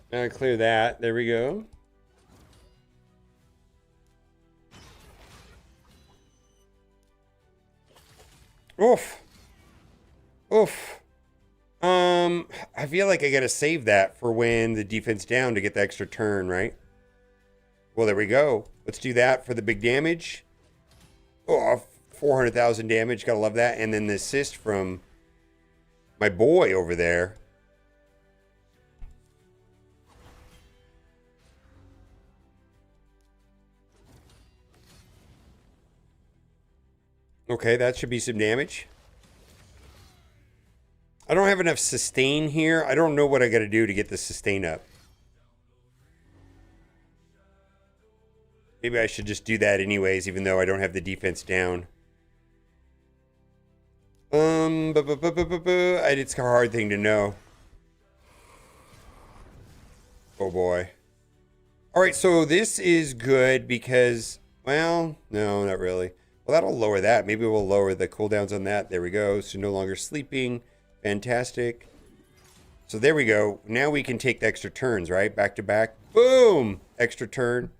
Clear that. There we go. Oof. Oof. I feel like I gotta save that for when the defense down to get the extra turn, right? Well, there we go. Let's do that for the big damage. Oh, 400,000 damage. Gotta love that. And then the assist from my boy over there. Okay, that should be some damage. I don't have enough sustain here. I don't know what I got to do to get the sustain up. Maybe I should just do that anyways, even though I don't have the defense down. It's a hard thing to know. Oh boy. All right, so this is good because, well, no, not really. Well, that'll lower that. Maybe we'll lower the cooldowns on that. There we go. So no longer sleeping. Fantastic. So there we go. Now we can take the extra turns, right? Back to back. Boom! Extra turn.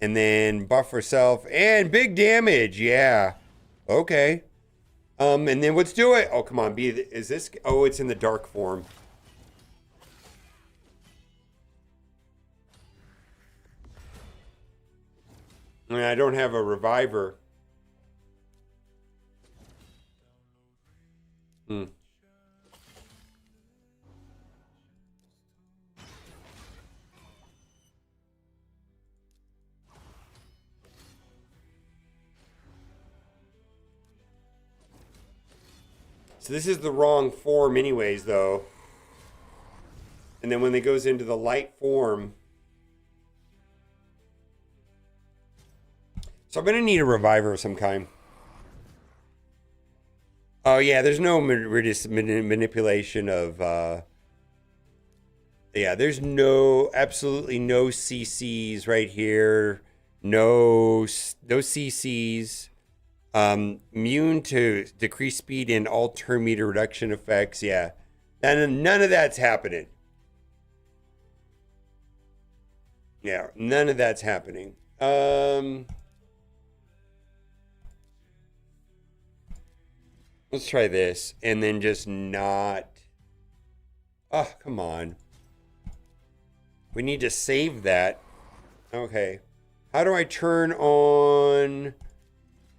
And then buff herself. And big damage. Yeah. Okay. And then let's do it. Oh, come on. Is this? Oh, it's in the dark form. I don't have a reviver. So this is the wrong form anyways, though. And then when it goes into the light form... So I'm going to need a reviver of some kind. Oh, yeah, there's no manipulation of... Yeah, there's absolutely no CCs right here. No CCs. Immune to decreased speed and all turn meter reduction effects. Yeah, none of that's happening. Yeah, none of that's happening. Let's try this and then just not. Oh, come on. We need to save that. Okay. How do I turn on?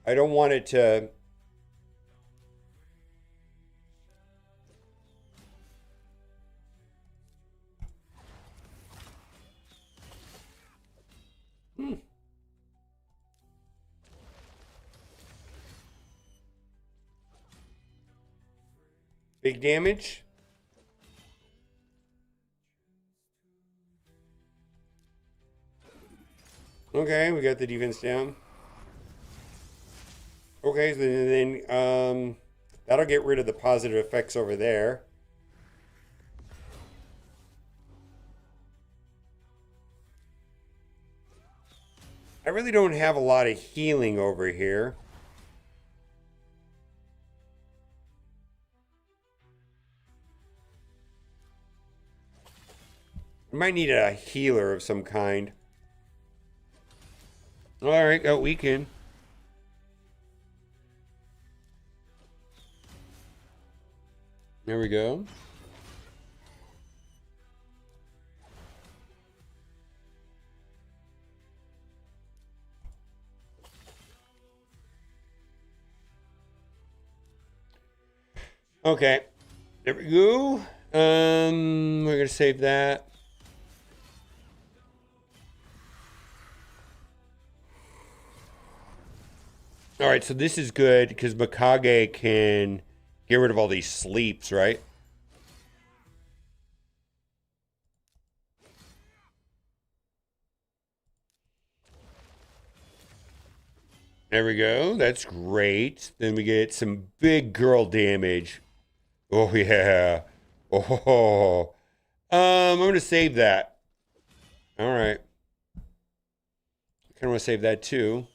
I don't want it to... Big damage? Okay, we got the defense down. Okay, so then that'll get rid of the positive effects over there. I really don't have a lot of healing over here. I might need a healer of some kind. All right, got weaken. There we go. Okay. There we go. We're gonna save that. All right, so this is good because Mikage can get rid of all these sleeps, right? There we go. That's great. Then we get some big girl damage. Oh, yeah. Oh. I'm going to save that. All right. I kind of want to save that too.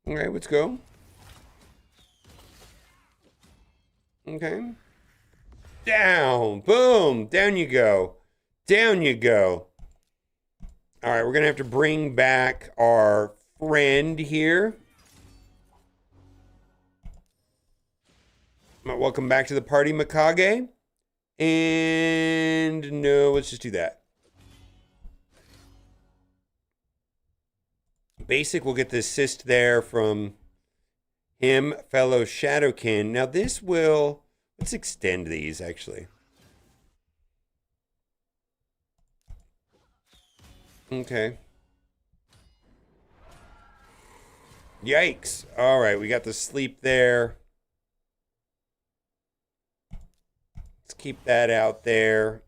All right, let's go. Okay. Down. Boom. Down you go. Down you go. All right, we're going to have to bring back our friend here. Welcome back to the party, Mikage. And no, let's just do that. Basic, we'll get the assist there from him, fellow Shadowkin. Now this will, let's extend these actually. Okay. Yikes. All right, we got the sleep there. Let's keep that out there.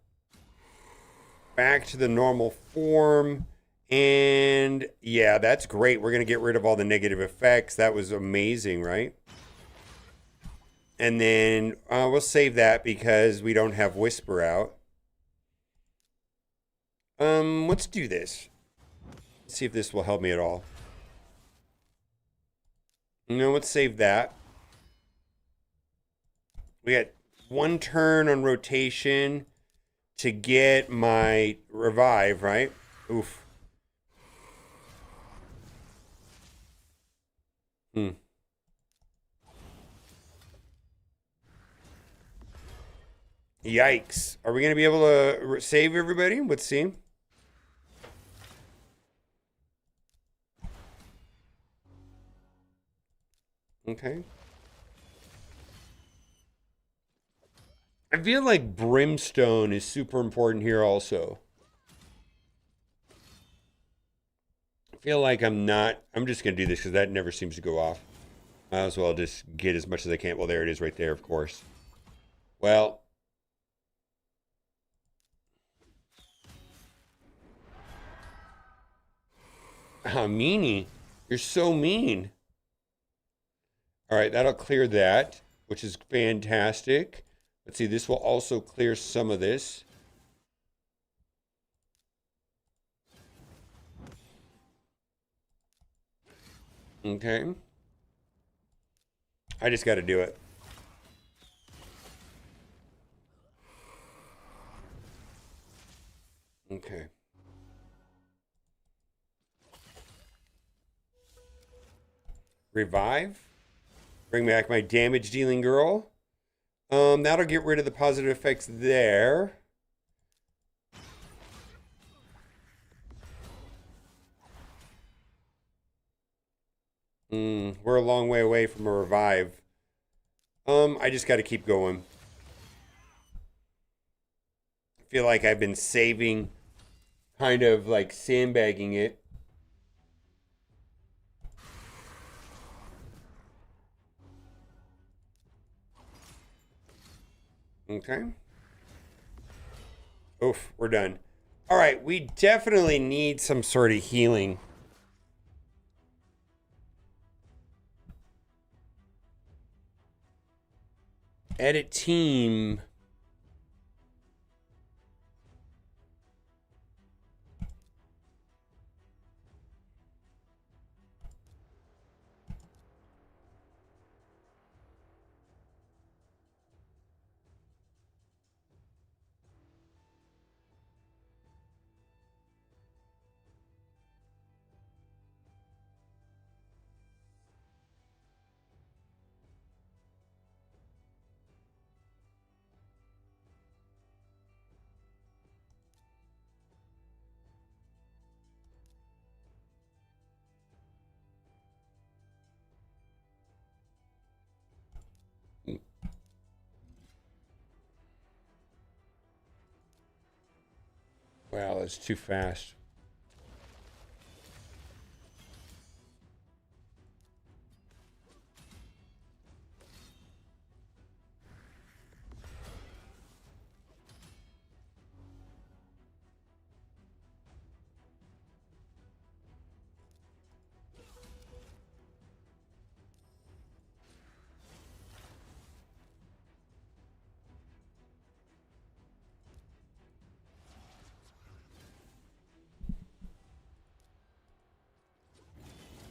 Back to the normal form. And yeah, that's great. We're going to get rid of all the negative effects. That was amazing, right? And then we'll save that because we don't have Whisper out. Let's do this. Let's see if this will help me at all. No, let's save that. We got one turn on rotation to get my revive, right? Oof. Yikes. Are we going to be able to save everybody? Let's see. Okay. I feel like Brimstone is super important here also. I feel like I'm just going to do this because that never seems to go off. Might as well just get as much as I can. Well, there it is right there, of course. Well. Oh, meanie. You're so mean. All right, that'll clear that, which is fantastic. Let's see, this will also clear some of this. Okay. I just got to do it. Okay. Revive. Bring back my damage dealing girl. That'll get rid of the positive effects there. We're a long way away from a revive. I just got to keep going. I feel like I've been saving, kind of like sandbagging it. Okay. Oof, we're done. All right, we definitely need some sort of healing. Edit team. Wow, that's too fast.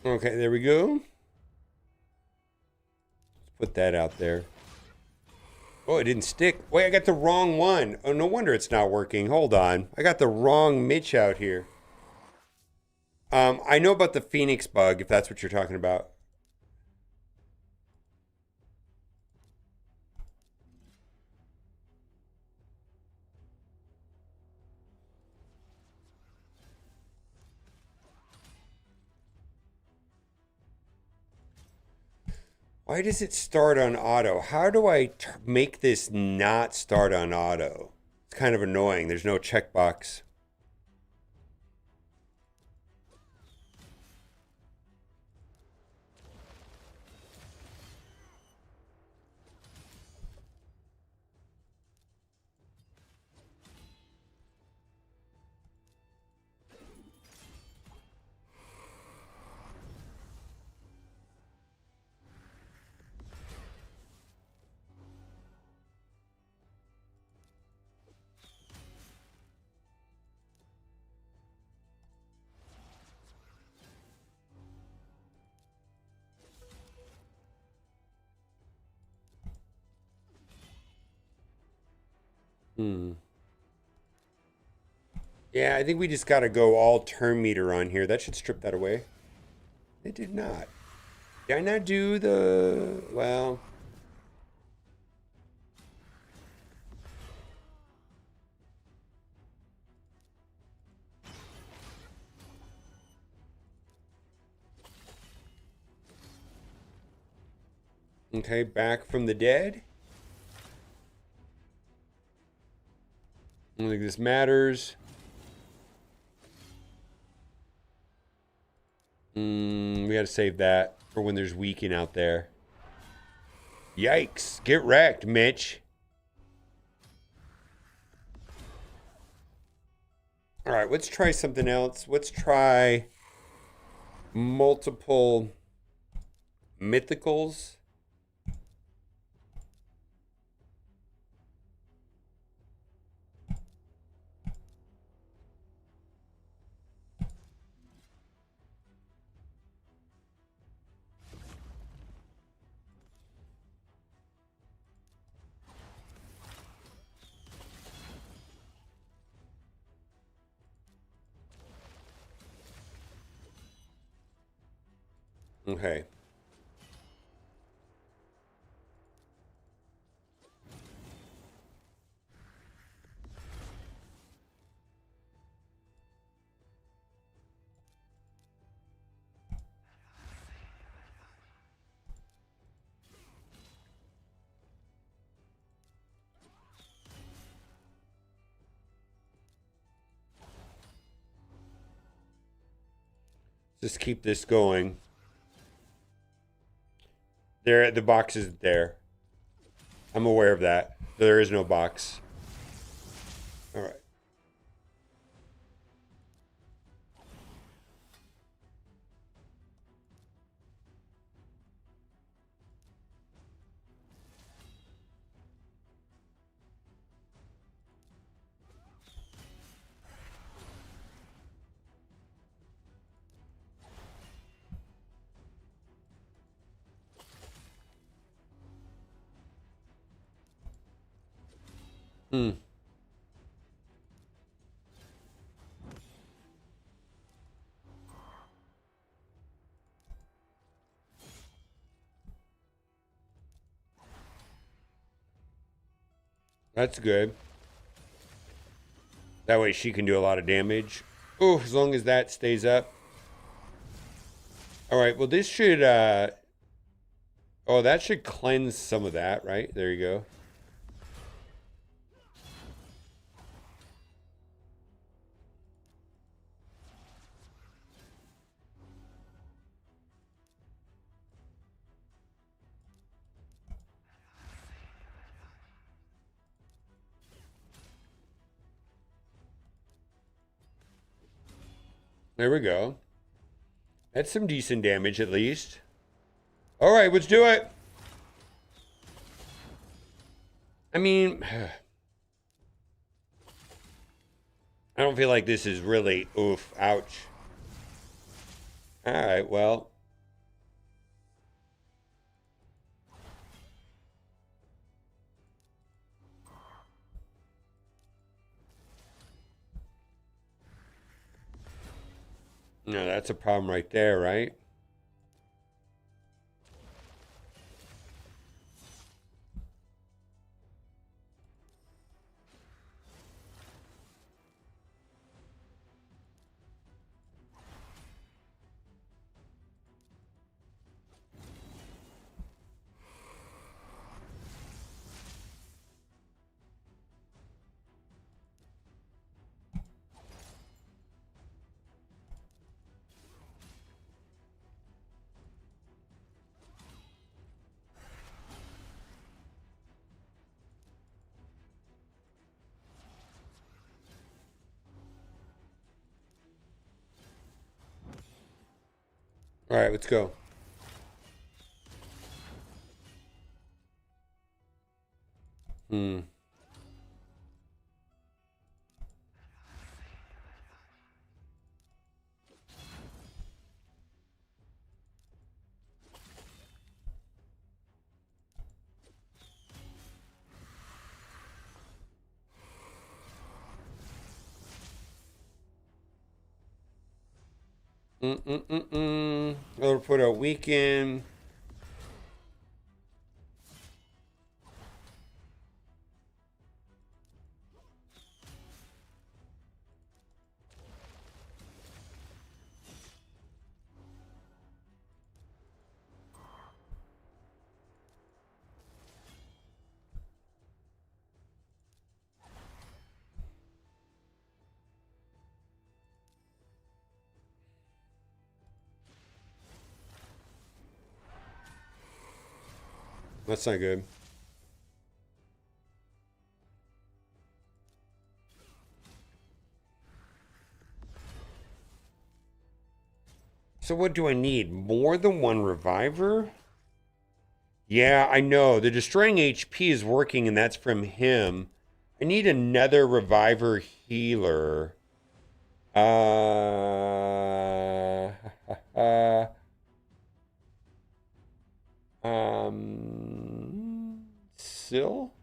Okay, there we go. Let's put that out there. Oh, it didn't stick. Wait, I got the wrong one. Oh, no wonder it's not working. Hold on. I got the wrong Mitch out here. I know about the Phoenix bug, if that's what you're talking about. Why does it start on auto? How do I make this not start on auto? It's kind of annoying. There's no checkbox. Yeah, I think we just got to go all turn meter on here. That should strip that away. It did not. Did I not do the... Well... Okay, back from the dead. I don't think this matters. We gotta save that for when there's weaking out there. Yikes. Get wrecked, Mitch. Alright, let's try something else. Let's try multiple mythicals. Okay. Just keep this going. There, the box is there. I'm aware of that. There is no box. All right. That's good. That way she can do a lot of damage. Oh, as long as that stays up. All right, well, this should... Oh, that should cleanse some of that, right? There you go. There we go. That's some decent damage, at least. All right, let's do it. I mean... I don't feel like this is really... Oof, ouch. All right, well... No, that's a problem right there, right? All right, let's go. Hmm. I'll put a weekend. That's not good. So what do I need? More than one reviver? Yeah, I know. The destroying HP is working, and that's from him. I need another reviver healer. Uh, Sill?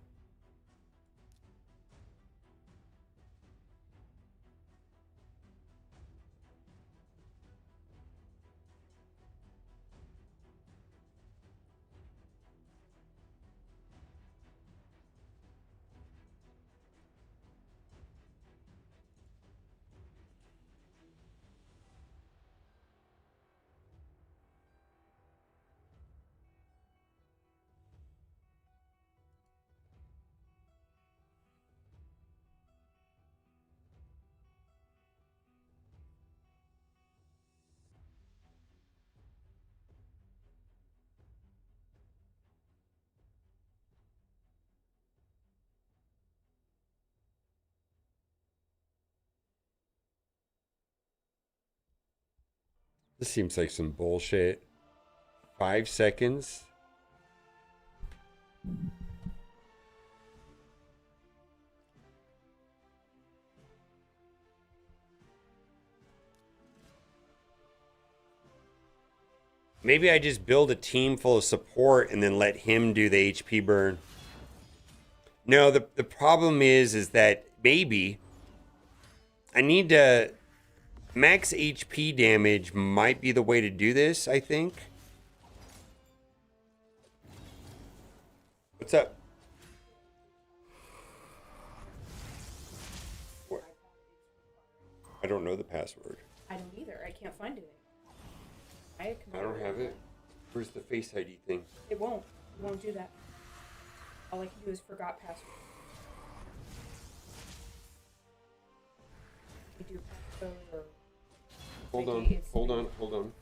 This seems like some bullshit. 5 seconds? Maybe I just build a team full of support and then let him do the HP burn. No, the problem is that maybe I need to max HP damage might be the way to do this, I think. What's up? What? I don't know the password. I don't either. I can't find it. I don't have it. Where's the Face ID thing? It won't. It won't do that. All I can do is forgot password. You do passcode or... Hold on.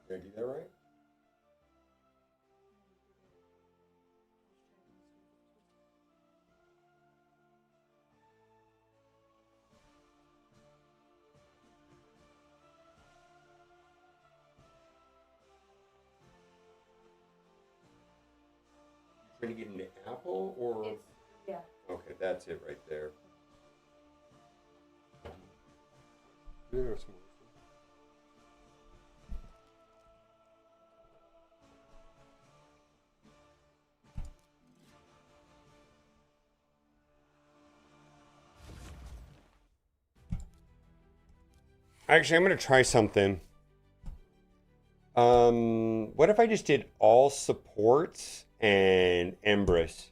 Did I do that right? Trying to get into Apple or? It's, yeah. Okay, that's it right there. There's more. Actually, I'm going to try something. What if I just did all supports and Embrace?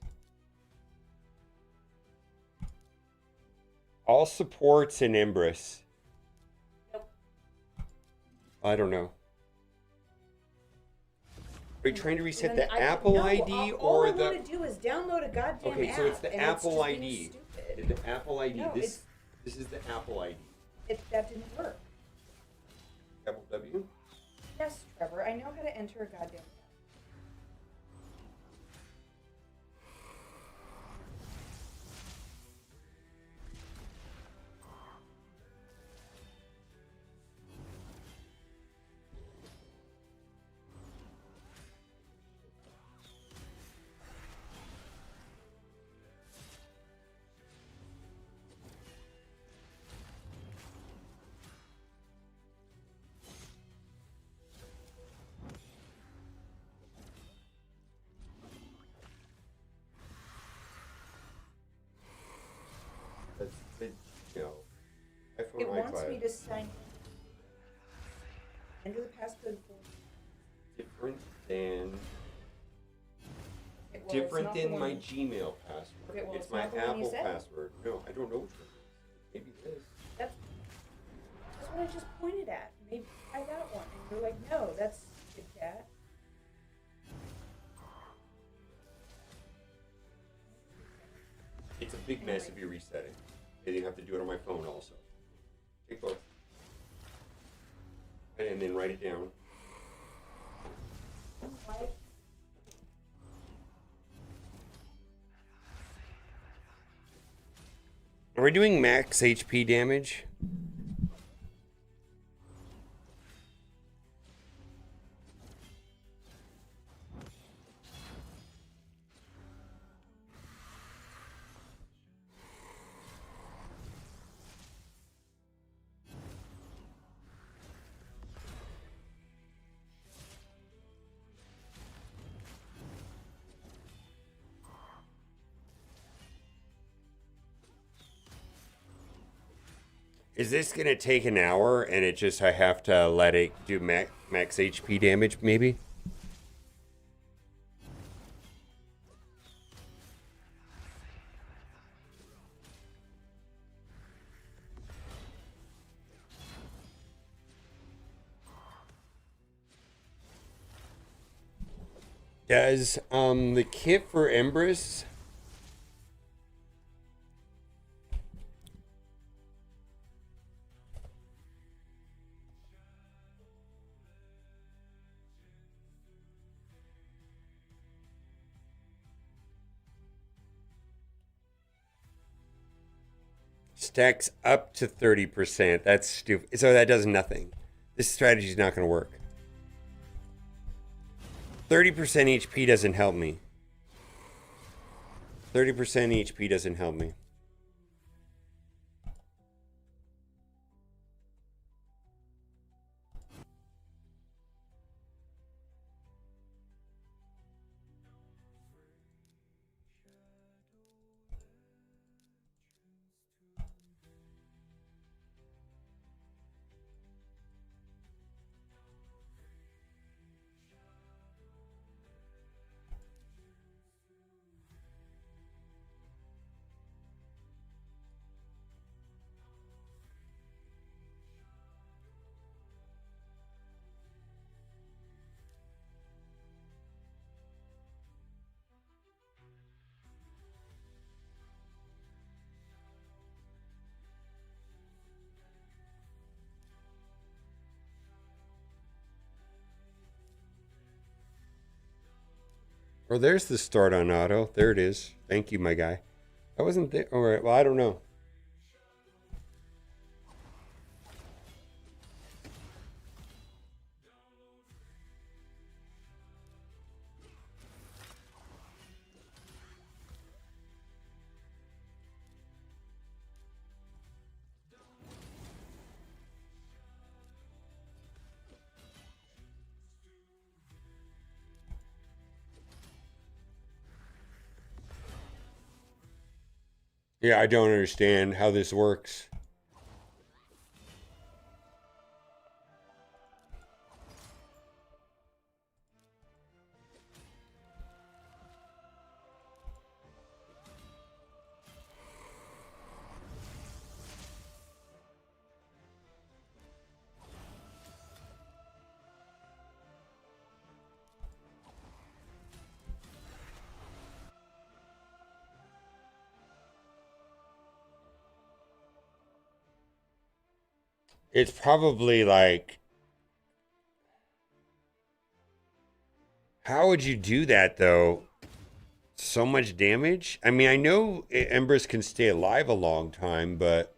All supports and Embrace. Nope. I don't know. Are you trying to reset Then the Apple ID all or I the? want to do is download a goddamn Okay, app. so it's the and Apple it's just being ID. stupid. The Apple ID. No, this is the Apple ID. That didn't work. Apple W. Yes, Trevor, I know how to enter a goddamn app. That's the, iPhone It wants iPad. me to sign in. Enter the passcode for Different than it. Well, it's not the my one- Gmail password. Okay, well, it's it's my not the one you Apple said. password. No, I don't know which one. Maybe this. That's what I just pointed at. Maybe try that one. And you're like, no, that's Kit Kat. It's a big mess if you reset it. And you have to do it on my phone also. Take both. And then write it down. Why? Are we doing max HP damage? Is this gonna take an hour and I have to let it do max HP damage maybe? Does the kit for Embrace stacks up to 30%? That's stupid. So that does nothing. This strategy is not going to work. 30% HP doesn't help me. 30% HP doesn't help me. Oh, there's the start on auto. There it is. Thank you, my guy. I wasn't there. All right. Well, I don't know. Yeah, I don't understand how this works. It's probably like, how would you do that though? So much damage? I mean, I know Embers can stay alive a long time, but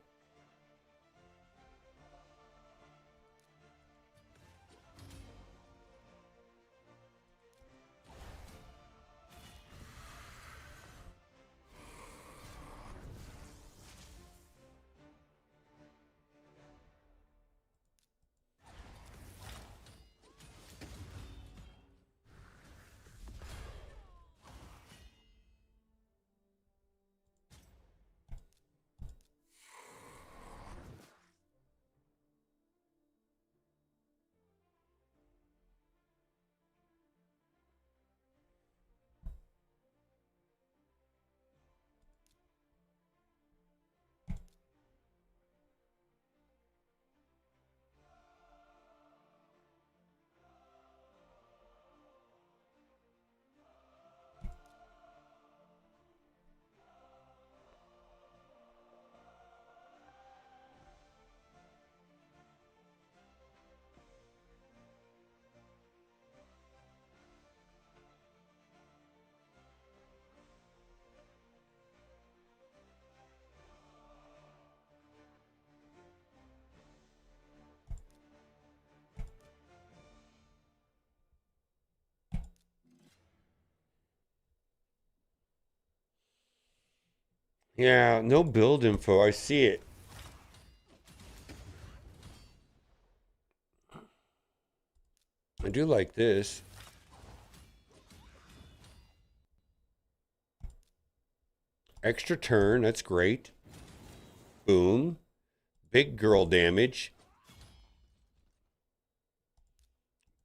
yeah, no build info. I see it. I do like this. Extra turn, that's great. Boom. Big girl damage.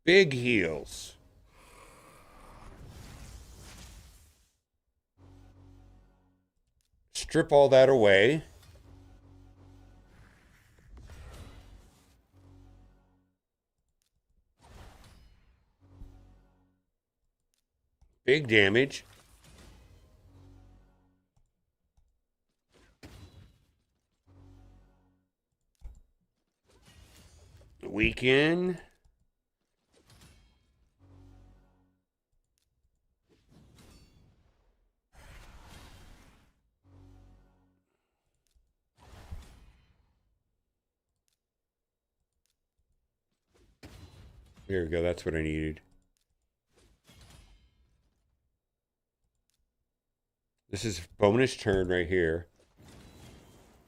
Big heals. Strip all that away. Big damage. Weaken. There we go. That's what I needed. This is bonus turn right here.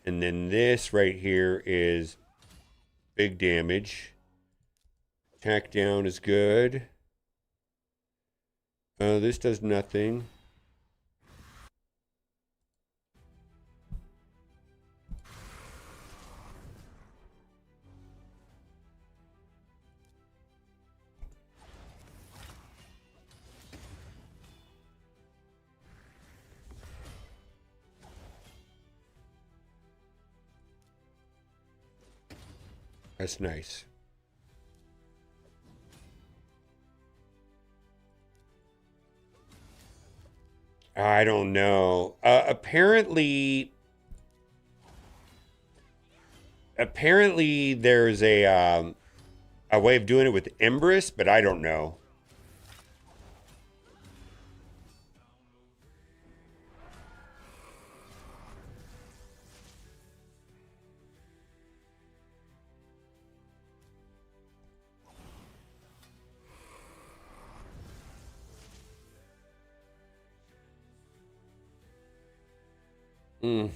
And then this right here is big damage. Attack down is good. This does nothing. That's nice. I don't know. Apparently there's a way of doing it with Empress, but I don't know. Mm.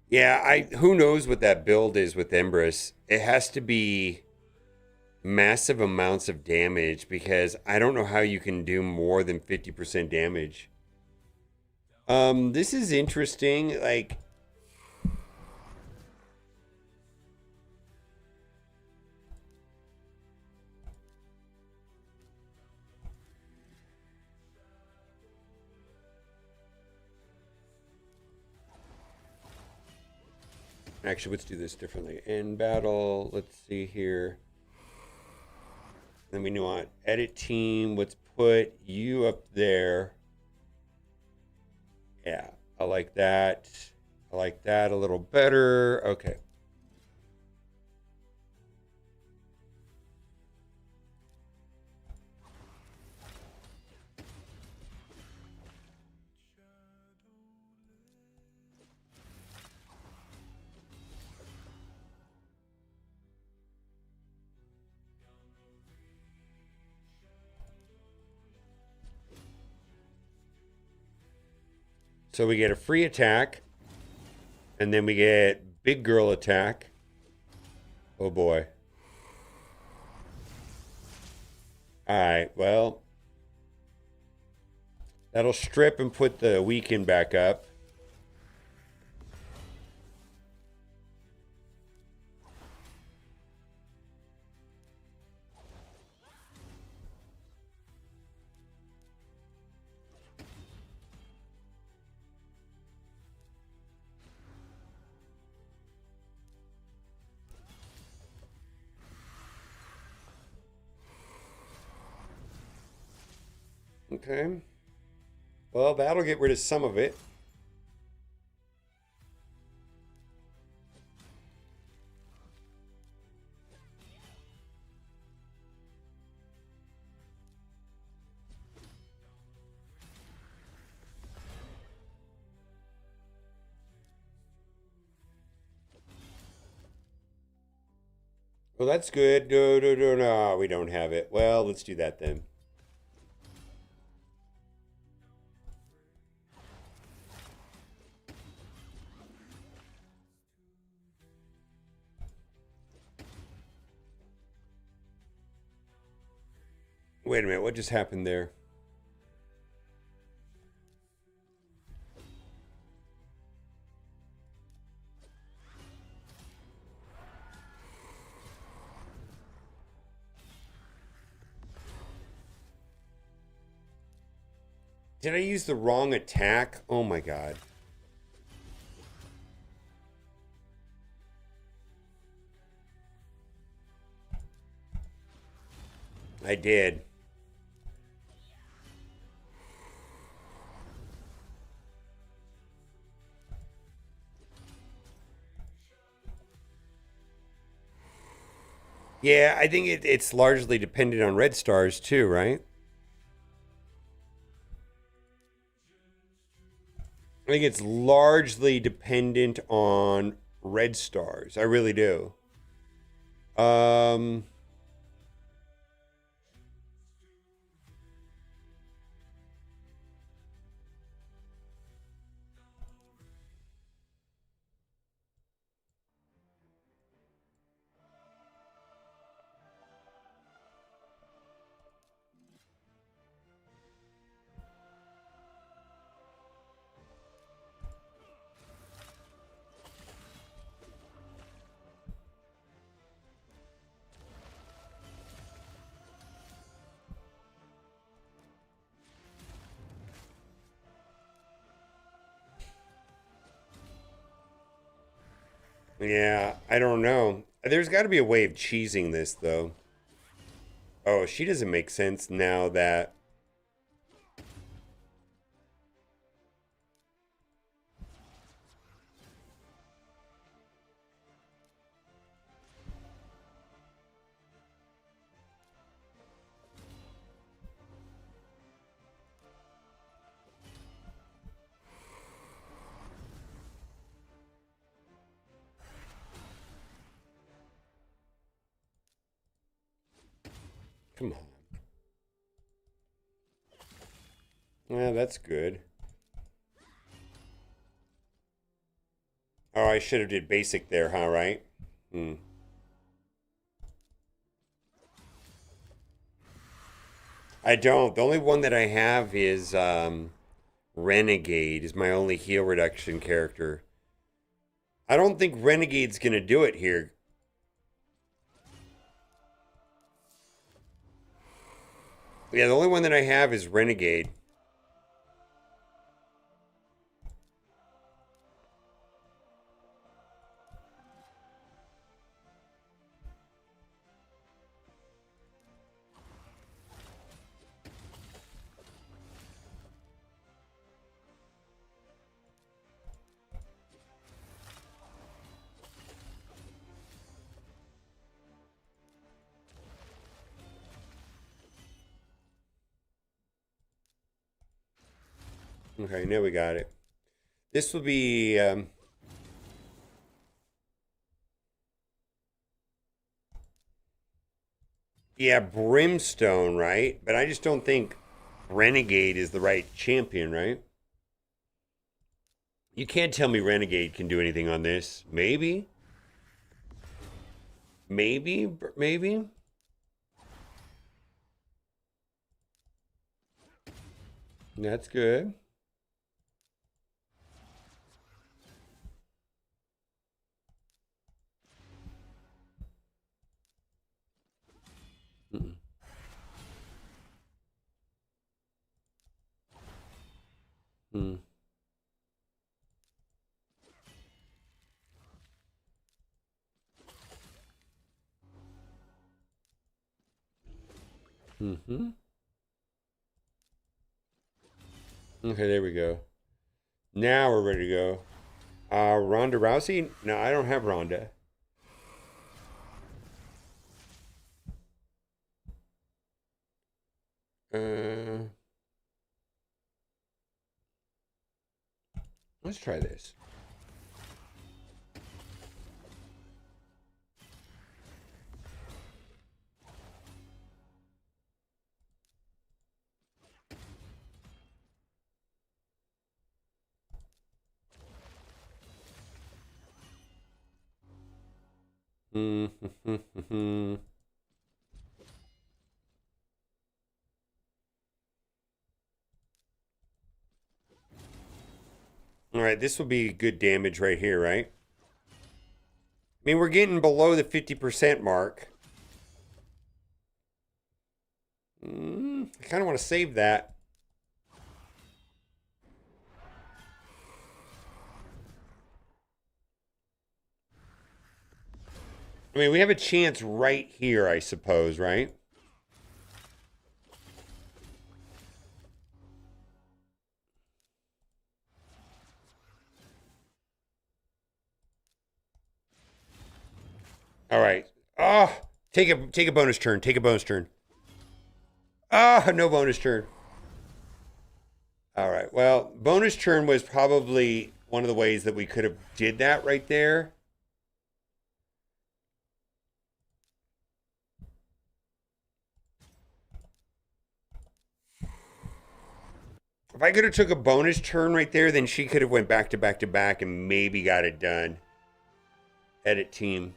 Yeah, who knows what that build is with Empress. It has to be massive amounts of damage because I don't know how you can do more than 50% damage. This is interesting. Like, actually, let's do this differently. In battle, let's see here. Then we want edit team. Let's put you up there. Yeah, I like that. I like that a little better. Okay. So we get a free attack, and then we get big girl attack. Oh boy. Alright, well. That'll strip and put the weaken back up. Okay. Well, that'll get rid of some of it. Well, that's good. No, we don't have it. Well, let's do that then. Wait a minute, what just happened there? Did I use the wrong attack? Oh my god. I did. Yeah, I think it's largely dependent on red stars too, right? I think it's largely dependent on red stars. I really do. Um, yeah, I don't know. There's got to be a way of cheesing this though. Oh, she doesn't make sense now that Come on. Yeah, that's good. Oh, I should have did basic there, huh? Right? Hmm. I don't. The only one that I have is Renegade is my only heal reduction character. I don't think Renegade's gonna do it here. Yeah, the only one that I have is Renegade. Okay, now we got it. This will be yeah, Brimstone, right? But I just don't think Renegade is the right champion, right? You can't tell me Renegade can do anything on this. Maybe. Maybe. Maybe. That's good. Mm-mm. Hmm. Mm-hmm. Okay, there we go. Now we're ready to go. Ronda Rousey? No, I don't have Ronda. Let's try this. Mm-hmm. All right, this will be good damage right here, right? I mean, we're getting below the 50% mark. I kind of want to save that. I mean, we have a chance right here, I suppose, right? All right. Oh, take a bonus turn. Take a bonus turn. Ah, no bonus turn. All right. Well, bonus turn was probably one of the ways that we could have did that right there. If I could have took a bonus turn right there, then she could have went back to back to back and maybe got it done. Edit team.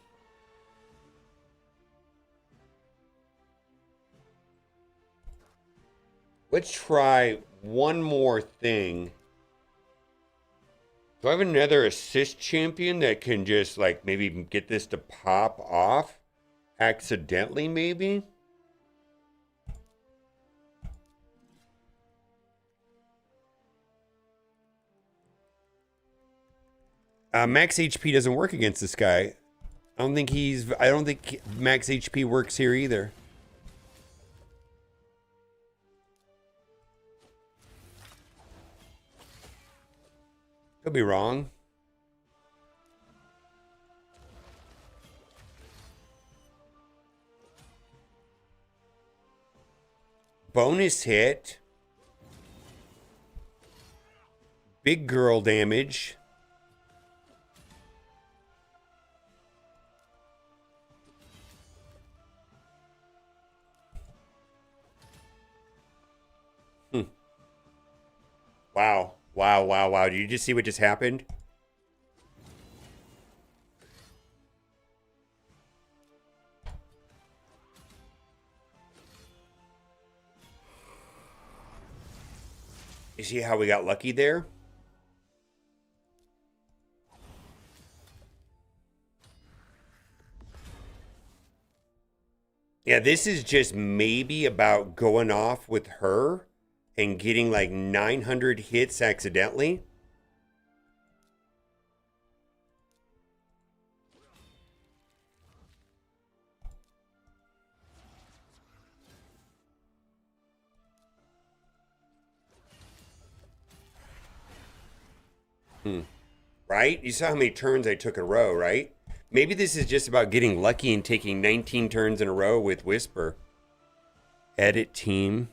Let's try one more thing. Do I have another assist champion that can just like maybe get this to pop off accidentally maybe? Max HP doesn't work against this guy. I don't think max HP works here either. Could be wrong. Bonus hit. Big girl damage. Wow. Wow, wow, wow. Did you just see what just happened? You see how we got lucky there? Yeah, this is just maybe about going off with her and getting like 900 hits accidentally. Right? You saw how many turns I took in a row, right? Maybe this is just about getting lucky and taking 19 turns in a row with Whisper. Edit team.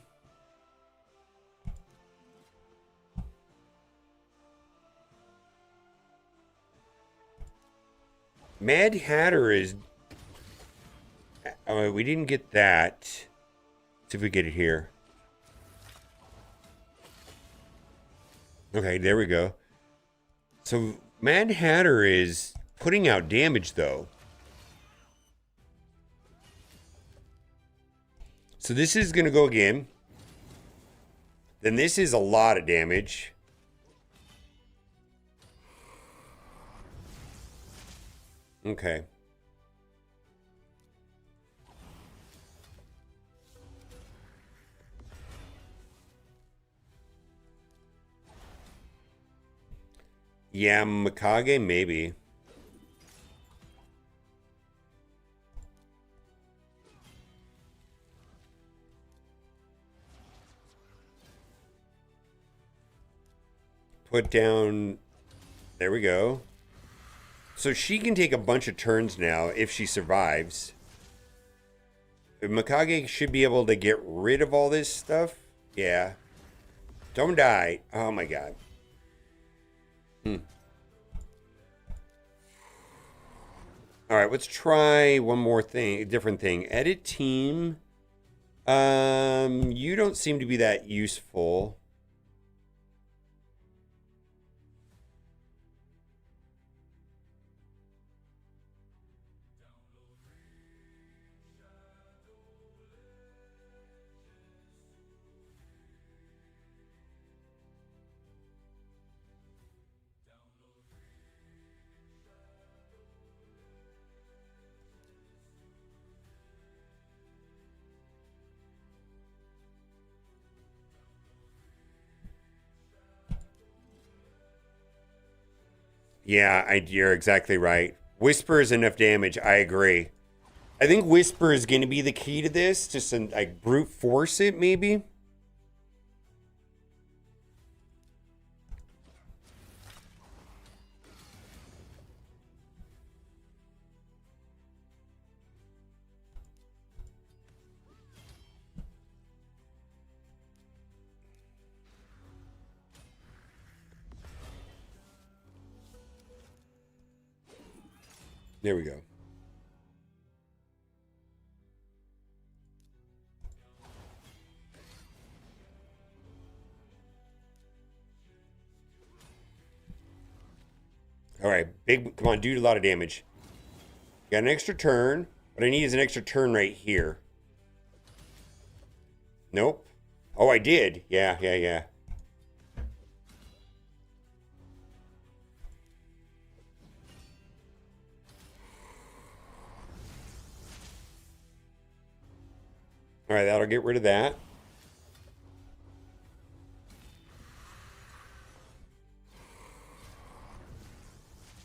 Mad Hatter is... Oh, we didn't get that. Let's see if we get it here. Okay, there we go. So Mad Hatter is putting out damage, though. So this is going to go again. Then this is a lot of damage. Okay. Yeah, Mikage, maybe. Put down... There we go. So she can take a bunch of turns now if she survives. Mikage should be able to get rid of all this stuff. Yeah. Don't die. Oh my god. All right, let's try one more thing, a different thing. Edit team. You don't seem to be that useful. Yeah, you're exactly right. Whisper is enough damage. I agree. I think Whisper is going to be the key to this. Just like brute force it, maybe. There we go. All right, big, come on, do a lot of damage. Got an extra turn. What I need is an extra turn right here. Nope. Oh, I did. Yeah. All right, that'll get rid of that.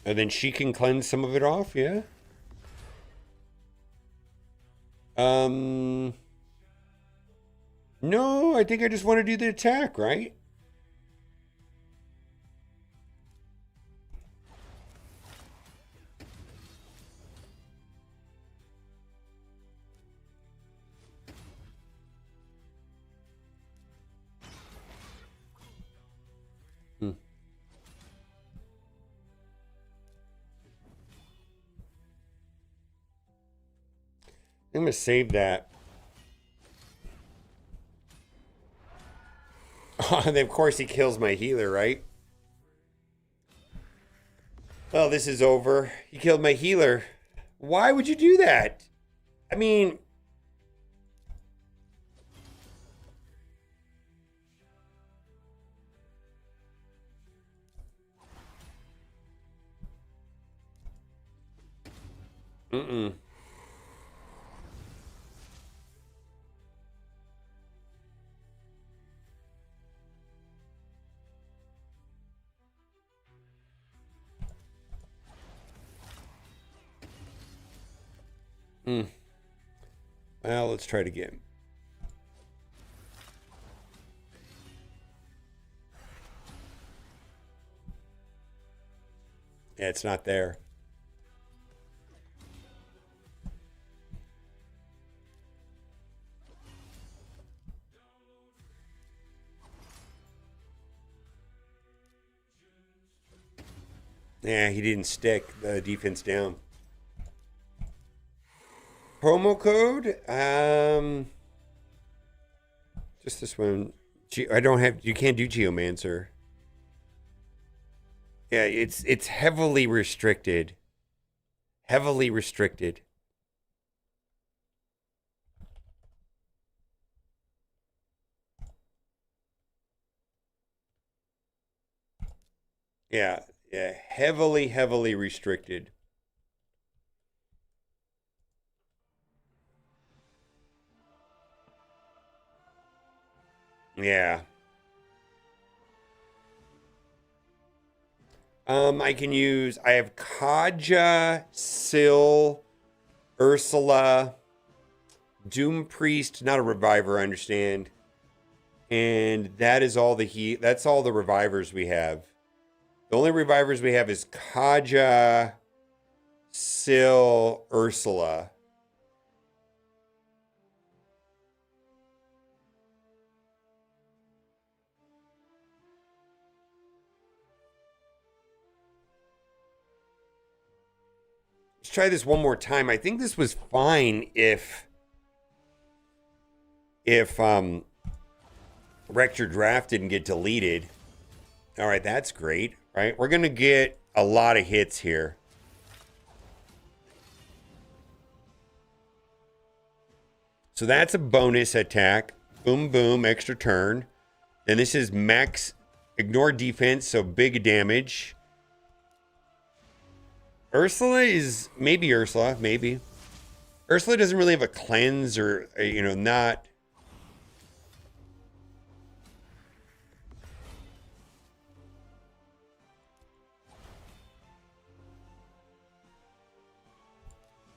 And then she can cleanse some of it off, yeah? No, I think I just want to do the attack, right? I'm going to save that. Oh, and of course he kills my healer, right? Well, this is over. He killed my healer. Why would you do that? I mean... Mm-mm. Well, let's try it again. Yeah, it's not there. Yeah, he didn't stick the defense down. Promo code? Just this one. I don't have. You can't do Geomancer. Yeah, it's heavily restricted. Heavily restricted. Yeah, heavily restricted. Yeah. I can use. I have Kaja, Syl, Ursula, Doom Priest, not a reviver, I understand. And that is all that's all the revivers we have. The only revivers we have is Kaja, Syl, Ursula. Let's try this one more time. I think this was fine if Rector Draft didn't get deleted. All right, that's great. All right, we're going to get a lot of hits here. So that's a bonus attack. Boom, boom, extra turn. And this is max ignore defense, so big damage. Ursula is maybe Ursula, maybe. Ursula doesn't really have a cleanse or, you know, not.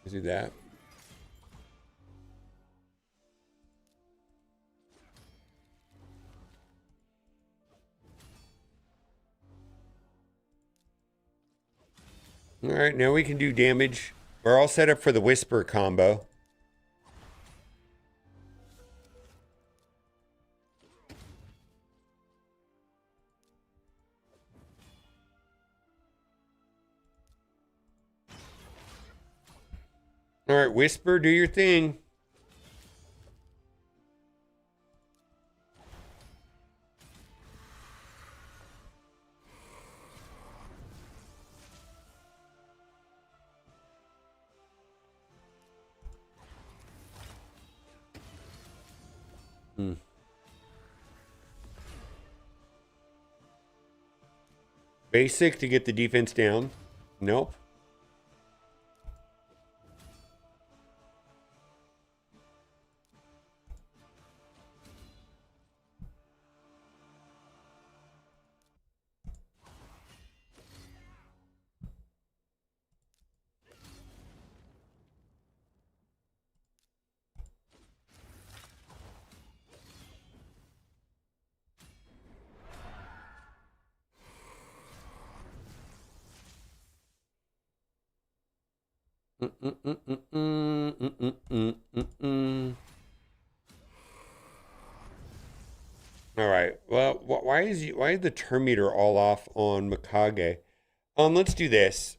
Let's do that. All right, now we can do damage. We're all set up for the Whisper combo. All right, Whisper, do your thing. Basic to get the defense down. Nope. All right. Well, why is the turn meter all off on Mikage? Let's do this.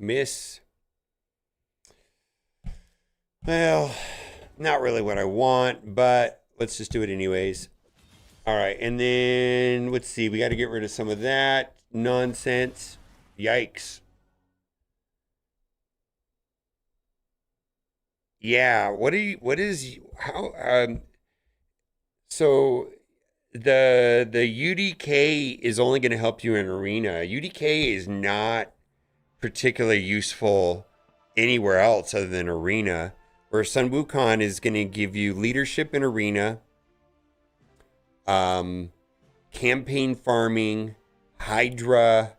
miss. Well, not really what I want, but let's just do it anyways. All right, and then let's see. We got to get rid of some of that nonsense. Yikes. Yeah, what is so the UDK is only going to help you in arena. UDK is not particularly useful anywhere else other than arena, where Sun Wukong is going to give you leadership in arena, campaign farming, Hydra,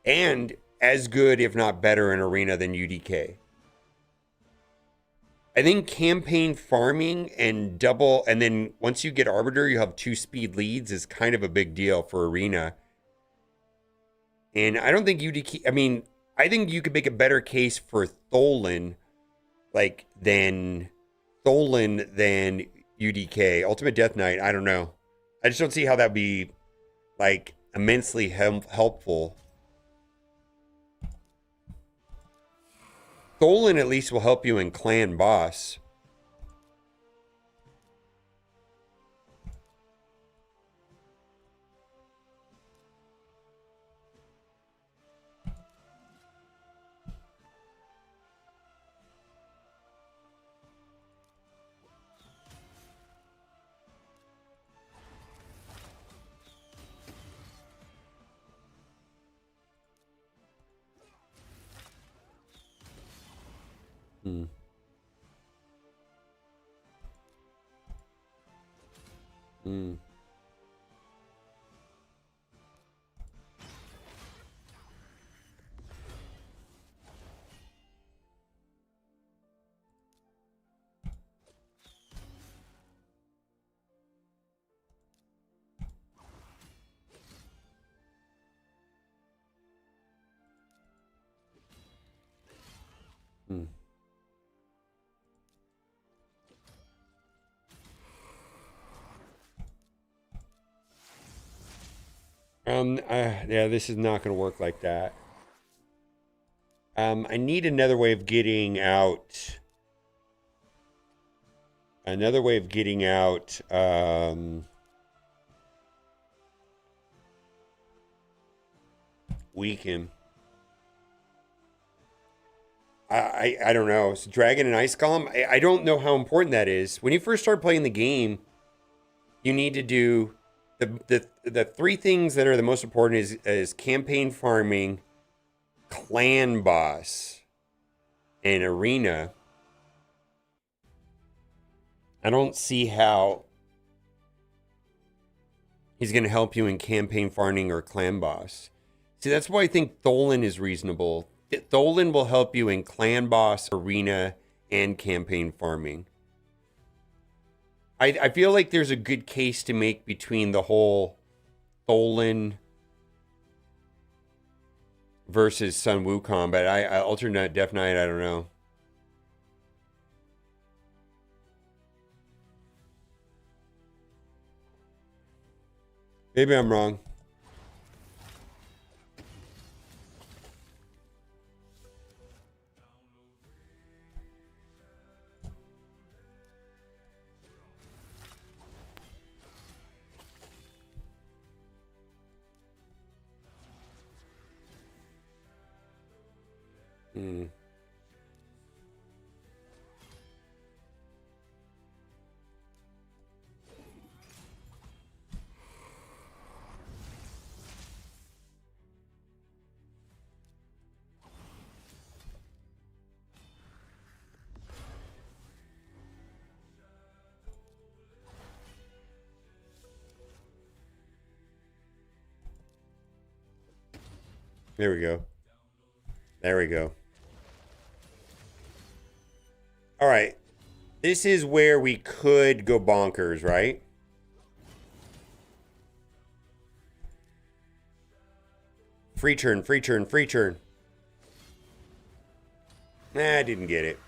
and as good, if not better, in arena than UDK. I think campaign farming and then once you get Arbiter, you have 2 speed leads is kind of a big deal for arena. And I don't think UDK, I think you could make a better case for Tholen than UDK. Ultimate Death Knight, I don't know. I just don't see how that'd be immensely helpful. Tholen at least will help you in clan boss. Hmm. Hmm. Hmm. Yeah, this is not going to work like that. I need another way of getting out. Another way of getting out. Weaken. I don't know. So Dragon and Ice Golem. I don't know how important that is. When you first start playing the game, you need to do the 3 things that are the most important is campaign farming, clan boss, and arena. I don't see how he's going to help you in campaign farming or clan boss. See, that's why I think Tholen is reasonable. Tholen will help you in clan boss, arena, and campaign farming. I feel like there's a good case to make between the whole Tholen versus Sun Wukong, but I alternate Death Knight, I don't know. Maybe I'm wrong. Hmm. There we go. There we go. All right. This is where we could go bonkers, right? Free turn, free turn, free turn. Nah, I didn't get it.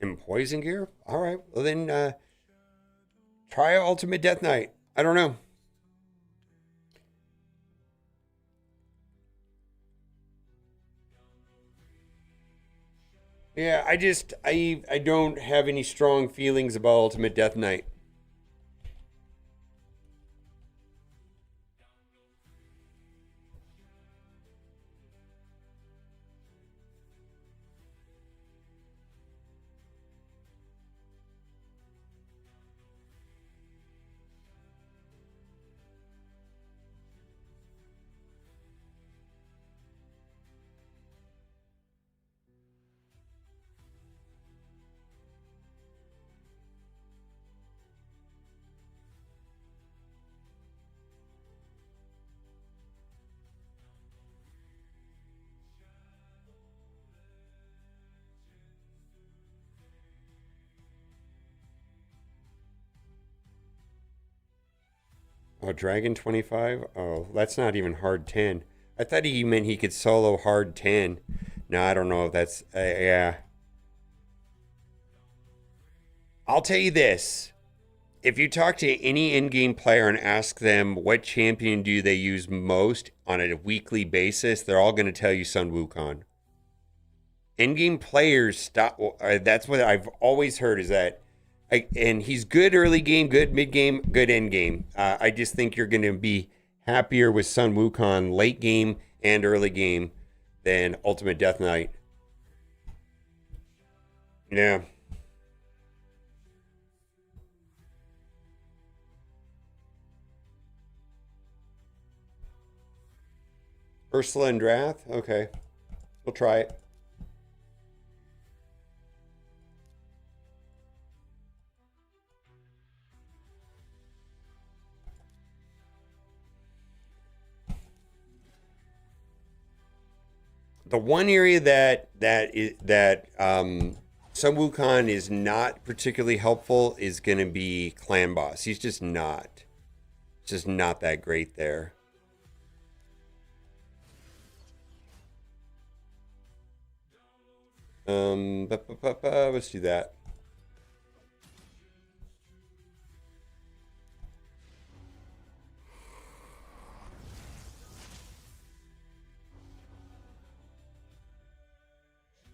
And poison gear? All right. Well, then try Ultimate Death Knight. I don't know. Yeah, I don't have any strong feelings about Ultimate Death Knight. Oh, Dragon 25? Oh, that's not even hard 10. I thought he meant he could solo hard 10. No, I don't know if that's... yeah. I'll tell you this. If you talk to any in-game player and ask them what champion do they use most on a weekly basis, they're all going to tell you Sun Wukong. In-game players stop. That's what I've always heard is that, and he's good early game, good mid game, good end game. I just think you're going to be happier with Sun Wukong late game and early game than Ultimate Death Knight. Yeah. Ursula and Drath? Okay. We'll try it. The one area that Sun Wukong is not particularly helpful is going to be Clan Boss. He's just not that great there. Let's do that.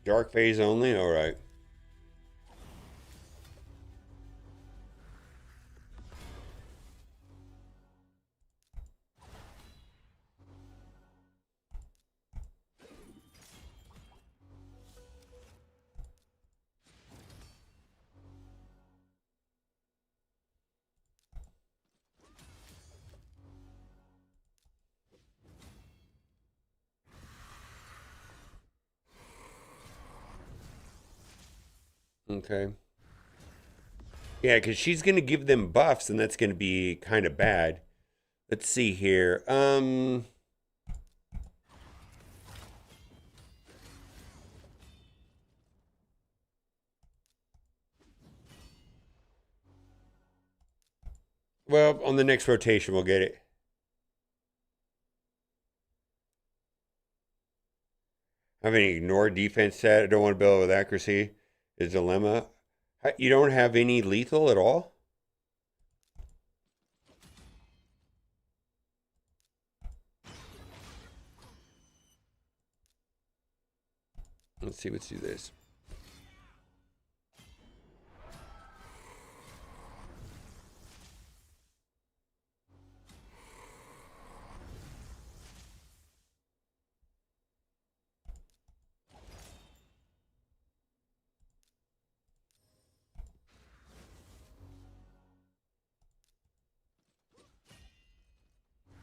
Dark phase only? All right. Okay. Yeah, because she's going to give them buffs, and that's going to be kind of bad. Let's see here. Well, on the next rotation, we'll get it. Having ignored defense set, I don't want to build with accuracy. Is dilemma. You don't have any lethal at all? Let's see, let's do this.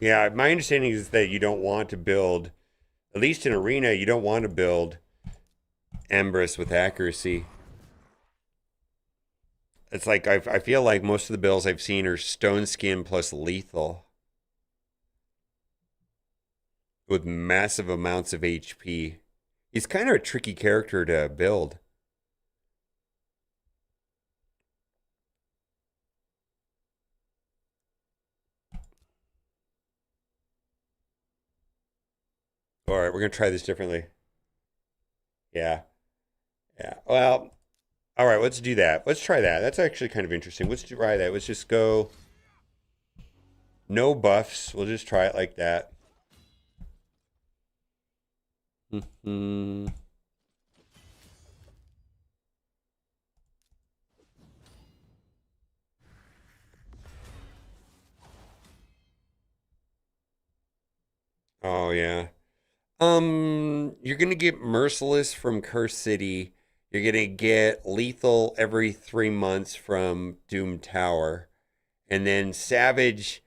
Yeah, my understanding is that you don't want to build, at least in Arena, you don't want to build Empress with accuracy. It's like, I feel like most of the builds I've seen are Stone Skin plus lethal. With massive amounts of HP. He's kind of a tricky character to build. All right, we're going to try this differently. Yeah. Yeah. Well, All right, let's do that. Let's try that. That's actually kind of interesting. Let's try that. Let's just go no buffs. We'll just try it like that. Mm-hmm. Oh yeah. You're gonna get Merciless from Curse City. You're gonna get Lethal every 3 months from Doom Tower, and then Savage.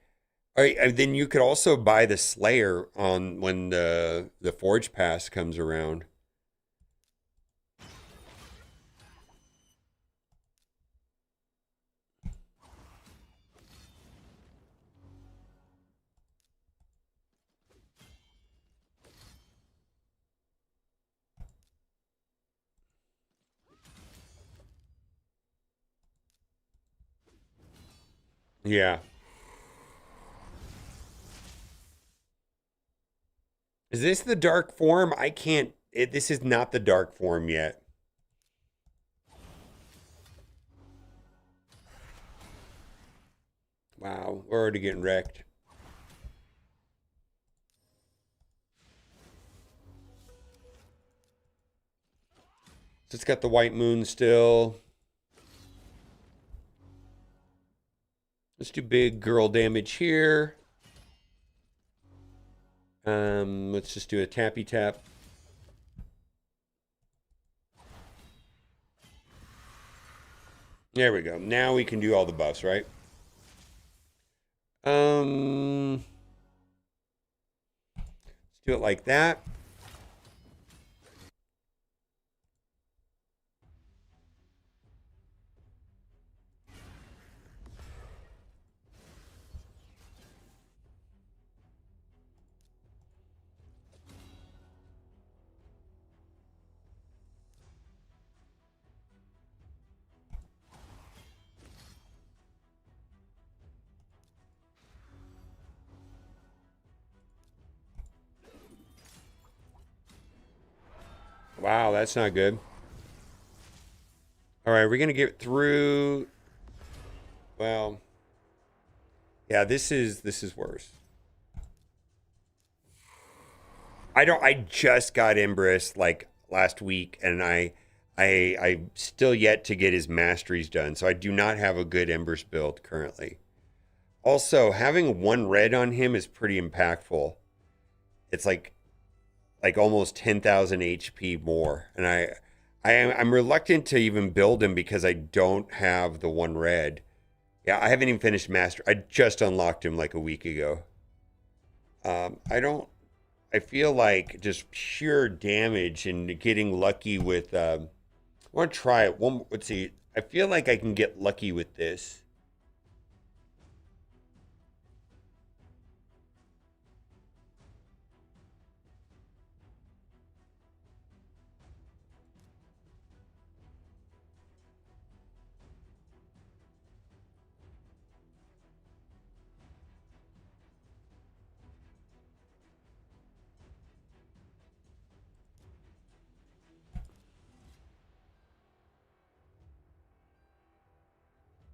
All right, and then you could also buy the Slayer on when the Forge Pass comes around. Yeah. Is this the dark form? I can't. This is not the dark form yet. Wow, we're already getting wrecked. So it's got the white moon still. Let's do big girl damage here. Let's just do a tappy tap. There we go. Now we can do all the buffs, right? Let's do it like that. Wow, that's not good. All right, we're gonna get through. Well, yeah, this is worse. I just got Embrys like last week, and I'm still yet to get his masteries done, so I do not have a good Embrys build currently. Also, having one red on him is pretty impactful. It's like almost 10,000 HP more, and I'm reluctant to even build him because I don't have the one red. Yeah, I haven't even finished master. I just unlocked him like a week ago. I don't. I feel like just pure damage and getting lucky with. I want to try it. Let's see. I feel like I can get lucky with this.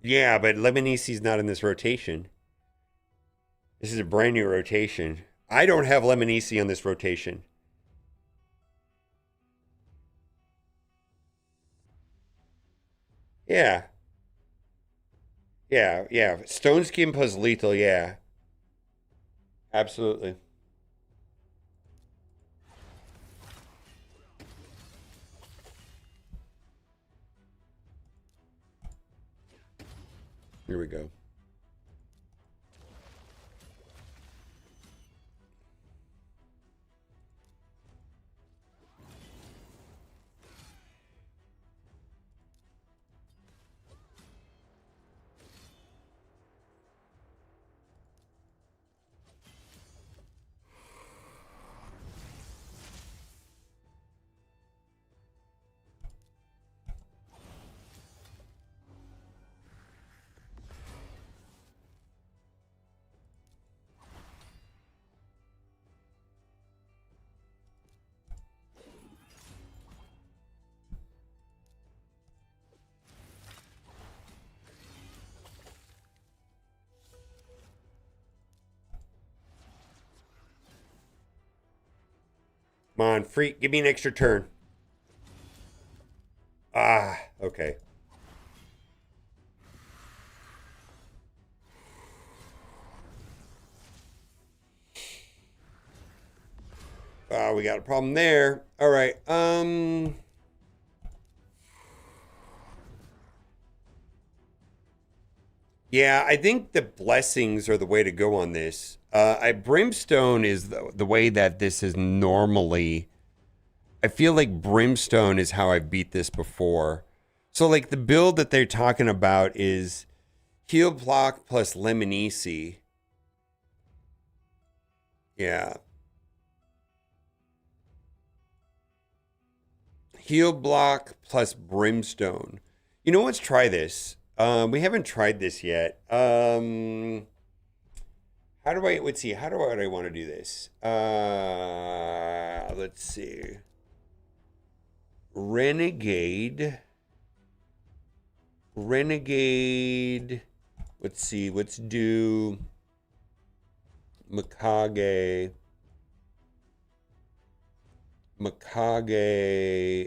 Yeah, but Lemonisi's not in this rotation. This is a brand new rotation. I don't have Lemonisi on this rotation. Yeah. Yeah, yeah. Stone Skin plus lethal, yeah. Absolutely. Here we go. Come on, free. Give me an extra turn. Ah, okay. We got a problem there. All right. Yeah, I think the blessings are the way to go on this. Brimstone is the way that this is normally. I feel like Brimstone is how I've beat this before. So, like, the build that they're talking about is Heal Block plus Lemonisi. Yeah. Heal Block plus Brimstone. You know, let's try this. We haven't tried this yet. How do I, let's see, how do I want to do this? Let's see. Renegade. Let's see, let's do Mikage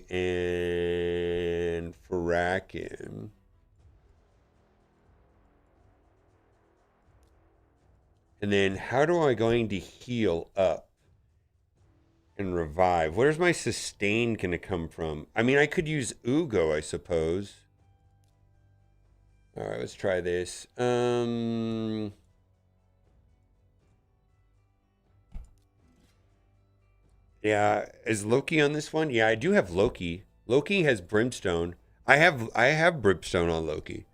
and Farakin. And then how do I going to heal up and revive? Where's my sustain going to come from? I mean, I could use Ugo, I suppose. All right, let's try this. Yeah, is Loki on this one? Yeah, I do have Loki. Loki has Brimstone. I have Brimstone on Loki.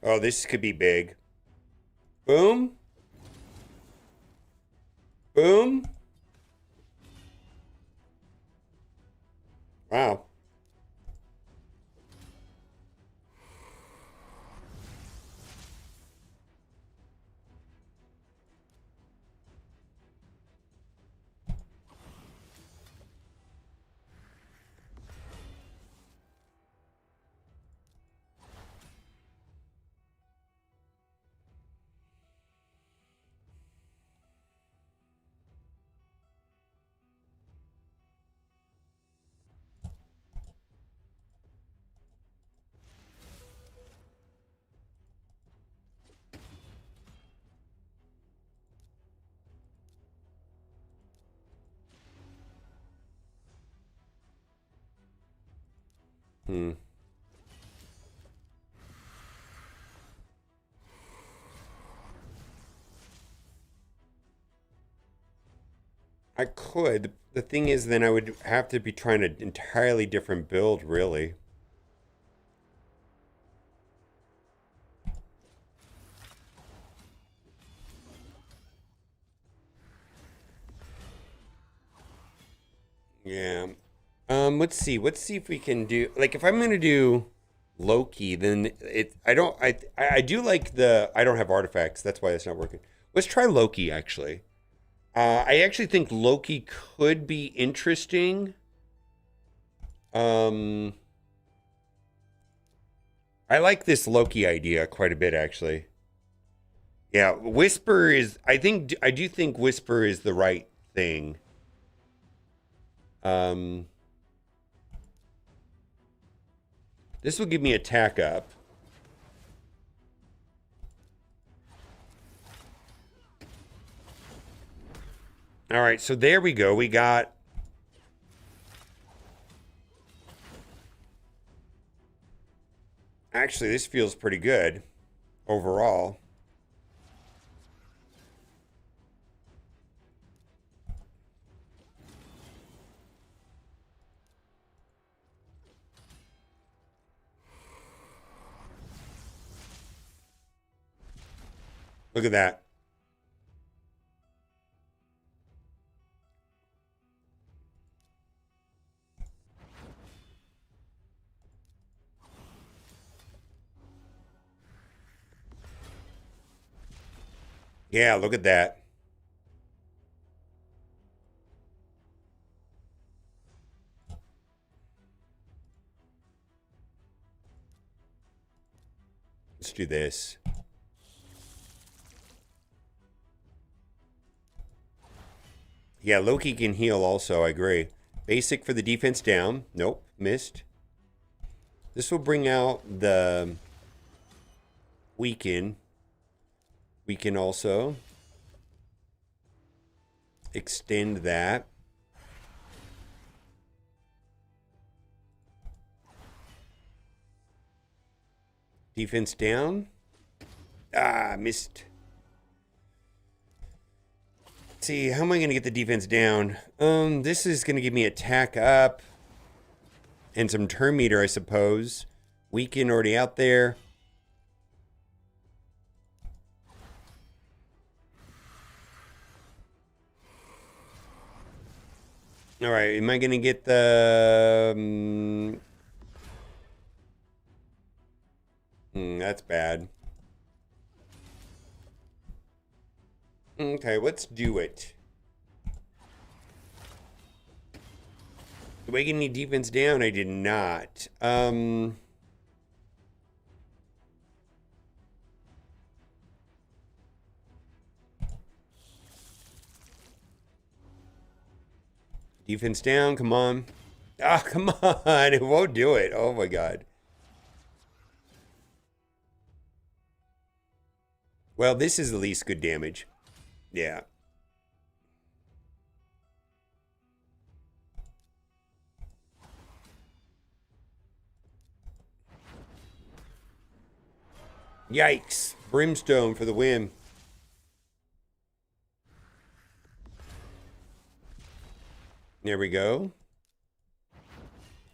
Oh, this could be big. Boom. Boom. Wow. I could. The thing is, then I would have to be trying an entirely different build, really. Yeah. Let's see. Let's see if we can do, like, if I'm gonna do Loki, then I do like I don't have artifacts. That's why it's not working. Let's try Loki, actually. I actually think Loki could be interesting. I like this Loki idea quite a bit, actually. Yeah, Whisper is, I do think Whisper is the right thing. This will give me attack up. All right, so there we go. We got... Actually, this feels pretty good overall. Look at that. Yeah, look at that. Let's do this. Yeah, Loki can heal also, I agree. Basic for the defense down. Nope, missed. This will bring out the weaken. We can also extend that. Defense down. Ah, missed. Let's see, how am I going to get the defense down? This is going to give me attack up. And some turn meter, I suppose. Weaken already out there. All right, am I going to get the... that's bad. Okay, let's do it. Do I get any defense down? I did not. Defense down, come on. Ah, come on. It won't do it. Oh my god. Well, this is the least good damage. Yeah. Yikes. Brimstone for the win. There we go.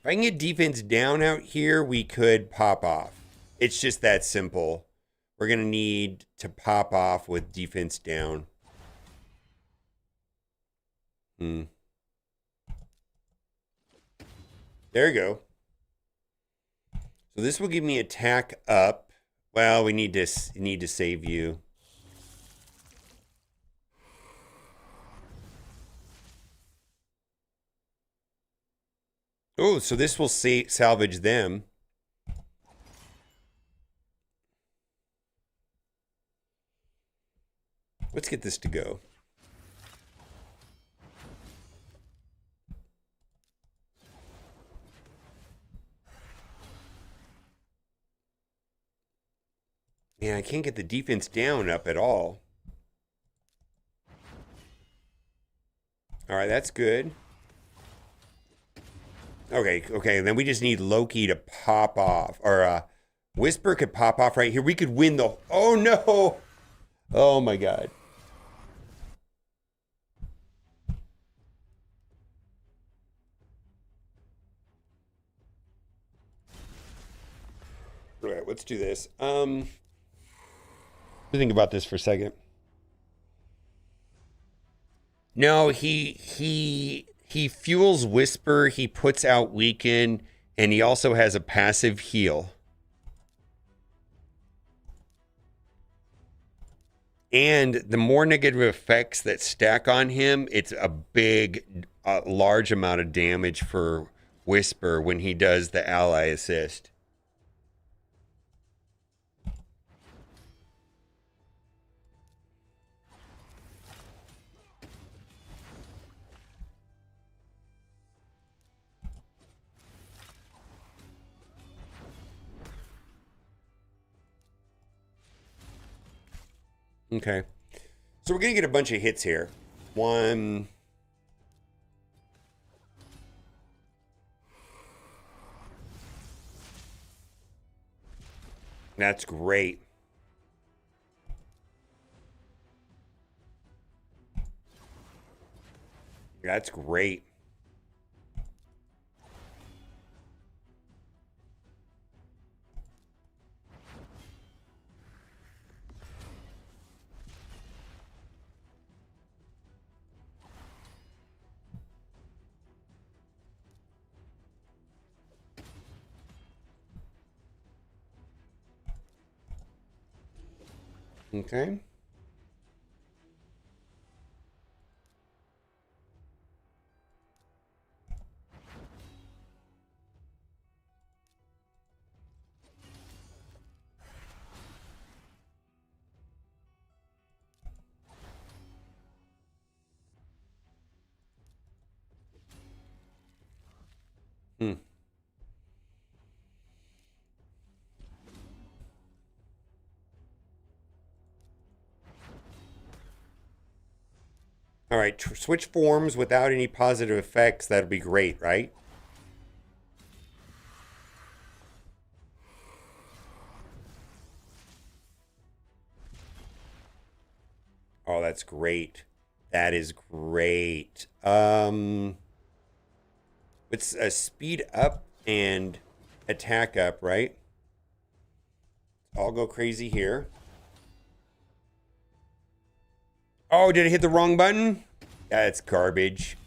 If I can get defense down out here, we could pop off. It's just that simple. We're going to need to pop off with defense down. There you go. So this will give me attack up. Well, we need to save you. Oh, so this will salvage them. Let's get this to go. Man, I can't get the defense down up at all. All right, that's good. Okay, then we just need Loki to pop off. Or Whisper could pop off right here. We could win the... Oh, no! Oh, my God. All right, let's do this. Think about this for a second. No, he fuels Whisper, he puts out Weaken, and he also has a passive heal. And the more negative effects that stack on him, it's a big, large amount of damage for Whisper when he does the ally assist. Okay. So we're going to get a bunch of hits here. One. That's great. That's great. Okay. All right, switch forms without any positive effects. That'd be great, right? Oh, that's great. That is great. It's a speed up and attack up, right? I'll go crazy here. Oh, did I hit the wrong button? That's garbage.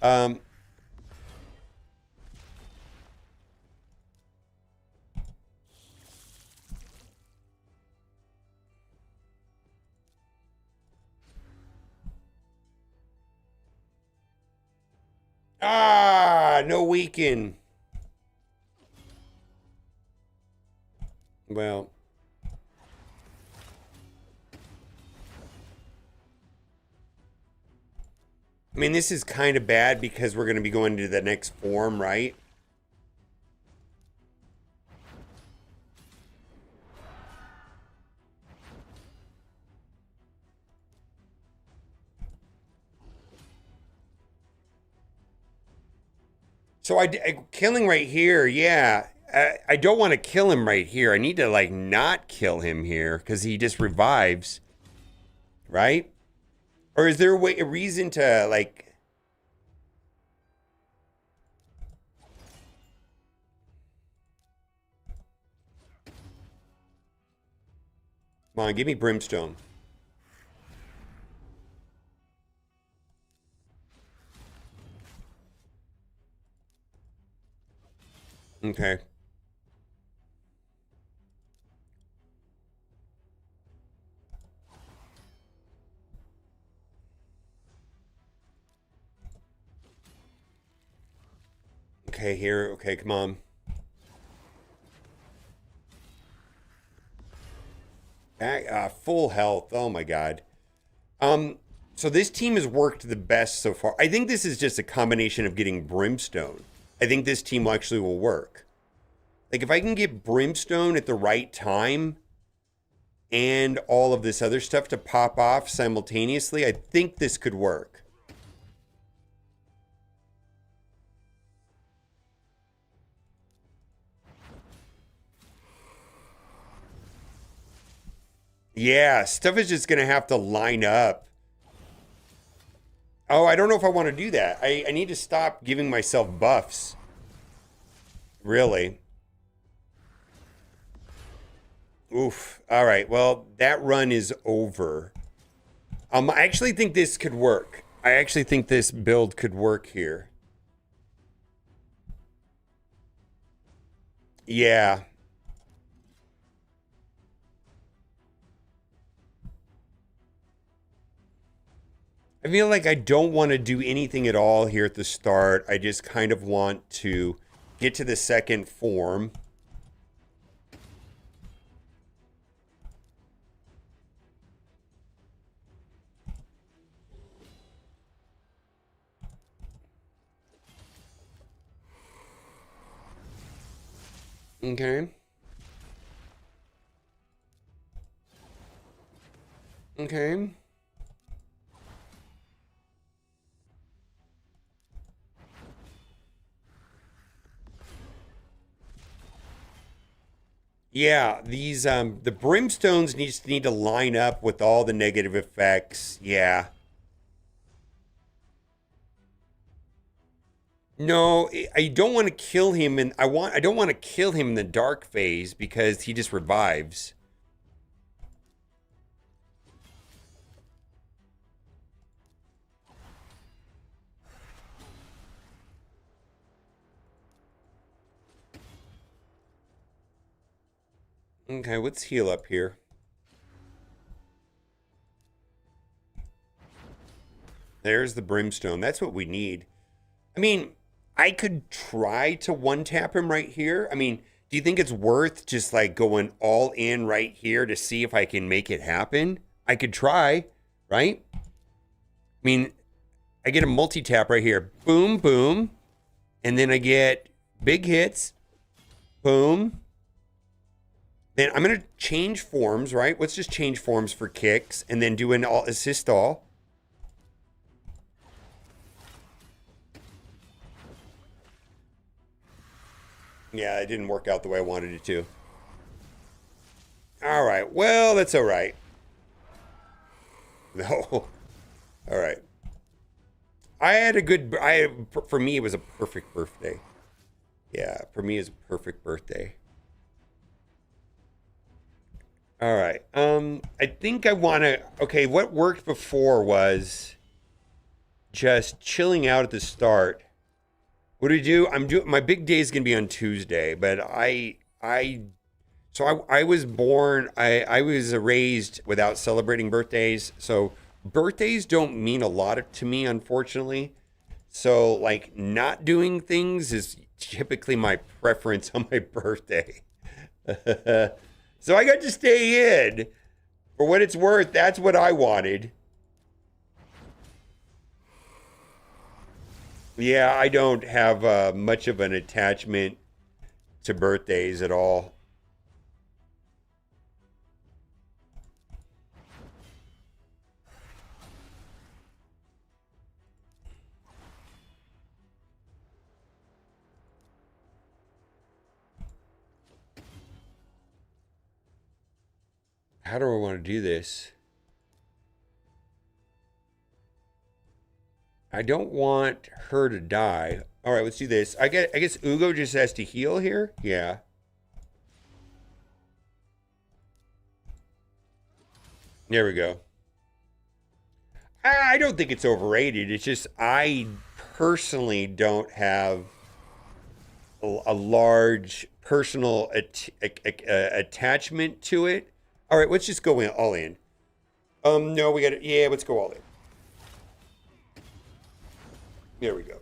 No weaken. Well. I mean, this is kind of bad because we're going to be going to the next form, right? So killing right here, yeah. I don't want to kill him right here. I need to, like, not kill him here because he just revives, right? Or is there a reason to, like... Come on, give me brimstone. Okay. Okay, here. Okay, come on. Back, full health. Oh my god. So this team has worked the best so far. I think this is just a combination of getting brimstone. I think this team actually will work. Like if I can get brimstone at the right time and all of this other stuff to pop off simultaneously, I think this could work. Yeah, stuff is just going to have to line up. Oh, I don't know if I want to do that. I need to stop giving myself buffs. Really. Oof. All right. Well, that run is over. I actually think this could work. I actually think this build could work here. Yeah. I feel like I don't want to do anything at all here at the start. I just kind of want to get to the second form. Okay. Okay. Yeah, these the brimstones need to line up with all the negative effects. Yeah. No, I don't want to kill him, and I don't want to kill him in the dark phase because he just revives. Okay, let's heal up here. There's the brimstone. That's what we need. I mean, I could try to one-tap him right here. I mean, do you think it's worth just like going all in right here to see if I can make it happen? I could try, right? I mean, I get a multi-tap right here. Boom, boom. And then I get big hits. Boom. Then I'm going to change forms, right? Let's just change forms for kicks and then do an all assist all. Yeah, it didn't work out the way I wanted it to. All right. Well, that's all right. No. All right. I had a good. For me, it was a perfect birthday. Yeah, for me, it's a perfect birthday. All right. I think I want to. Okay, what worked before was just chilling out at the start. What do we do? I'm doing my big day is gonna be on Tuesday, but I was born. I was raised without celebrating birthdays, so birthdays don't mean a lot to me, unfortunately. So like not doing things is typically my preference on my birthday. So I got to stay in. For what it's worth, that's what I wanted. Yeah, I don't have much of an attachment to birthdays at all. How do I want to do this? I don't want her to die. All right, let's do this. I guess Ugo just has to heal here. Yeah. There we go. I don't think it's overrated. It's just I personally don't have a large personal attachment to it. All right, let's just go in all in. No, we got to. Yeah, let's go all in. There we go.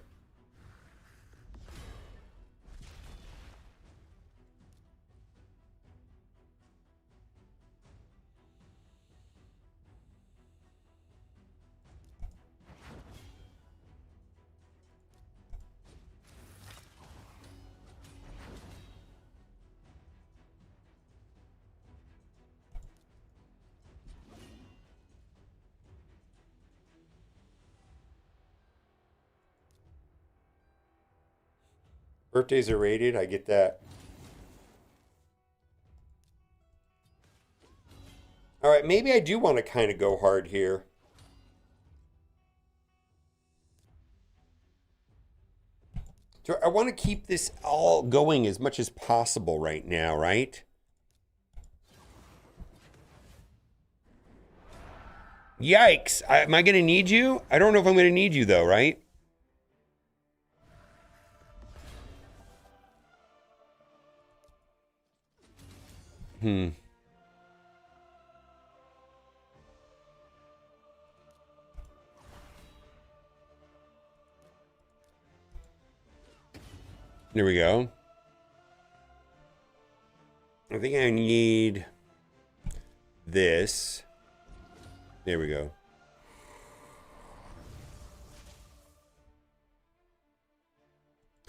Birthdays are rated. I get that. All right, maybe I do want to kind of go hard here. So I want to keep this all going as much as possible right now, right? Yikes. Am I going to need you? I don't know if I'm going to need you, though, right? Hmm. There we go. I think I need this. There we go.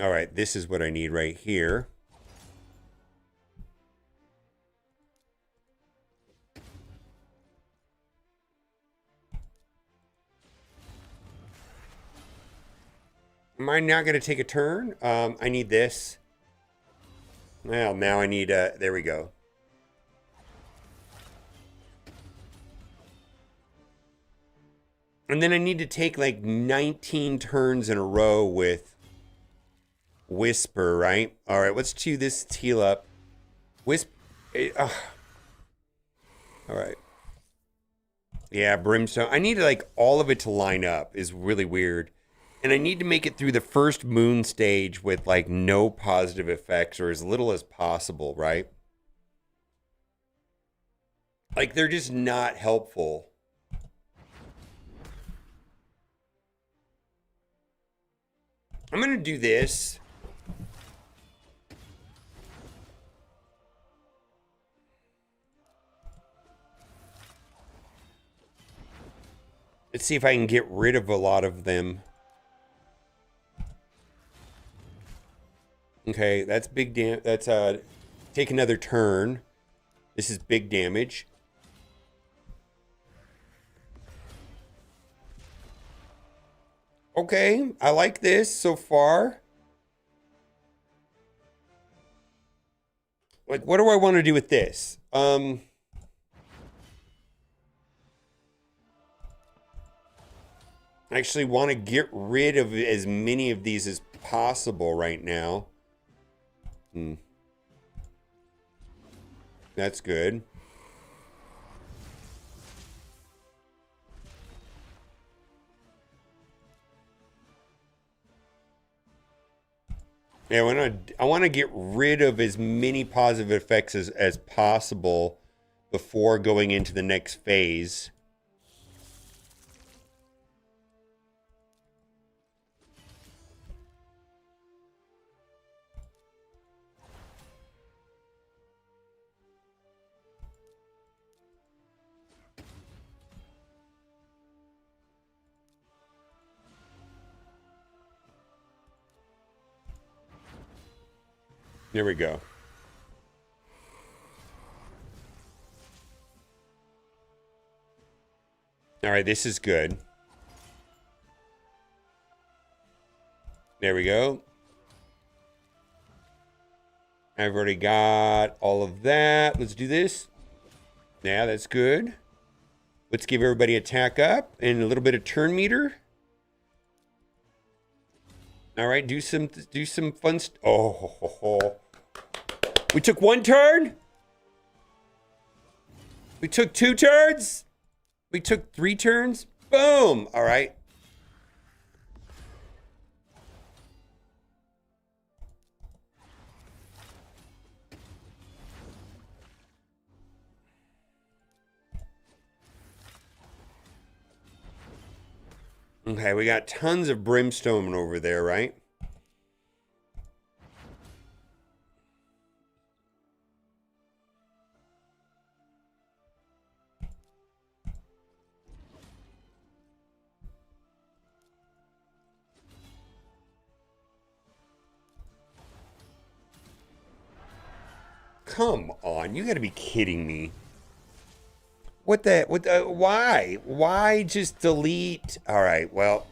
All right, this is what I need right here. Am I not going to take a turn? I need this. Well, now I need, there we go. And then I need to take like 19 turns in a row with Whisper, right? All right, let's chew this teal up. All right. Yeah, Brimstone. I need like all of it to line up is really weird. And I need to make it through the first moon stage with like no positive effects or as little as possible, right? Like they're just not helpful. I'm going to do this. Let's see if I can get rid of a lot of them. Okay, that's big that's take another turn. This is big damage. Okay, I like this so far. Like, what do I want to do with this? I actually want to get rid of as many of these as possible right now. That's good. Yeah, I want to get rid of as many positive effects as possible before going into the next phase. There we go. All right, this is good. There we go. I've already got all of that. Let's do this. Yeah, that's good. Let's give everybody attack up and a little bit of turn meter. All right, do some fun oh. We took 1 turn. We took 2 turns. We took 3 turns. Boom. All right. Okay, we got tons of brimstone over there, right? Come on, you gotta be kidding me. Why? Why just delete? All right, well.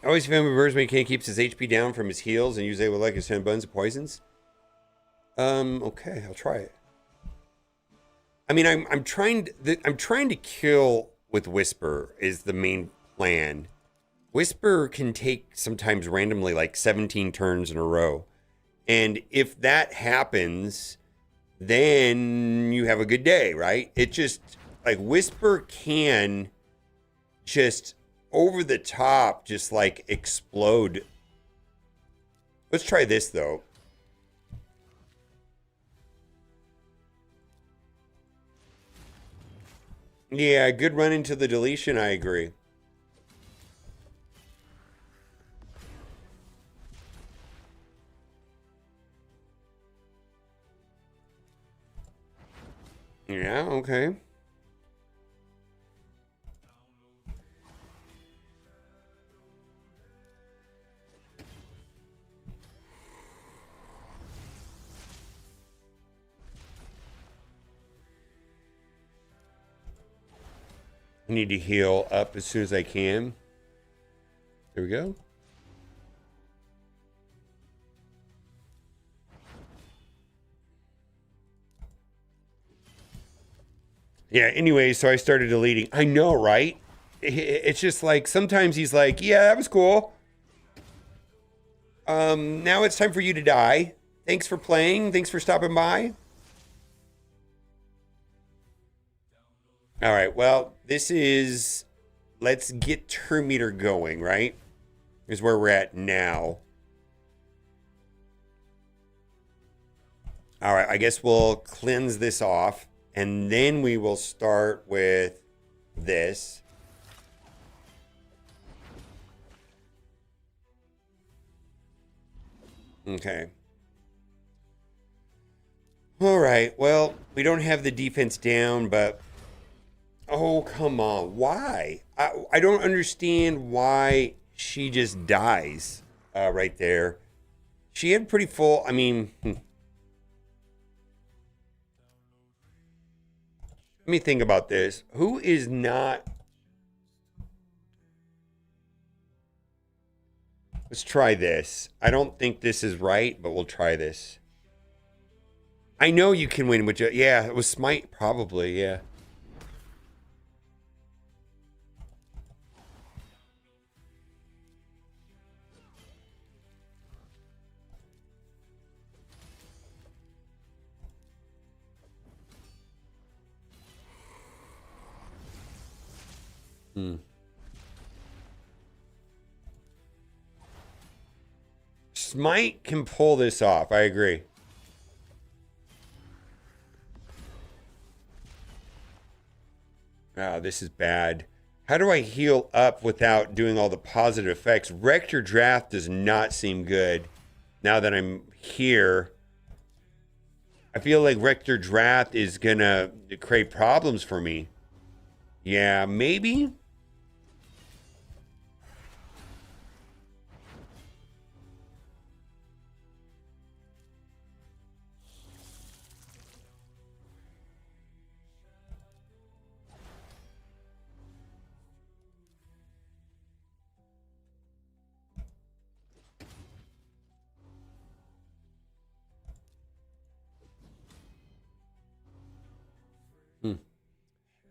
I always found reverse when he keeps his HP down from his heals and use able like his 10 buttons of poisons. Okay, I'll try it. I mean, I'm trying to kill with Whisper is the main plan. Whisper can take sometimes randomly like 17 turns in a row. And if that happens, then you have a good day, right? It just, like, Whisper can just over the top, just like explode. Let's try this though. Yeah, good run into the deletion, I agree. Yeah, okay. I need to heal up as soon as I can. There we go. Yeah, anyway, so I started deleting. I know, right? It's just like, sometimes he's like, yeah, that was cool. Now it's time for you to die. Thanks for playing. Thanks for stopping by. All right, well, this is, let's get turn meter going, right? Here's where we're at now. All right, I guess we'll cleanse this off. And then we will start with this. Okay. All right. Well, we don't have the defense down, but... Oh, come on. Why? I don't understand why she just dies right there. She had pretty full... I mean... Let me think about this. Who is not... Let's try this. I don't think this is right, but we'll try this. I know you can win with yeah, it was Smite probably, yeah. Smite can pull this off. I agree. Ah, this is bad. How do I heal up without doing all the positive effects? Rector Draft does not seem good. Now that I'm here, I feel like Rector Draft is gonna create problems for me. Yeah, maybe.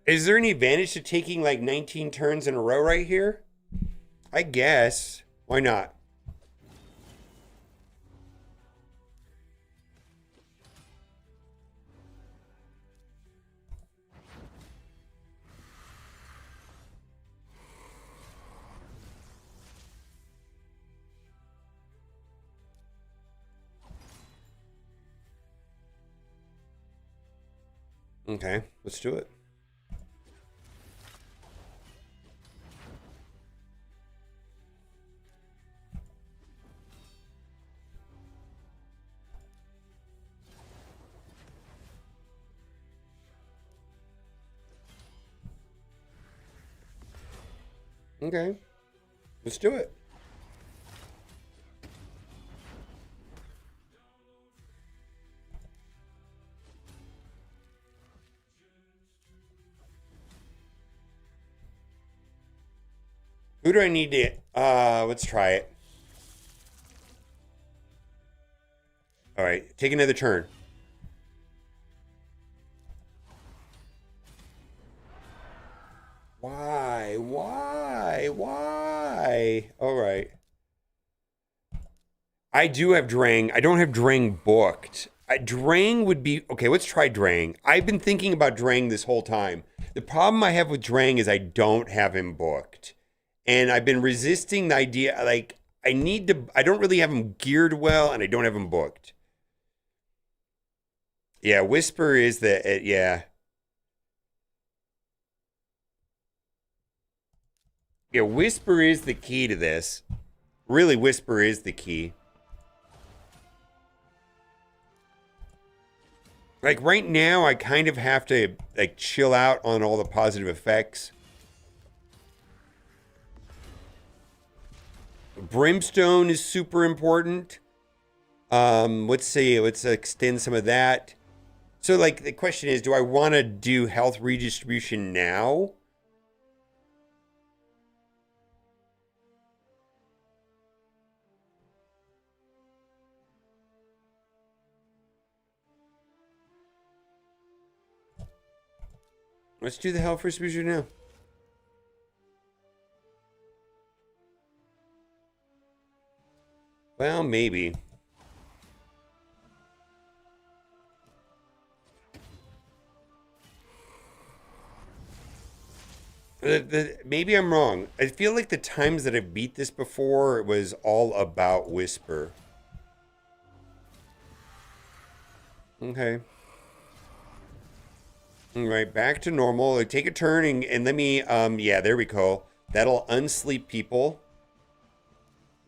Is there any advantage to taking like 19 turns in a row right here? I guess. Why not? Okay, let's do it. Okay, let's do it. Who do I need to... let's try it. All right, take another turn. Why? Why? Why? All right. I do have Drang. I don't have Drang booked. Drang would be... Okay, let's try Drang. I've been thinking about Drang this whole time. The problem I have with Drang is I don't have him booked. And I've been resisting the idea, like, I need to... I don't really have him geared well, and I don't have him booked. Yeah, Whisper is the... yeah. Yeah, Whisper is the key to this. Really, Whisper is the key. Like, right now, I kind of have to, like, chill out on all the positive effects. Brimstone is super important. Let's see. Let's extend some of that. So, like, the question is, do I want to do health redistribution now? Let's do the health redistribution now. Well, maybe. Maybe I'm wrong. I feel like the times that I've beat this before, it was all about Whisper. Okay. All right, back to normal. Take a turn and let me, yeah, there we go. That'll unsleep people.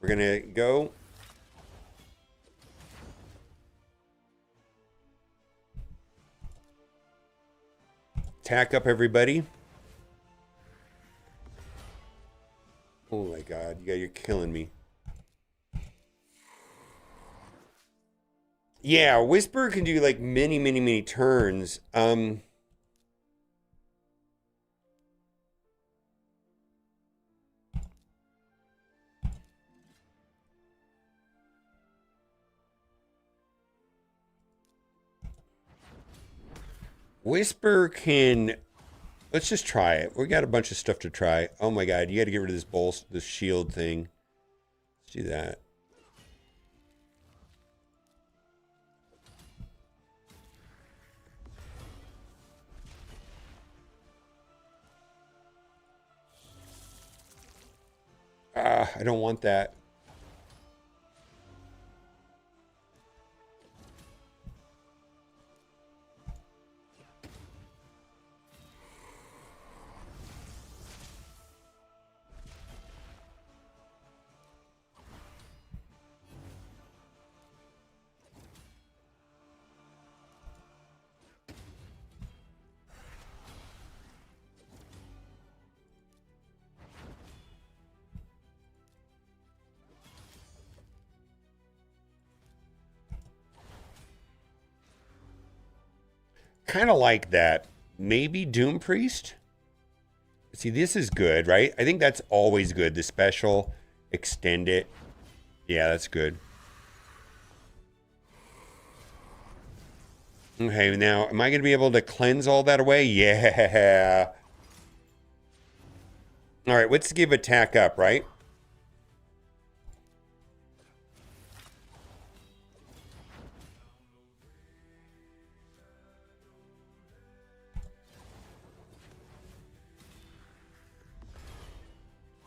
We're gonna go. Tack up everybody. Oh my God, you're killing me. Yeah, Whisper can do like many turns. Whisper can... Let's just try it. We got a bunch of stuff to try. Oh my god, you got to get rid of this bowl, this shield thing. Let's do that. I don't want that. Kind of like that. Maybe Doom Priest? See, this is good, right? I think that's always good. The special, extend it. Yeah, that's good. Okay, now, am I going to be able to cleanse all that away? Yeah. All right, let's give attack up, right?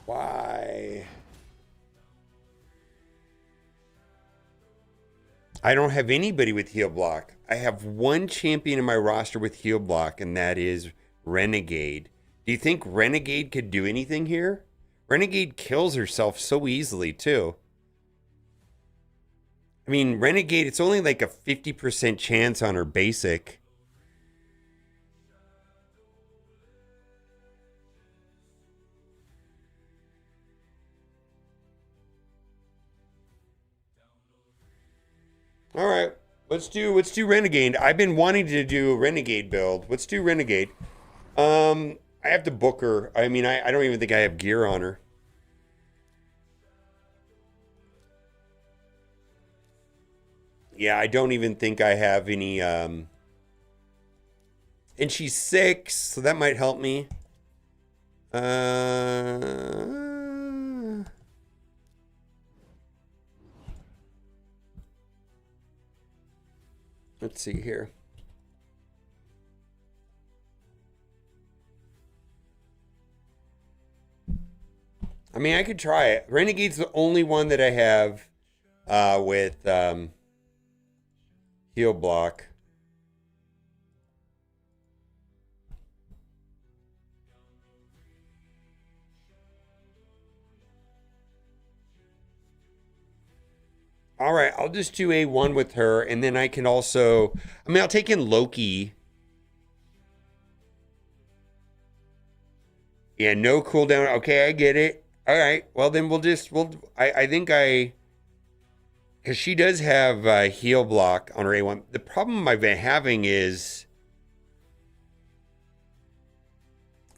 Why? I don't have anybody with heal block. I have one champion in my roster with heal block, and that is Renegade. Do you think Renegade could do anything here? Renegade kills herself so easily, too. I mean, Renegade, it's only like a 50% chance on her basic. All right, let's do Renegade. I've been wanting to do a Renegade build. Let's do Renegade. I have to book her. I mean, I don't even think I have gear on her. Yeah, I don't even think I have any. And she's 6, so that might help me. Let's see here. I mean, I could try it. Renegade's the only one that I have with heal block. All right, I'll just do A1 with her, and then I can also... I mean, I'll take in Loki. Yeah, no cooldown. Okay, I get it. All right, well, then I think I... Because she does have heal block on her A1. The problem I've been having is...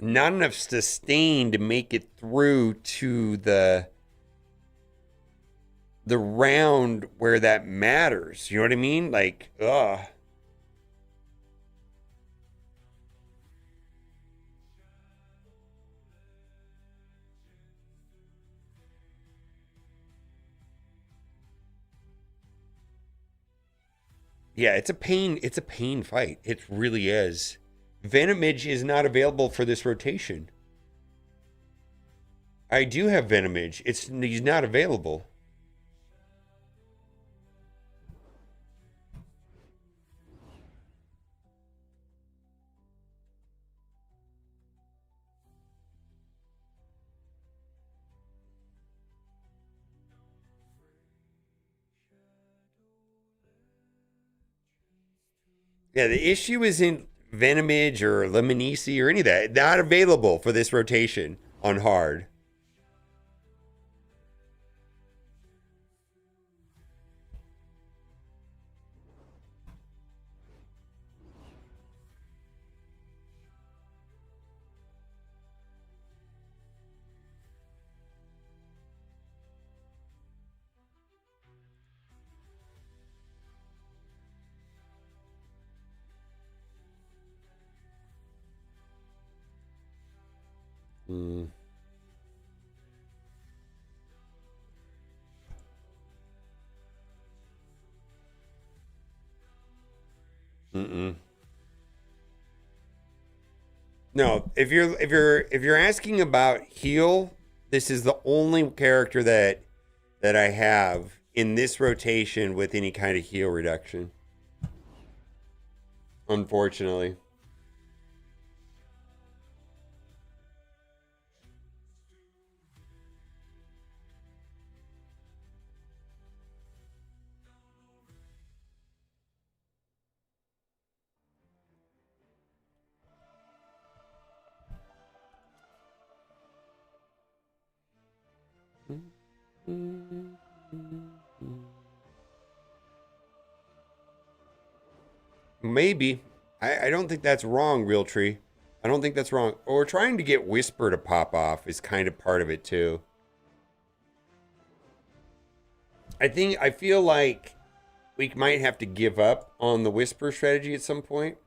not enough sustain to make it through to the round where that matters. You know what I mean? Like, ugh. Yeah, it's a pain fight. It really is. Venomage is not available for this rotation. I do have Venomage. He's not available. Yeah, the issue isn't Venomage or Lemonisi or any of that. Not available for this rotation on hard. Hmm. Mm-mm. No, if you're asking about heal, this is the only character that I have in this rotation with any kind of heal reduction. Unfortunately. Maybe. I don't think that's wrong, Real Tree. I don't think that's wrong. Or trying to get Whisper to pop off is kind of part of it too. I feel like we might have to give up on the Whisper strategy at some point.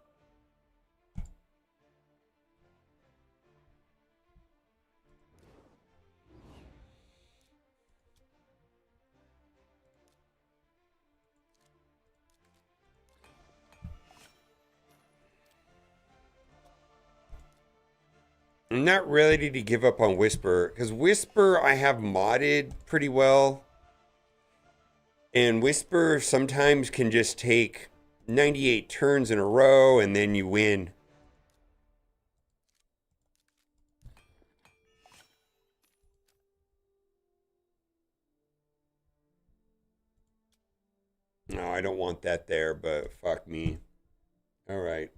I'm not ready to give up on Whisper, because Whisper I have modded pretty well. And Whisper sometimes can just take 98 turns in a row and then you win. No, I don't want that there, but fuck me. All right.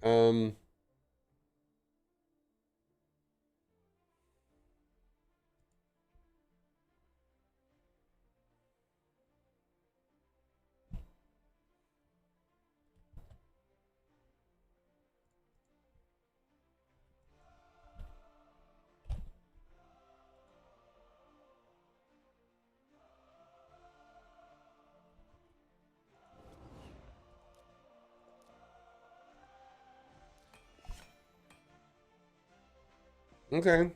Okay.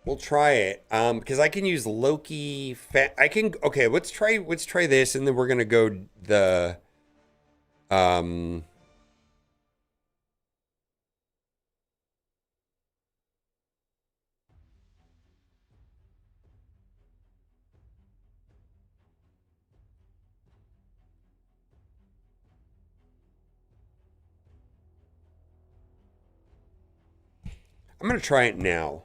We'll try it. Because I can use Loki. I can. Okay, let's try this, and then we're gonna go the. Um. I'm gonna try it now.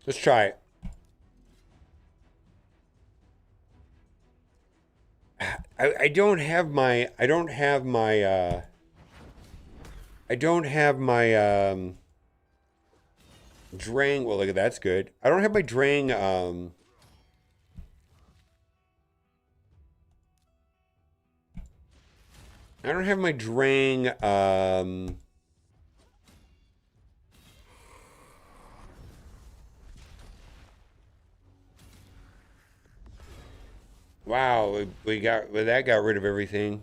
Let's try it. I don't have my. I don't have my. I don't have my. Drang. Well, look, that's good. I don't have my Drang. I don't have my Drang. Wow, that got rid of everything.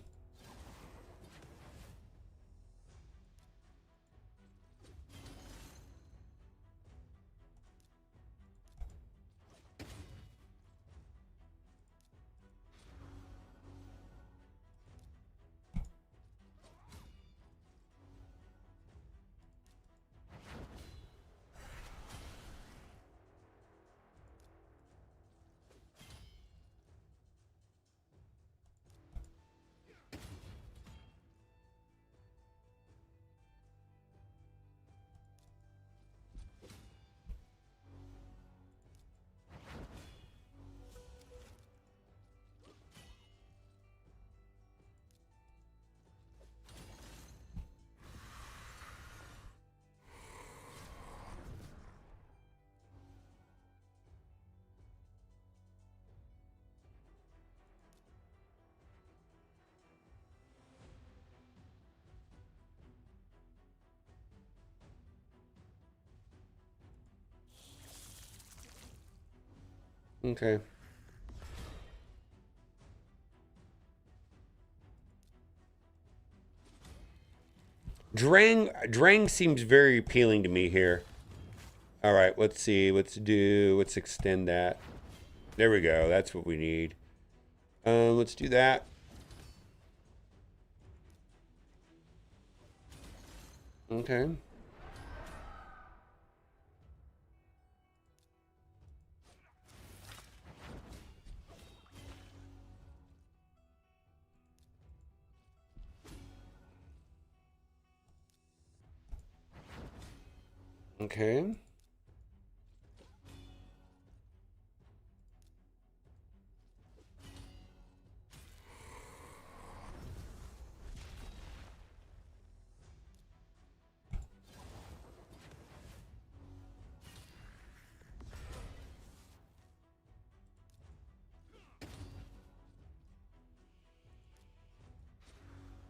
Okay. Drang seems very appealing to me here. All right, let's see. Let's extend that. There we go. That's what we need. Let's do that. Okay. Okay.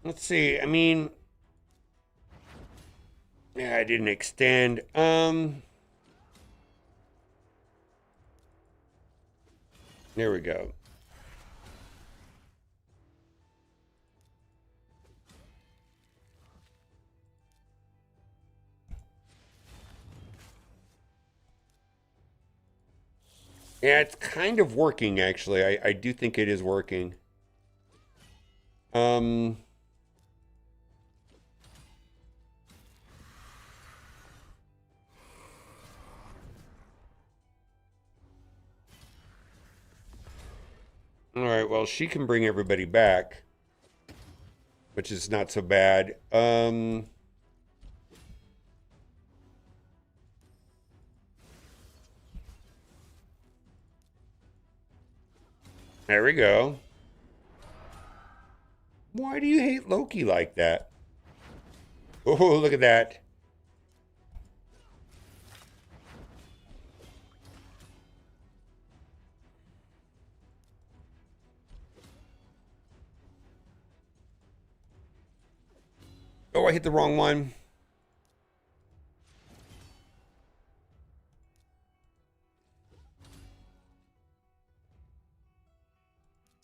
Let's see. I mean, yeah, I didn't extend. There we go. Yeah, it's kind of working actually. I do think it is working. Um, all right, well, she can bring everybody back, which is not so bad. There we go. Why do you hate Loki like that? Oh, look at that. Oh, I hit the wrong one.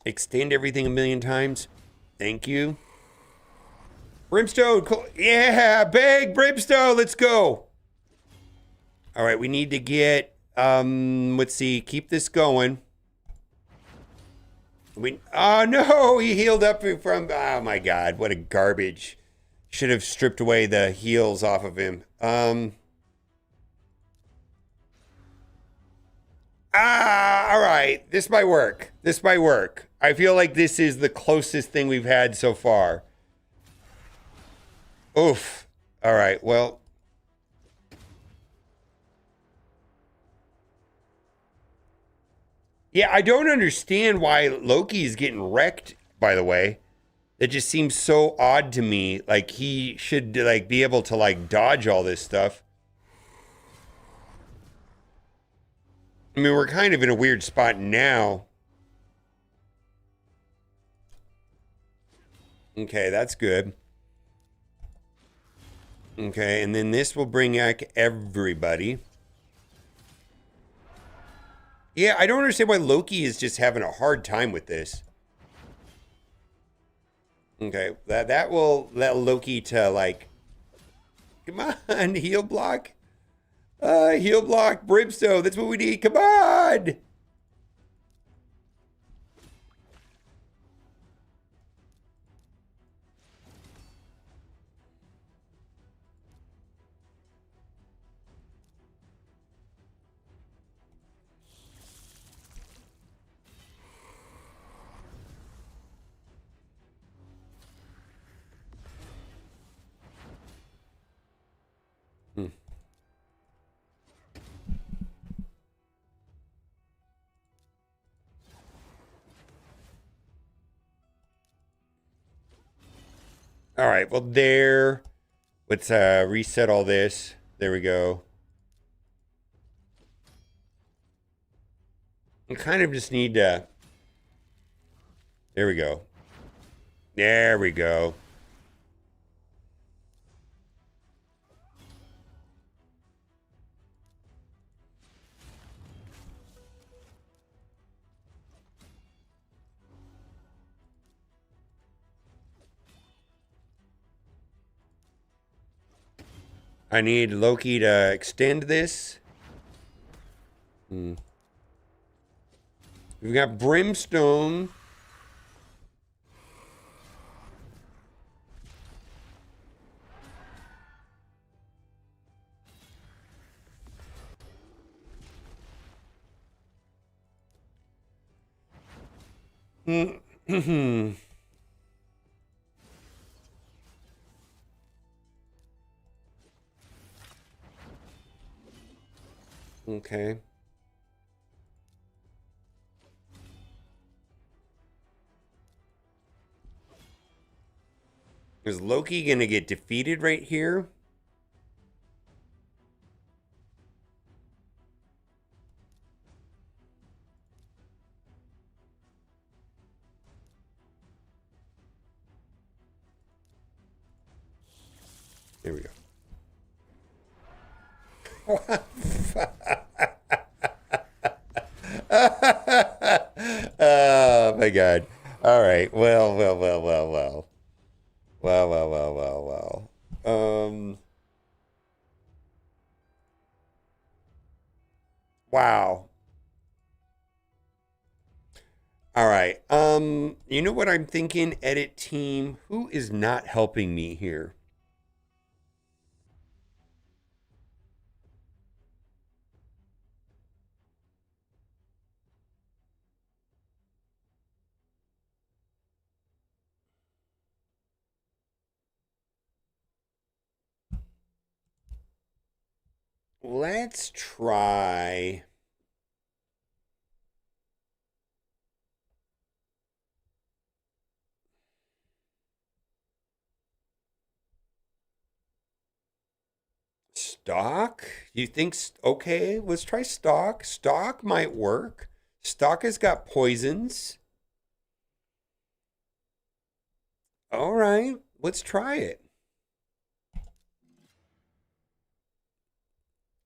Extend everything a million times. Thank you. Brimstone. Yeah, big Brimstone. Let's go. All right, we need to get, let's see, keep this going. Oh no, he healed up from, oh my God, what a garbage. Should have stripped away the heals off of him. All right, this might work. This might work. I feel like this is the closest thing we've had so far. Oof. All right, well. Yeah, I don't understand why Loki is getting wrecked, by the way. It just seems so odd to me. Like, he should, like, be able to, like, dodge all this stuff. I mean, we're kind of in a weird spot now. Okay, that's good. Okay, and then this will bring back everybody. Yeah, I don't understand why Loki is just having a hard time with this. Okay, that will let Loki to like, come on, heal block. Heal block, Brimstone. That's what we need. Come on. All right, well, there. Let's reset all this. There we go. I kind of just need to. There we go. There we go. I need Loki to extend this. We've got Brimstone. Okay. Is Loki gonna get defeated right here? There we go. Oh my god. All right. Well. Wow. All right. You know what I'm thinking, edit team? Who is not helping me here? Let's try. Stock? You think, okay, let's try stock. Stock might work. Stock has got poisons. All right, let's try it.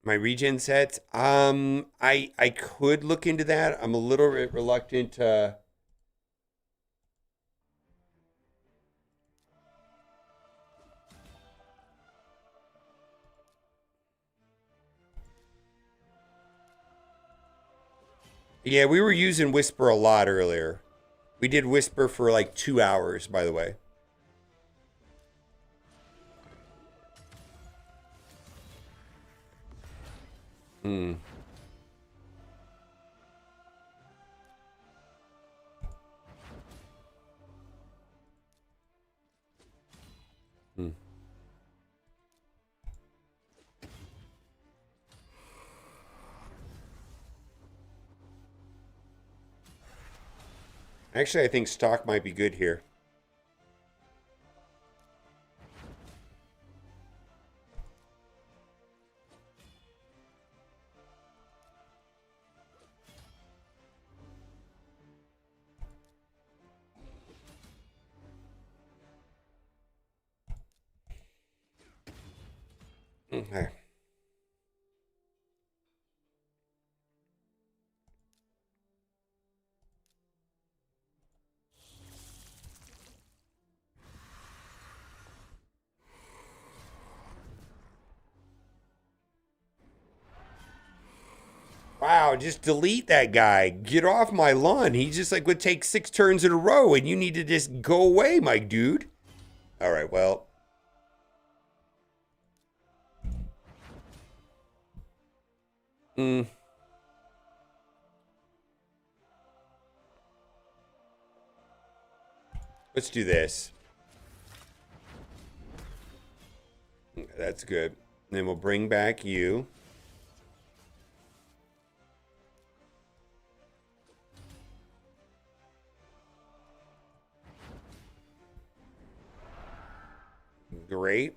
My regen sets. I could look into that. I'm a little bit reluctant to. Yeah, we were using Whisper a lot earlier. We did Whisper for like 2 hours, by the way. Hmm. Hmm. Actually, I think stock might be good here. Okay. Wow, just delete that guy. Get off my lawn. He just like would take 6 turns in a row and you need to just go away, my dude. All right, well. Let's do this. That's good. And then we'll bring back you. Great.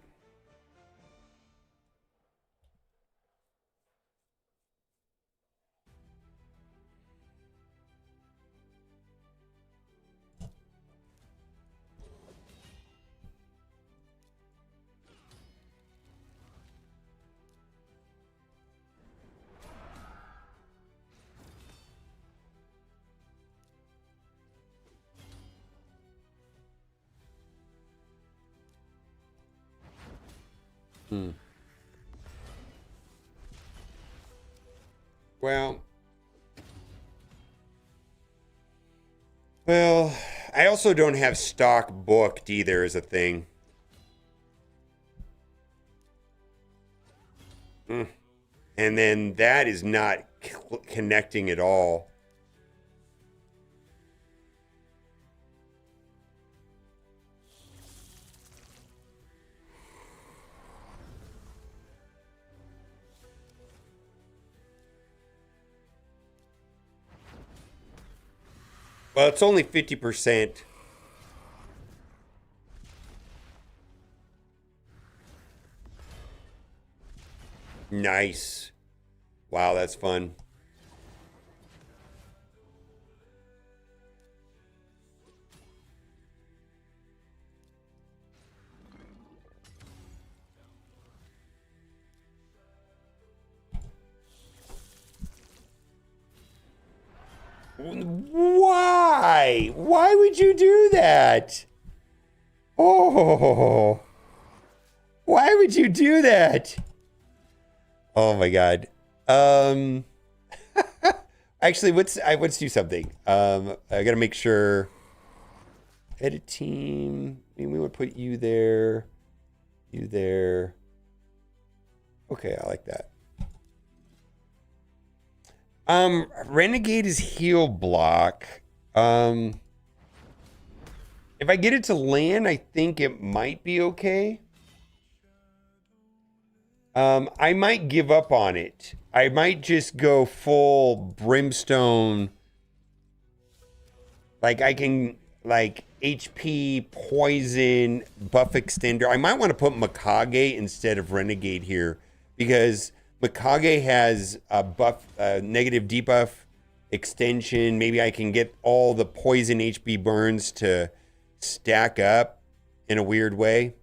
Well, I also don't have stock booked either as a thing. And then that is not connecting at all. Well, it's only 50%. Nice. Wow, that's fun. Why? Why would you do that? Oh. Why would you do that? Oh my god. Actually, let's do something. I gotta make sure. Edit team. I mean, we would put you there. You there. Okay, I like that. Renegade is heal block. If I get it to land, I think it might be okay. I might give up on it. I might just go full brimstone. Like I can like HP, poison, buff extender. I might want to put Mikage instead of Renegade here because Mikage has a buff, negative debuff extension. Maybe I can get all the poison HP burns to stack up in a weird way.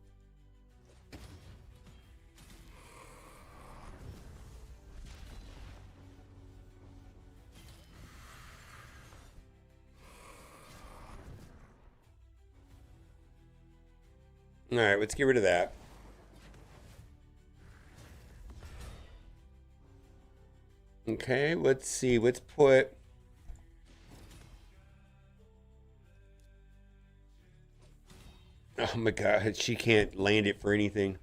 All right, let's get rid of that. Okay, let's see. Let's put... Oh my god, she can't land it for anything.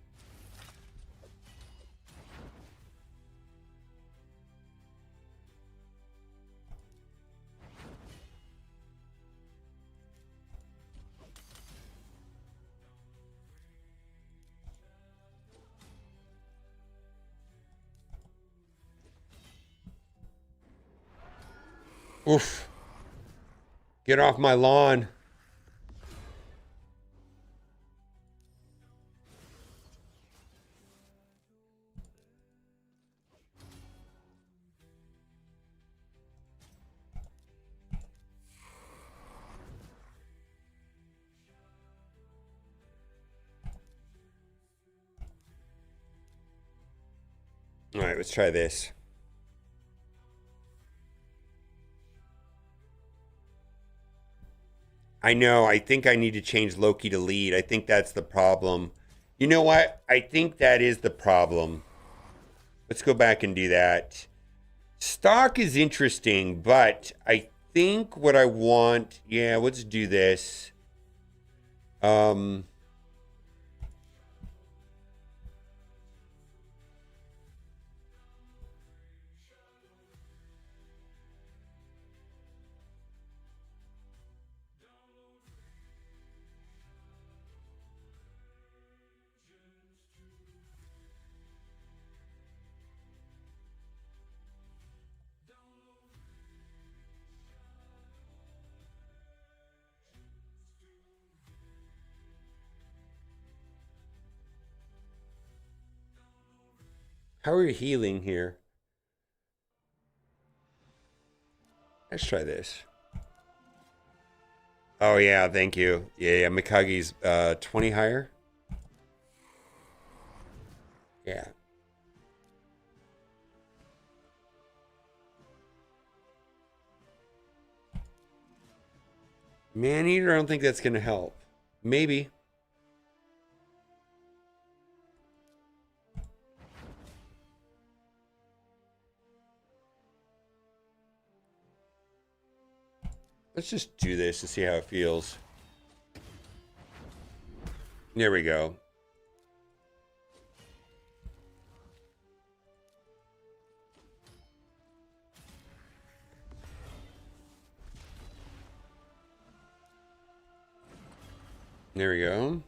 Oof. Get off my lawn. All right, let's try this. I know, I think I need to change Loki to lead. I think that's the problem. You know what? I think that is the problem. Let's go back and do that. Stock is interesting, but I think what I want, yeah, let's do this. How are you healing here? Let's try this. Oh yeah, thank you. Yeah, Mikagi's 20 higher. Yeah. Man-eater, I don't think that's gonna help. Maybe. Let's just do this to see how it feels. There we go. There we go.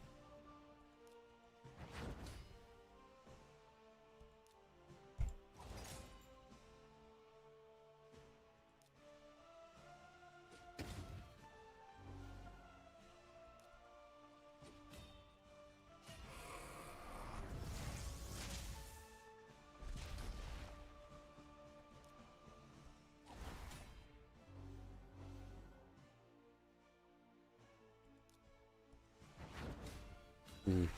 Mm.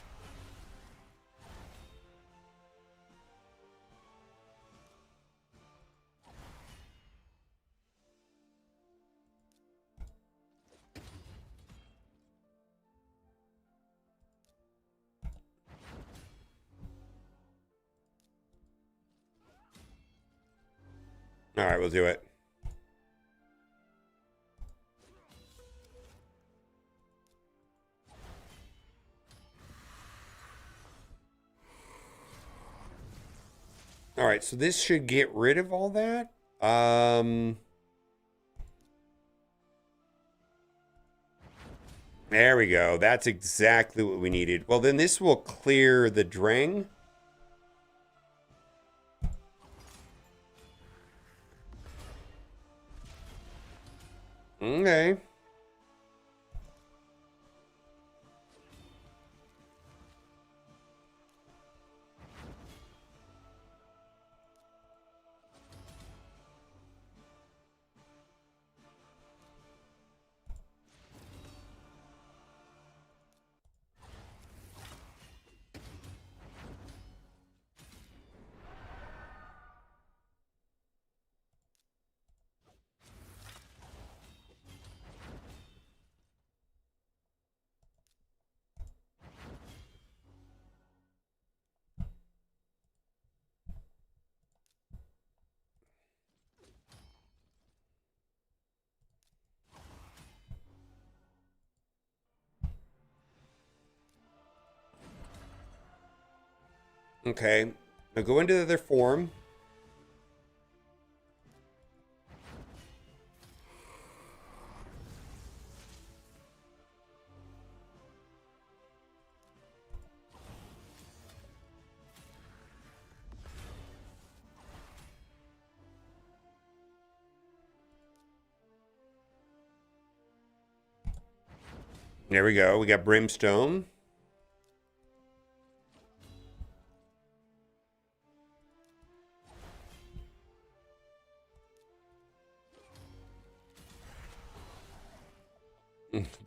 All right, we'll do it. All right, so this should get rid of all that. There we go. That's exactly what we needed. Well, then this will clear the Drang. Okay. Okay. Now go into the other form. There we go. We got Brimstone.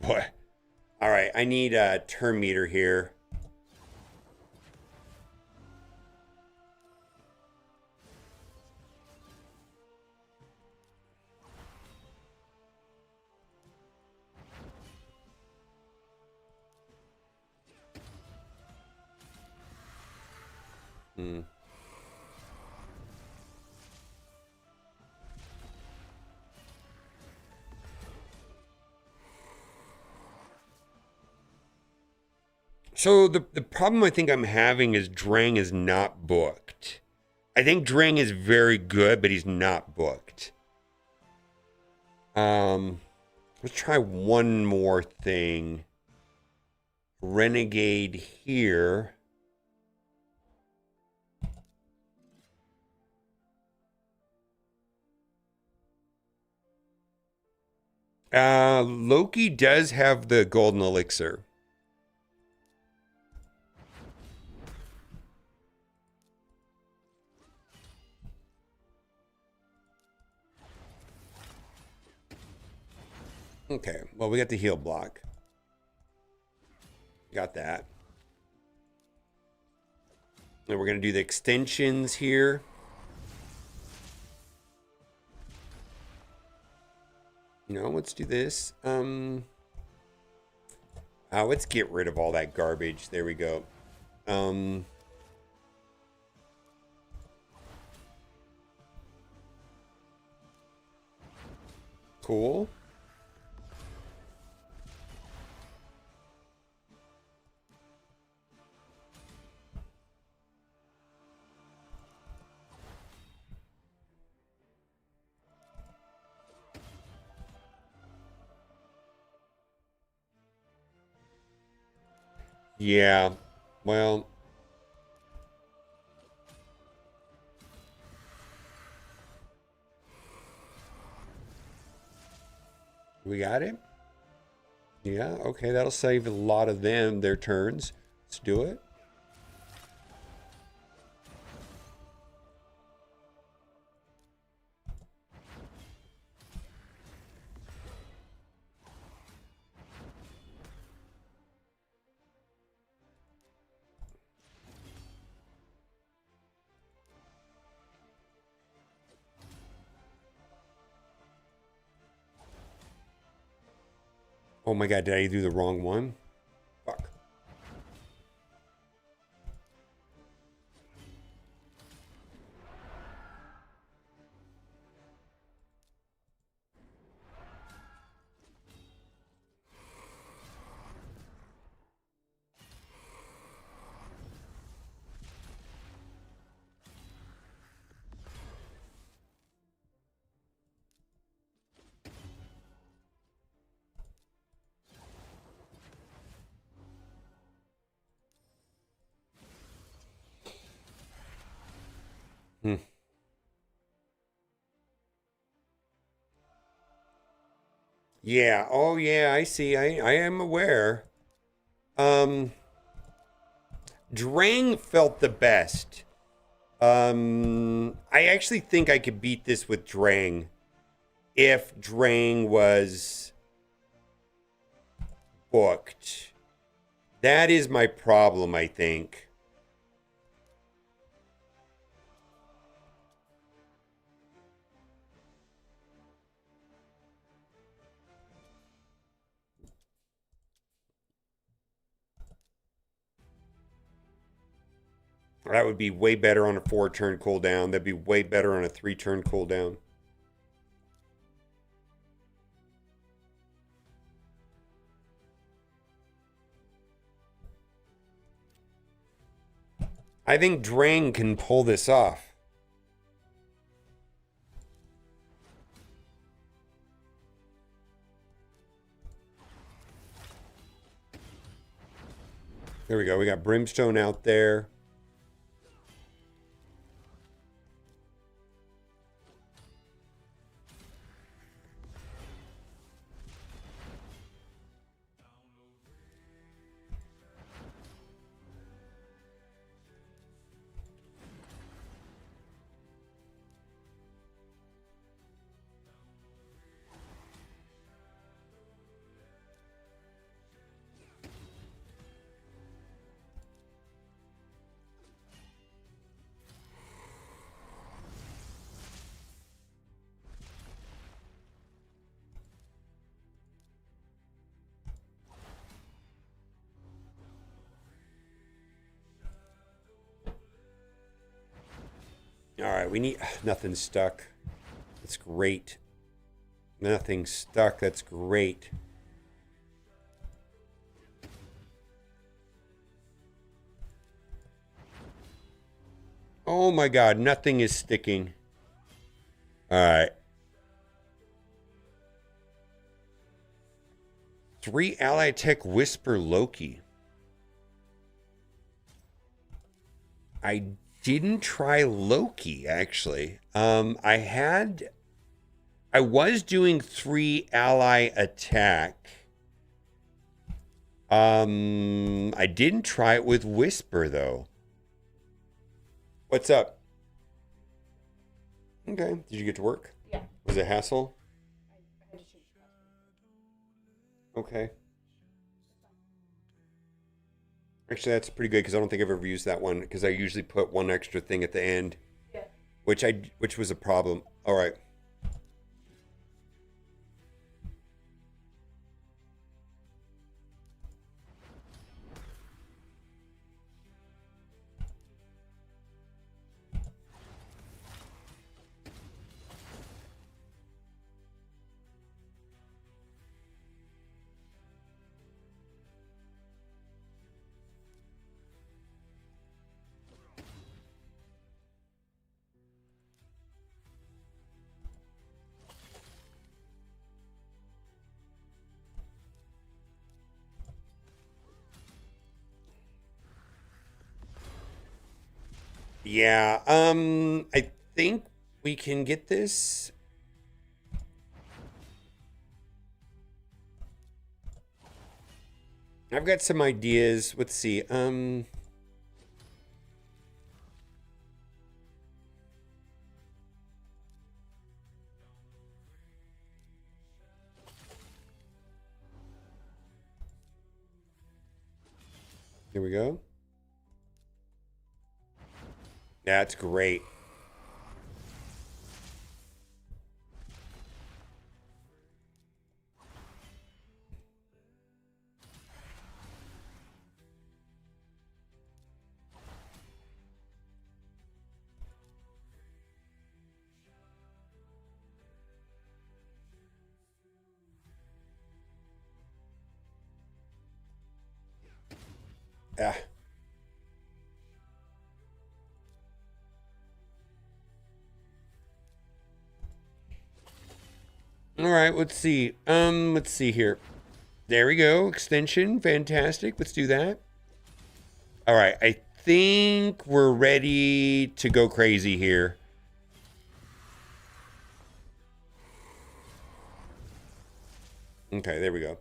Boy. All right, I need a turn meter here. Hmm. So the problem I think I'm having is Drang is not booked. I think Drang is very good, but he's not booked. Let's try one more thing. Renegade here. Loki does have the golden elixir. Okay, well, we got the heal block. Got that. And we're going to do the extensions here. You know, let's do this. Let's get rid of all that garbage. There we go. Cool. Yeah, well, we got it. Yeah, okay, that'll save a lot of them, their turns. Let's do it. Oh my god, did I do the wrong one? Fuck. Hmm. Yeah, oh yeah, I see. I am aware. Drang felt the best. I actually think I could beat this with Drang if Drang was booked. That is my problem, I think. That would be way better on a 4-turn cooldown. That'd be way better on a 3-turn cooldown. I think Drang can pull this off. There we go. We got Brimstone out there. All right, we need nothing stuck. That's great. Nothing stuck. That's great. Oh my god, nothing is sticking. Alright. 3 ally tech whisper Loki. I didn't try Loki, actually. I was doing 3 ally attack. I didn't try it with Whisper, though. What's up? Okay. Did you get to work? Yeah. Was it hassle? I had to change the password. Okay. Actually, that's pretty good because I don't think I've ever used that one because I usually put one extra thing at the end. Yeah. Which was a problem. All right. Yeah, I think we can get this. I've got some ideas. Let's see. Here we go. That's great. Ah. All right, let's see. Let's see here. There we go. Extension. Fantastic. Let's do that. All right, I think we're ready to go crazy here. Okay, there we go.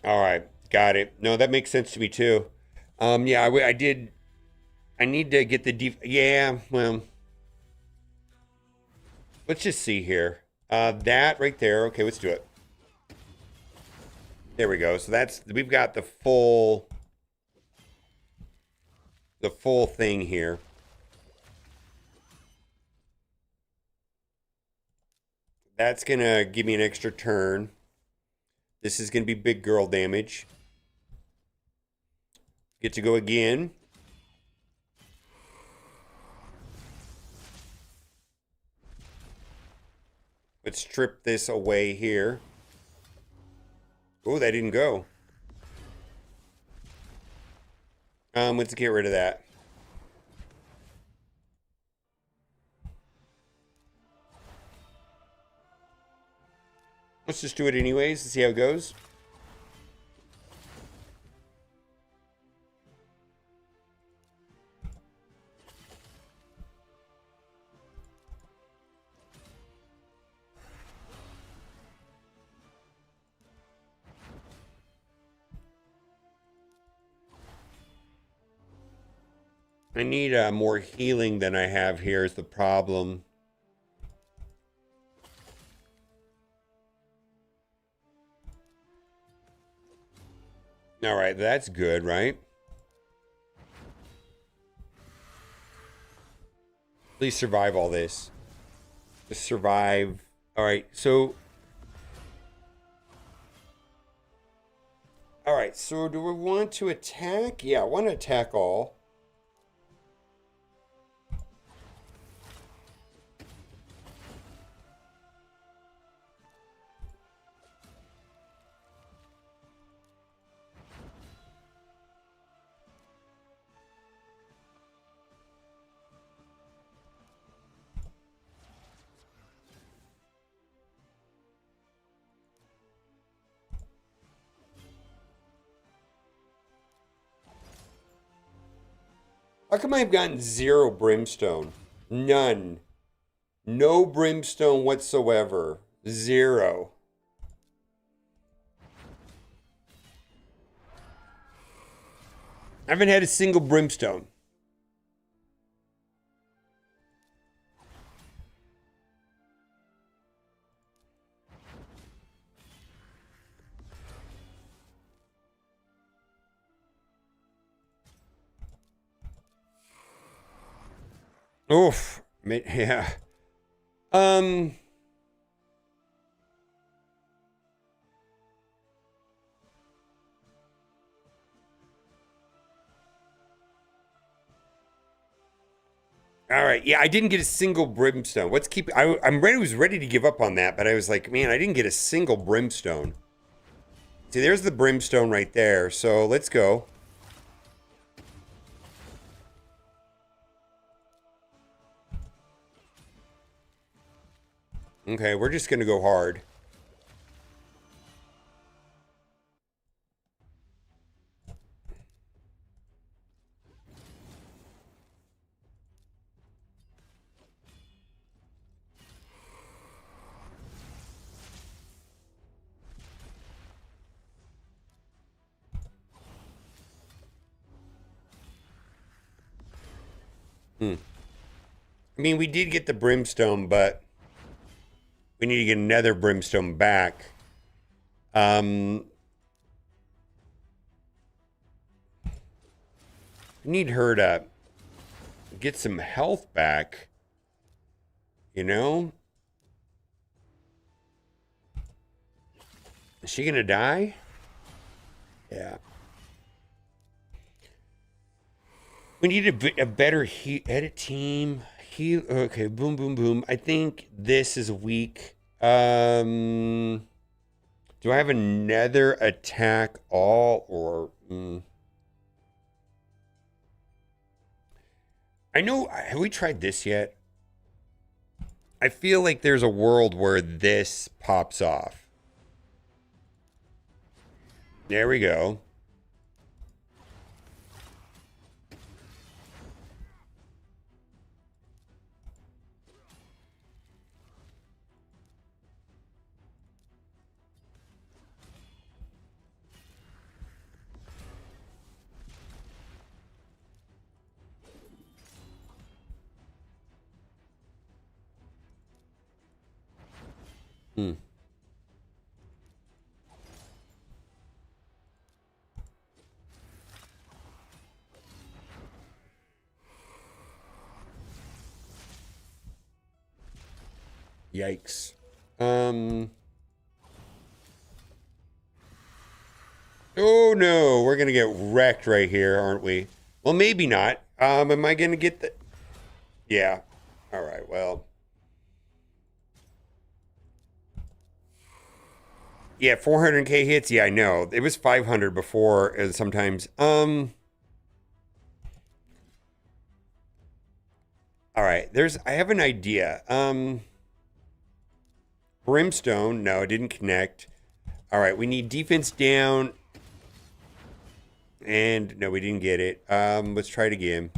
All right, got it. No, that makes sense to me too. Yeah, I did. I need to get the yeah. Well, let's just see here. That right there. Okay, let's do it. There we go. So we've got the full thing here. That's gonna give me an extra turn. This is gonna be big girl damage. Get to go again. Let's strip this away here. Oh, that didn't go. Let's get rid of that. Let's just do it anyways and see how it goes. I need more healing than I have here is the problem. All right, that's good, right? Please survive all this. Just survive. All right, so so do we want to attack? Yeah, I want to attack all. How come I've gotten 0 brimstone? None. No brimstone whatsoever. 0. I haven't had a single brimstone. Oof. Yeah. All right. Yeah, I didn't get a single brimstone. What's keep? I'm ready. Was ready to give up on that, but I was like, man, I didn't get a single brimstone. See, there's the brimstone right there. So let's go. Okay, we're just gonna go hard. I mean, we did get the brimstone, but we need to get another brimstone back. We need her to get some health back. You know? Is she gonna die? Yeah. We need a better edit team. Okay, boom, boom, boom. I think this is weak. Do I have another attack all or? I know. Have we tried this yet? I feel like there's a world where this pops off. There we go. Yikes. Oh no, we're gonna get wrecked right here, aren't we? Well, maybe not. Am I gonna get the? Yeah. All right. Well. Yeah, 400k hits. Yeah, I know. It was 500 before, and sometimes. All right. I have an idea. Brimstone. No, it didn't connect. All right. We need defense down. And no, we didn't get it. Let's try it again.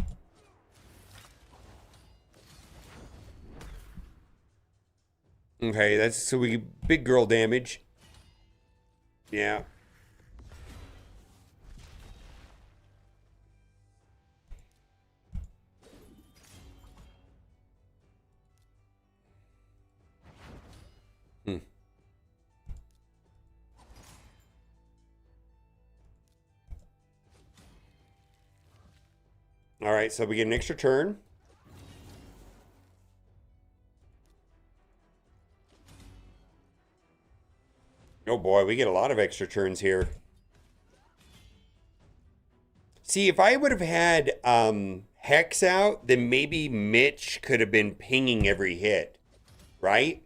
Okay, that's so we get big girl damage. Yeah. All right, so we get an extra turn. Oh boy, we get a lot of extra turns here. See, if I would have had Hex out, then maybe Mitch could have been pinging every hit, right?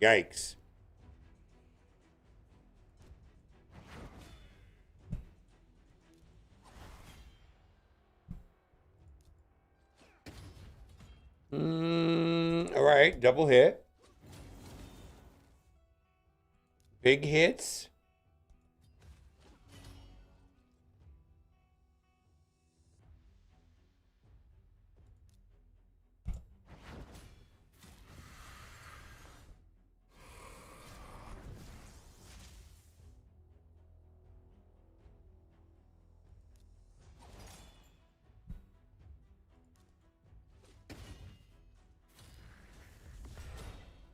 Yikes. All right, double hit. Big hits.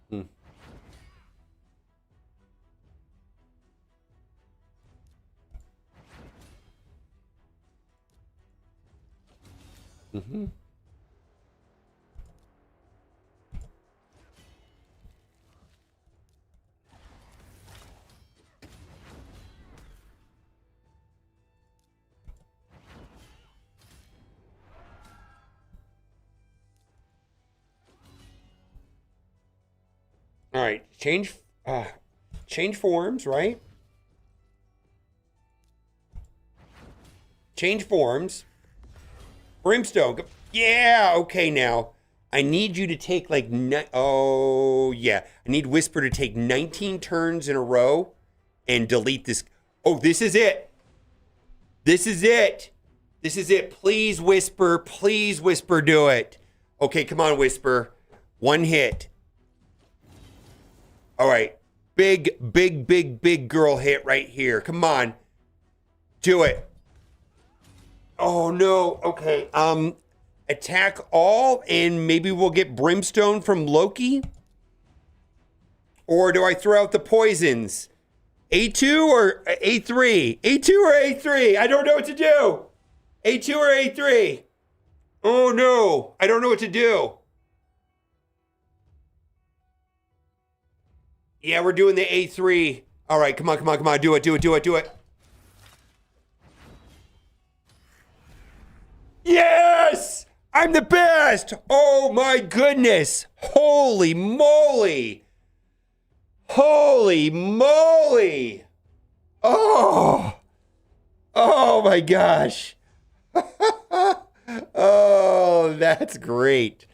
Hmm. Mm-hmm. All right, change forms, right? Change forms. Brimstone. Yeah, okay now. I need you to take like, oh yeah. I need Whisper to take 19 turns in a row and delete this. Oh, this is it. This is it. This is it. Please, Whisper. Please, Whisper, do it. Okay, come on, Whisper. One hit. All right. Big girl hit right here. Come on. Do it. Oh, no. Okay. Attack all, and maybe we'll get Brimstone from Loki? Or do I throw out the poisons? A2 or A3? A2 or A3? I don't know what to do. A2 or A3? Oh, no. I don't know what to do. Yeah, we're doing the A3. All right, come on. Do it. Yes! I'm the best! Oh my goodness! Holy moly! Holy moly! Oh! Oh my gosh! Oh, that's great.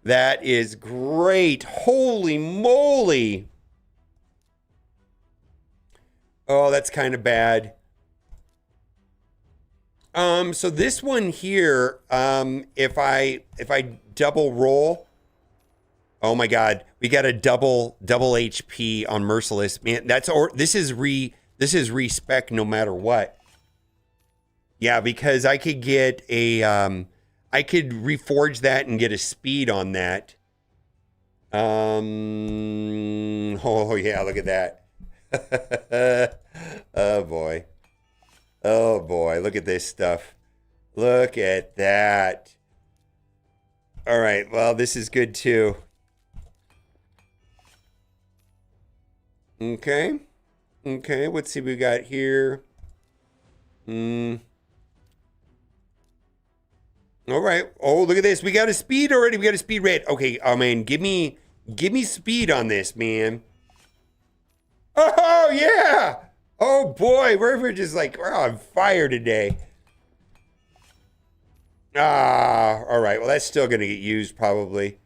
That is great. Holy moly! Oh, that's kind of bad. So this one here, if I double roll, oh my God, we got a double HP on Merciless. Man, this is respec no matter what. Yeah, because I could get a, I could reforge that and get a speed on that. Oh yeah, look at that. Oh boy. Oh boy, look at this stuff. Look at that. All right, well, this is good too. Okay. Okay, let's see what we got here. All right. Oh, look at this. We got a speed already. We got a speed red. Okay, oh man, give me speed on this, man. Oh yeah. Oh boy, we're just like, we're on fire today. All right. Well, that's still gonna get used probably.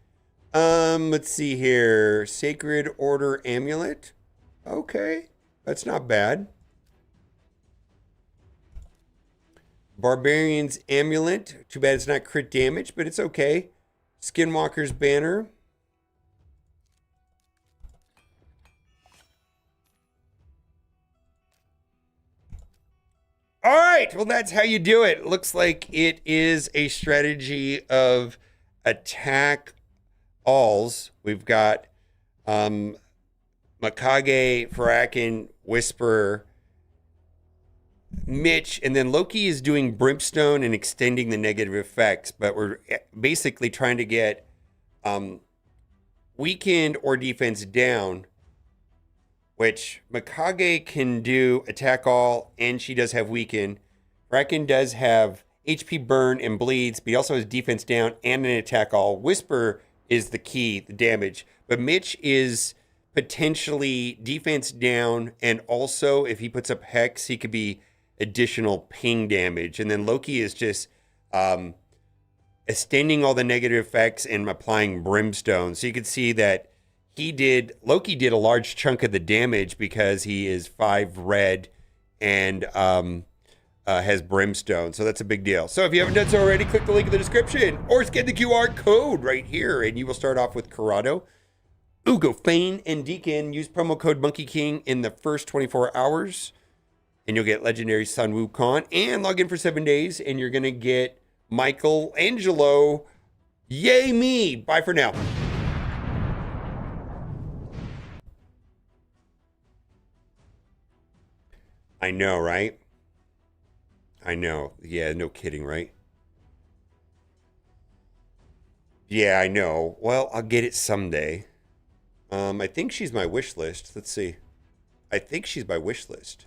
Let's see here. Sacred Order Amulet. Okay, that's not bad. Barbarian's Amulet. Too bad it's not crit damage, but it's okay. Skinwalker's Banner. All right, well, that's how you do it. Looks like it is a strategy of attack alls. We've got Makage, Farakin, Whisperer, Mitch, and then Loki is doing Brimstone and extending the negative effects, but we're basically trying to get weakened or defense down, which Mikage can do attack all, and she does have weaken. Bracken does have HP burn and bleeds, but he also has defense down and an attack all. Whisper is the key, the damage. But Mitch is potentially defense down, and also if he puts up Hex, he could be additional ping damage. And then Loki is just extending all the negative effects and applying Brimstone. So you can see that Loki did a large chunk of the damage because he is 5 red and has Brimstone. So that's a big deal. So if you haven't done so already, click the link in the description or scan the QR code right here. And you will start off with Corrado, Ugo, Fane, and Deacon. Use promo code Monkey King in the first 24 hours. And you'll get legendary Sun Wukong. And log in for 7 days. And you're going to get Michelangelo. Yay me. Bye for now. I know, right? I know. Yeah, no kidding, right? Yeah, I know. Well, I'll get it someday. I think she's my wish list. Let's see. I think she's my wish list.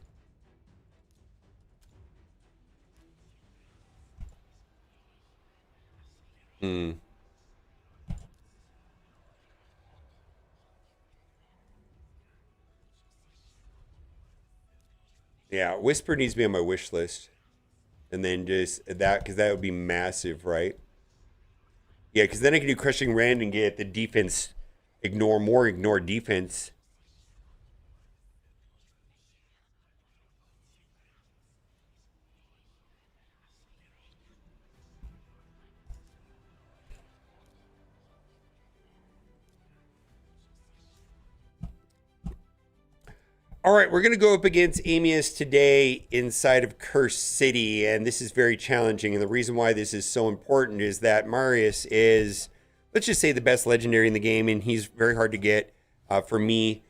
Yeah, Whisper needs to be on my wish list. And then just that, because that would be massive, right? Yeah, because then I can do Crushing Rand and get the defense, ignore defense. All right, we're going to go up against Amius today inside of Curse City, and this is very challenging. And the reason why this is so important is that Marius is, let's just say, the best legendary in the game, and he's very hard to get for me.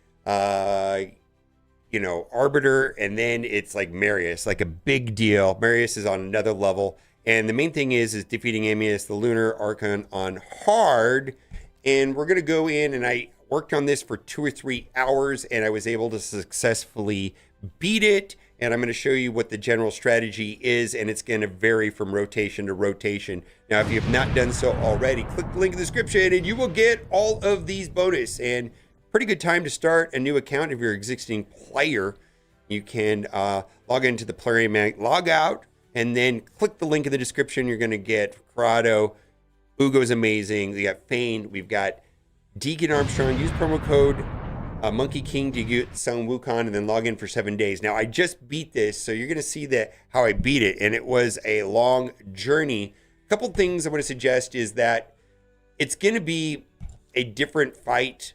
Arbiter, and then it's like Marius, like a big deal. Marius is on another level, and the main thing is defeating Amius, the Lunar Archon, on hard. And we're going to go in, and I worked on this for 2 or 3 hours, and I was able to successfully beat it. And I'm going to show you what the general strategy is, and it's going to vary from rotation to rotation. Now, if you have not done so already, click the link in the description, and you will get all of these bonus. And pretty good time to start a new account if you're an existing player. You can log into the player mag, log out, and then click the link in the description. You're going to get Corrado. Ugo's amazing. We got Fane. We've got Deacon Armstrong. Use promo code Monkey King to get Sun Wukong, and then log in for 7 days. Now, I just beat this, so you're going to see that how I beat it, and it was a long journey. A couple things I want to suggest is that it's going to be a different fight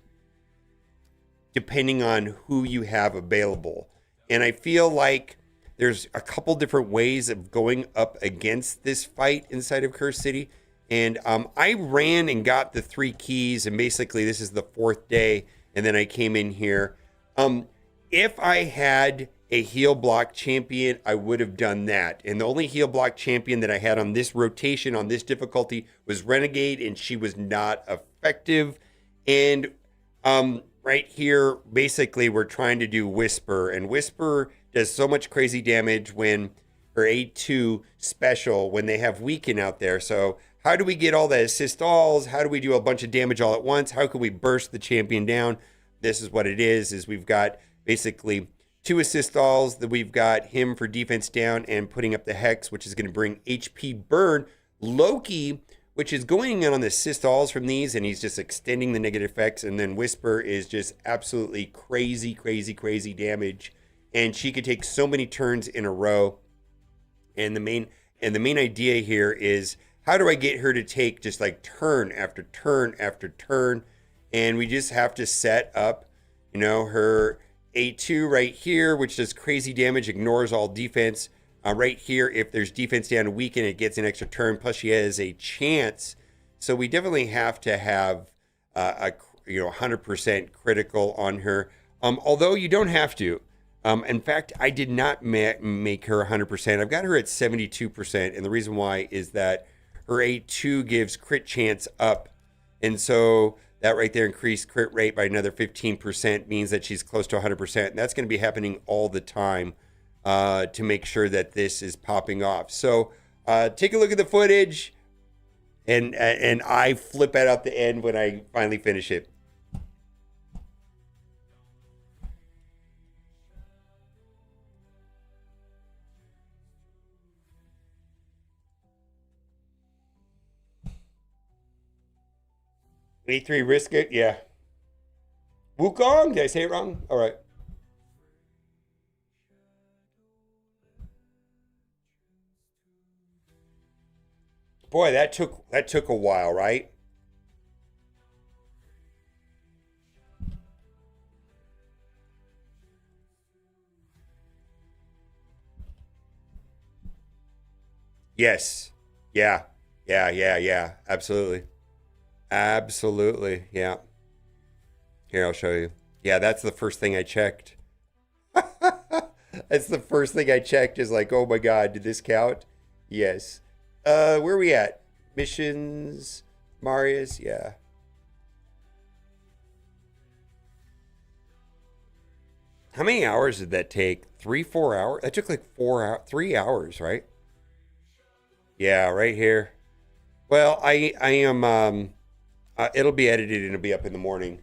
depending on who you have available. And I feel like there's a couple different ways of going up against this fight inside of Curse City. And I ran and got the 3 keys, and basically this is the 4th day, and then I came in here. If I had a heal block champion, I would have done that. And the only heal block champion that I had on this rotation, on this difficulty, was Renegade, and she was not effective. And right here, basically, we're trying to do Whisper, and Whisper does so much crazy damage when her A2 special, when they have Weaken out there. So how do we get all the assist alls? How do we do a bunch of damage all at once? How can we burst the champion down? This is what it is we've got basically 2 assist alls, that we've got him for defense down and putting up the Hex, which is going to bring HP burn. Loki, which is going in on the assist alls from these, and he's just extending the negative effects. And then Whisper is just absolutely crazy, crazy, crazy damage. And she could take so many turns in a row. And the main idea here is, how do I get her to take just like turn after turn after turn? And we just have to set up, her A2 right here, which does crazy damage, ignores all defense. Right here, if there's defense down to weaken, it gets an extra turn. Plus, she has a chance. So we definitely have to have a 100% critical on her. Although you don't have to. In fact, I did not make her 100%. I've got her at 72%. And the reason why is that her A2 gives crit chance up. And so that right there increased crit rate by another 15% means that she's close to 100%. And that's going to be happening all the time to make sure that this is popping off. So take a look at the footage. And I flip it out the end when I finally finish it. A3 risk it, yeah. Wukong, did I say it wrong? All right. Boy, that took a while, right? Yes. Yeah. Yeah. Absolutely. Absolutely. Yeah. Here, I'll show you. Yeah, that's the first thing I checked. That's the first thing I checked is like, oh my God, did this count? Yes. Where are we at? Missions, Marius, yeah. How many hours did that take? 4 hours? That took like 3 hours, right? Yeah, right here. Well, I am, it'll be edited and it'll be up in the morning.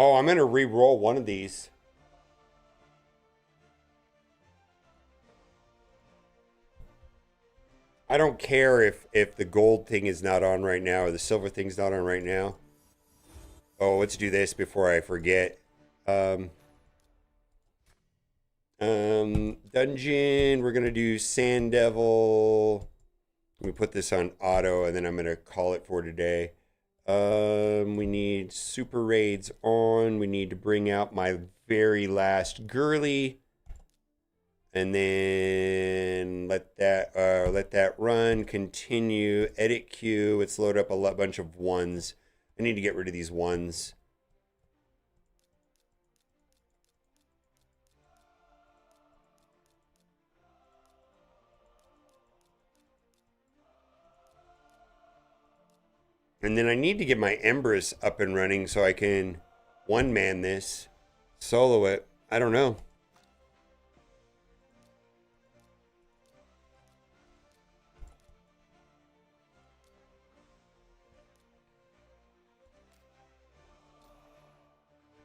Oh, I'm gonna re-roll one of these. I don't care if the gold thing is not on right now or the silver thing's not on right now. Oh, let's do this before I forget. Dungeon, we're gonna do Sand Devil. Let me put this on auto and then I'm gonna call it for today. We need super raids on. We need to bring out my very last girly. And then let that run, continue, edit queue. Let's load up a bunch of ones. I need to get rid of these ones. And then I need to get my Empress up and running so I can one-man this, solo it. I don't know.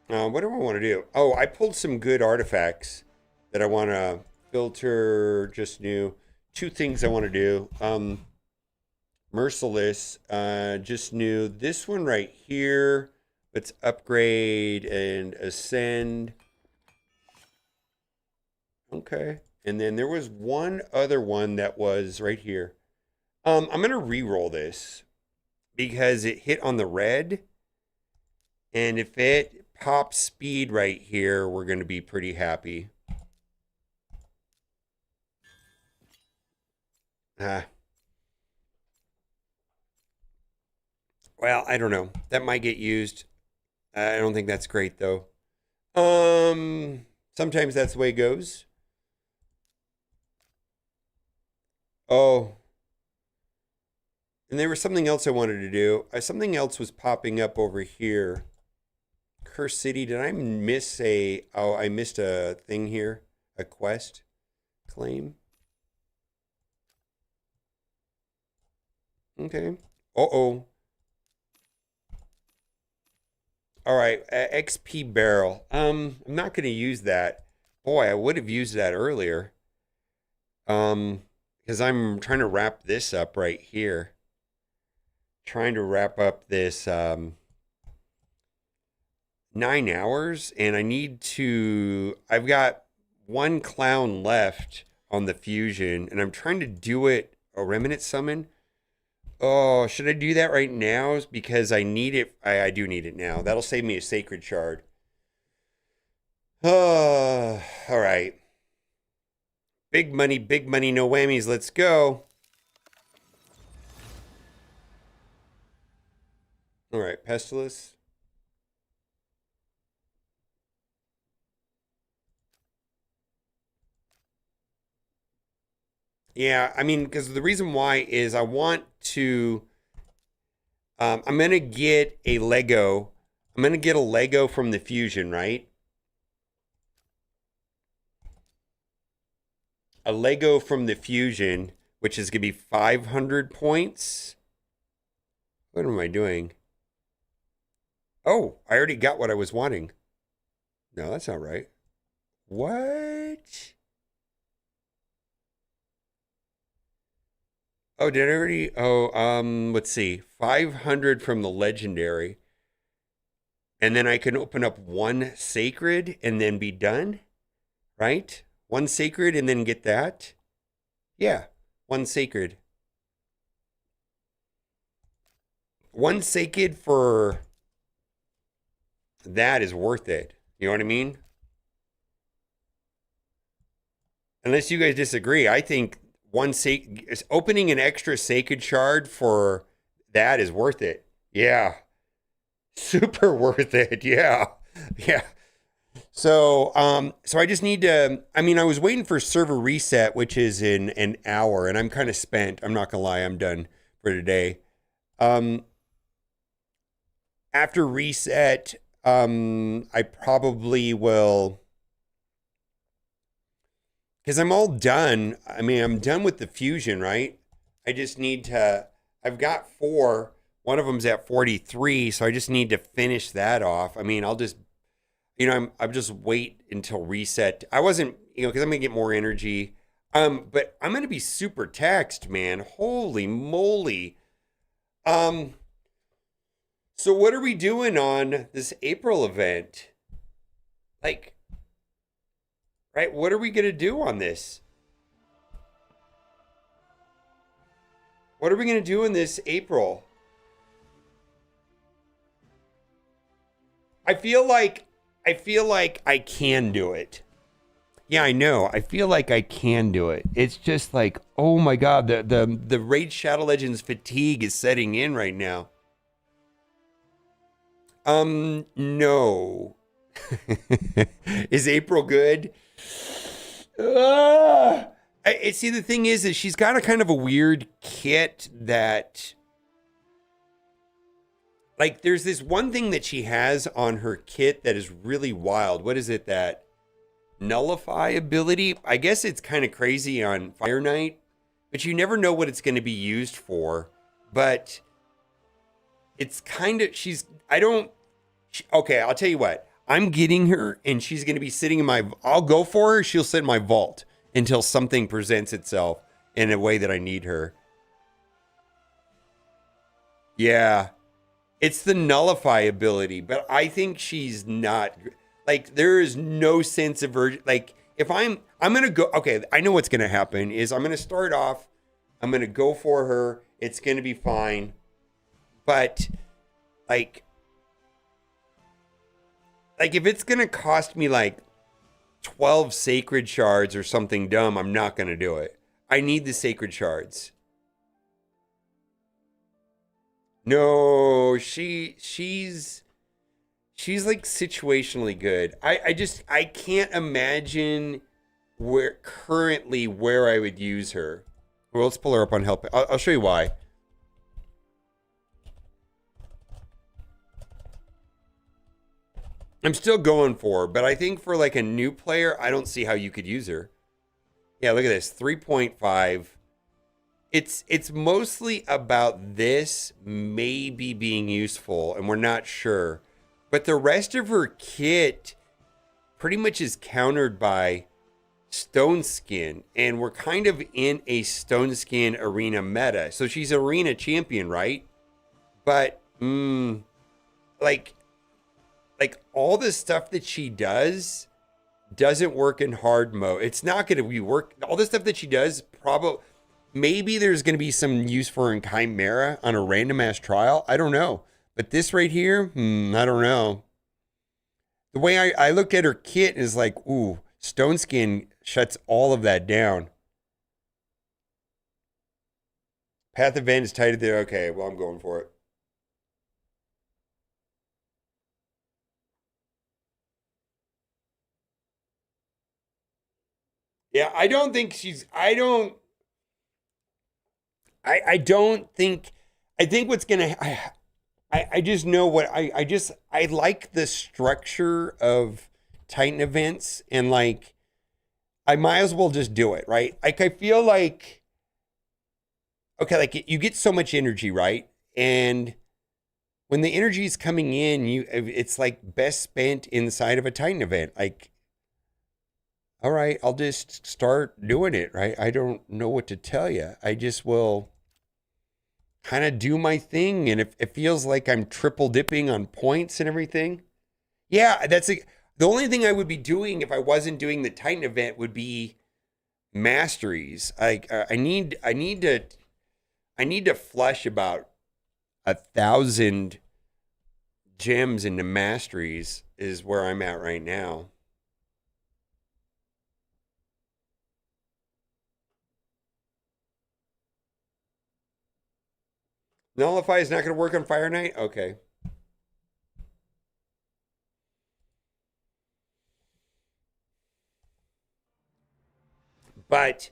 What do I want to do? Oh, I pulled some good artifacts that I want to filter just new. Two things I want to do. Merciless, just new. This one right here. Let's upgrade and ascend. Okay. And then there was one other one that was right here. I'm going to re-roll this because it hit on the red. And if it pops speed right here, we're going to be pretty happy. Well, I don't know. That might get used. I don't think that's great though. Sometimes that's the way it goes. Oh. And there was something else I wanted to do. Something else was popping up over here. Curse City. Did I miss a... Oh, I missed a thing here. A quest claim. Okay. Uh-oh. All right. XP barrel. I'm not going to use that. Boy, I would have used that earlier. Because I'm trying to wrap this up right here. Trying to wrap up this 9 hours, and I need to... I've got one clown left on the fusion, and I'm trying to do it a remnant summon. Oh, should I do that right now? Because I need it. I do need it now. That'll save me a sacred shard. Oh, all right. Big money, no whammies. Let's go. All right, Pestilus. Yeah, I mean, because the reason why is I want to... I'm going to get a Lego. I'm going to get a Lego from the fusion, right? A Lego from the fusion, which is going to be 500 points. What am I doing? Oh, I already got what I was wanting. No, that's not right. What? Oh, did I already? Oh, let's see. 500 from the legendary. And then I can open up one sacred and then be done, right? One sacred and then get that. Yeah, one sacred. One sacred for that is worth it. You know what I mean? Unless you guys disagree, I think opening an extra sacred shard for that is worth it. Yeah. Super worth it. Yeah. Yeah. So I just need to, I mean, I was waiting for server reset, which is in an hour, and I'm kind of spent. I'm not gonna lie, I'm done for today. After reset, I probably will, because I'm all done. I mean, I'm done with the fusion, right? I just need to, I've got 4. One of them's at 43, so I just need to finish that off. I mean, I'll just, I'll just wait until reset. I wasn't, because I'm going to get more energy. But I'm going to be super taxed, man. Holy moly. So what are we doing on this April event? Like, right? What are we going to do on this? What are we going to do in this April? I feel like I can do it. Yeah, I know. I feel like I can do it. It's just like, oh my God, the Raid Shadow Legends fatigue is setting in right now. No. Is April good? See, the thing is she's got a kind of a weird kit that, like, there's this one thing that she has on her kit that is really wild. What is it? That nullify ability? I guess it's kind of crazy on Fire Knight, but you never know what it's going to be used for. But it's kind of, okay, I'll tell you what. I'm getting her, and she's going to be sitting in I'll go for her. She'll sit in my vault until something presents itself in a way that I need her. Yeah. It's the nullify ability, but I think she's not, like, there is no sense of urgency. Like, if I'm going to go, okay, I know what's going to happen is I'm going to start off, I'm going to go for her. It's going to be fine. But, like, if it's going to cost me, like, 12 sacred shards or something dumb, I'm not going to do it. I need the sacred shards. No, she's like situationally good. I can't imagine where I would use her. Well, let's pull her up on help. I'll show you why. I'm still going for her, but I think for like a new player, I don't see how you could use her. Yeah, look at this, 3.5. It's mostly about this maybe being useful, and we're not sure. But the rest of her kit pretty much is countered by Stone Skin, and we're kind of in a Stone Skin arena meta. So she's arena champion, right? But like all the stuff that she does doesn't work in hard mode. It's not going to be work. All the stuff that she does, probably, maybe there's going to be some use for her in Chimera on a random ass trial. I don't know. But this right here, I don't know. The way I look at her kit is like, ooh, Stone Skin shuts all of that down. Path event is tied there. Okay, well, I'm going for it. Yeah, I don't think she's. I don't think. I think what's gonna. I just know what I like the structure of Titan events, and like I might as well just do it, right? Like I feel like, okay, like you get so much energy, right? And when the energy is coming in, it's like best spent inside of a Titan event. Like, all right, I'll just start doing it, right? I don't know what to tell you. I just will kind of do my thing, and if it feels like I'm triple dipping on points and everything, yeah, the only thing I would be doing if I wasn't doing the Titan event would be masteries. Like I need to flush about 1,000 gems into masteries is where I'm at right now. Nullify is not going to work on Fire Knight? Okay. But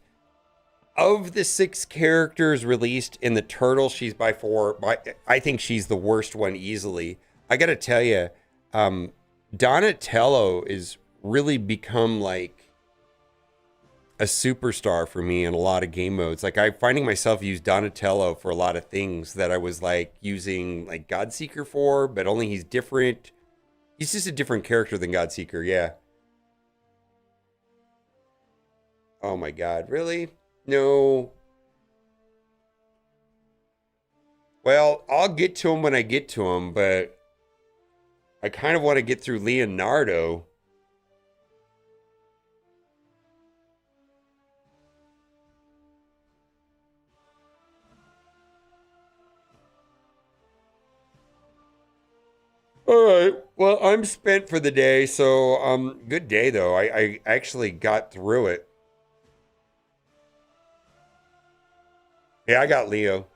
of the 6 characters released in the Turtle, she's by far, I think she's the worst one easily. I got to tell you, Donatello is really become like a superstar for me in a lot of game modes. Like I'm finding myself use Donatello for a lot of things that I was like using like Godseeker for, but only he's different. He's just a different character than Godseeker, yeah. Oh my God, really? No. Well, I'll get to him when I get to him, but I kind of want to get through Leonardo. All right. Well, I'm spent for the day, so good day though. I actually got through it. Yeah, I got Leo.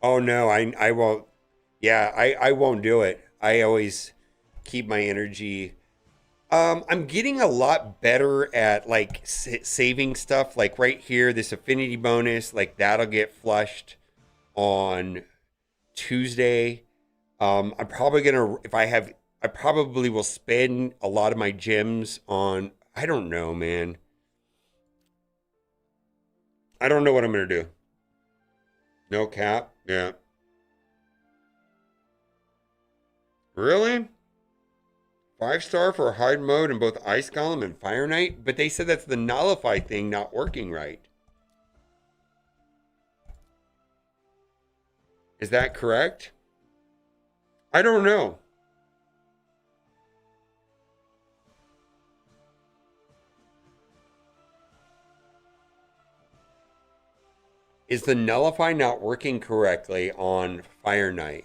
Oh no, I won't. Yeah, I won't do it. I always keep my energy. I'm getting a lot better at like saving stuff. Like right here, this affinity bonus, like that'll get flushed on Tuesday. I'm probably gonna, if I have, I probably will spend a lot of my gems on, I don't know, man. I don't know what I'm gonna do. No cap? Yeah. Really? 5-star for hard mode in both Ice Golem and Fire Knight? But they said that's the nullify thing not working right. Is that correct? I don't know. Is the nullify not working correctly on Fire Knight?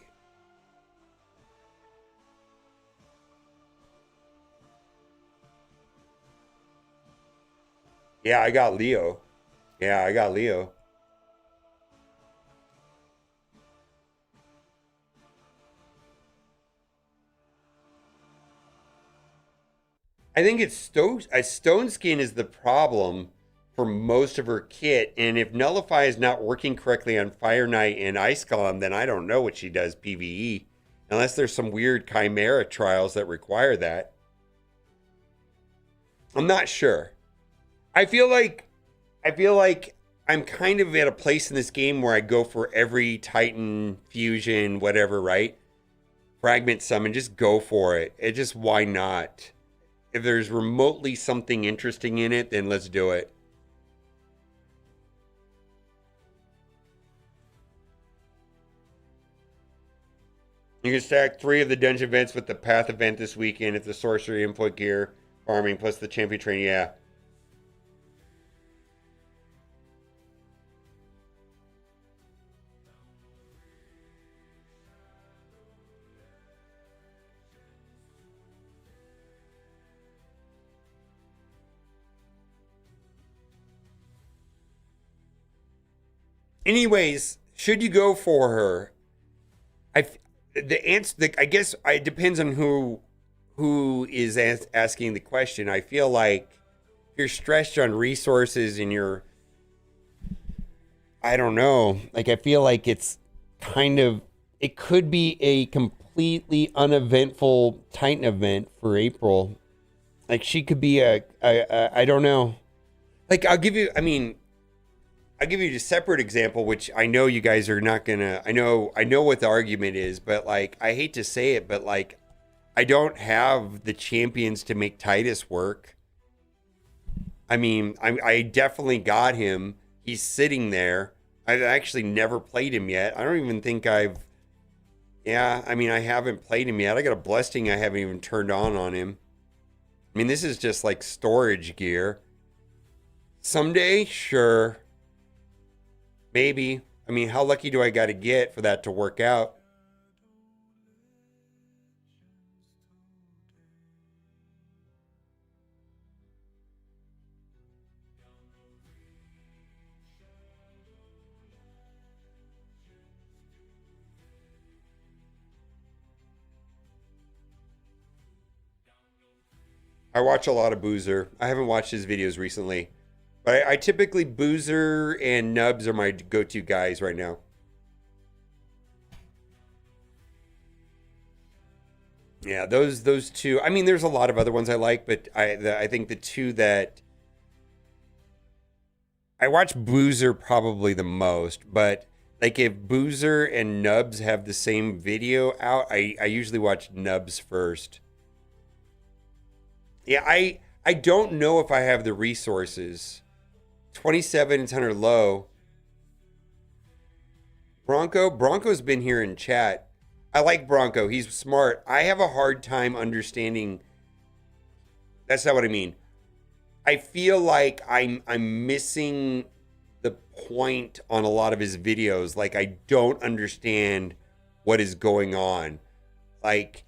Yeah, I got Leo. Yeah, I got Leo. I think it's Stone Skin is the problem for most of her kit. And if Nullify is not working correctly on Fire Knight and Ice Golem, then I don't know what she does PvE. Unless there's some weird Chimera trials that require that. I'm not sure. I feel like I'm kind of at a place in this game where I go for every Titan, Fusion, whatever, right? Fragment Summon, just go for it. It just, why not? If there's remotely something interesting in it, then let's do it. You can stack 3 of the dungeon events with the Path event this weekend if the sorcery input gear farming plus the champion training. Yeah. Anyways, should you go for her? The answer, I guess, it depends on who is asking the question. I feel like if you're stretched on resources and you're, I don't know, like I feel like it's kind of, it could be a completely uneventful Titan event for April. Like she could be I don't know. Like I'll give you a separate example, which I know you guys are not gonna. I know what the argument is, but like I hate to say it, but like I don't have the champions to make Titus work. I mean, I definitely got him. He's sitting there. I've actually never played him yet. I don't even think I've. Yeah, I mean, I haven't played him yet. I got a blessing I haven't even turned on him. I mean, this is just like storage gear. Someday, sure. Maybe. I mean, how lucky do I got to get for that to work out? I watch a lot of Boozer. I haven't watched his videos recently. But I typically, Boozer and Nubs are my go-to guys right now. Yeah, those two. I mean, there's a lot of other ones I like, but I think the two that I watch Boozer probably the most. But like if Boozer and Nubs have the same video out, I usually watch Nubs first. Yeah, I don't know if I have the resources. 27 is 100 low. Bronco's been here in chat. I like Bronco. He's smart. I have a hard time understanding. That's not what I mean. I feel like I'm missing the point on a lot of his videos. Like I don't understand what is going on. Like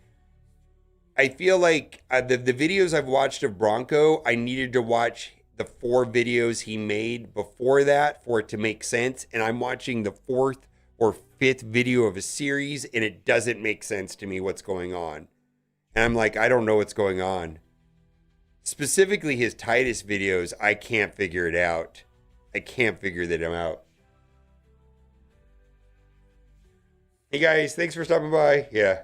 I feel like the videos I've watched of Bronco, I needed to watch the 4 videos he made before that for it to make sense. And I'm watching the 4th or 5th video of a series and it doesn't make sense to me what's going on. And I'm like, I don't know what's going on. Specifically his Titus videos, I can't figure it out. I can't figure that out. Hey guys, thanks for stopping by. Yeah.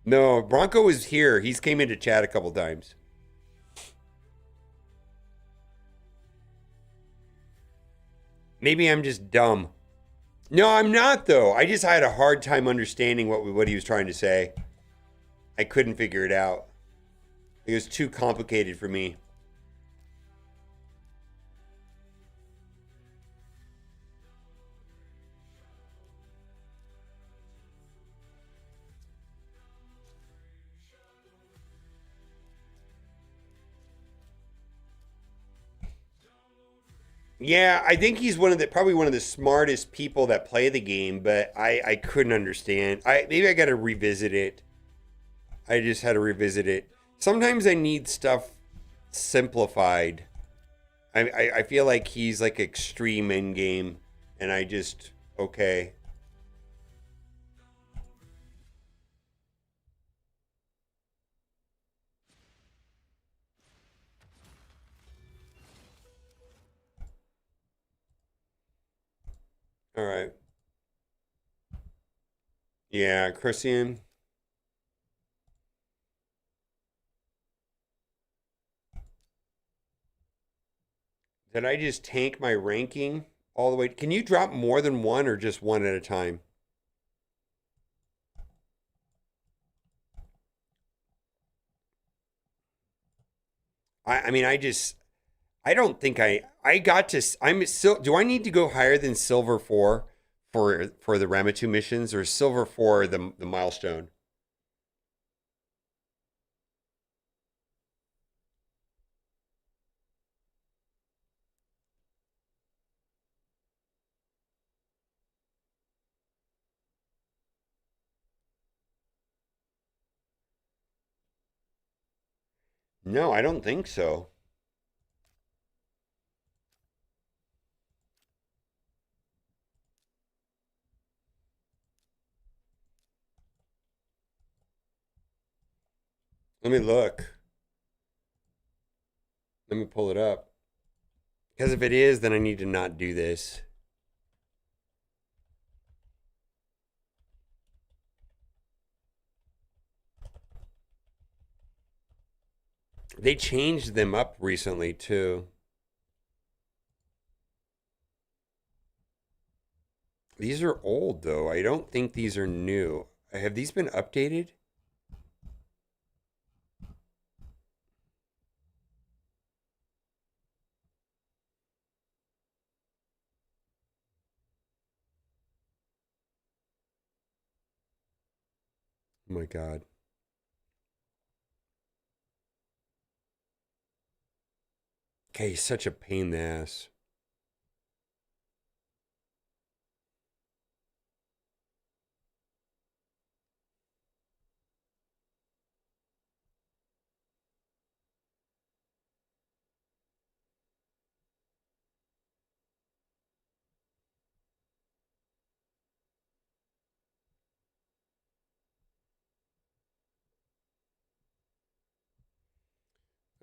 No, Bronco was here. He's came into chat a couple times. Maybe I'm just dumb. No, I'm not though. I just had a hard time understanding what he was trying to say. I couldn't figure it out. It was too complicated for me. Yeah, I think he's probably one of the smartest people that play the game, but I couldn't understand. Maybe I got to revisit it. I just had to revisit it. Sometimes I need stuff simplified. I feel like he's like extreme in game, and I just okay. All right. Yeah, Christian. Did I just tank my ranking all the way? Can you drop more than one or just one at a time? I mean, I don't think I got to, I'm still, do I need to go higher than silver 4 for the Ramatou missions or silver 4 the milestone? No, I don't think so. Let me look. Let me pull it up. Because if it is, then I need to not do this. They changed them up recently too. These are old though. I don't think these are new. Have these been updated? Oh my God. Okay, he's such a pain in the ass.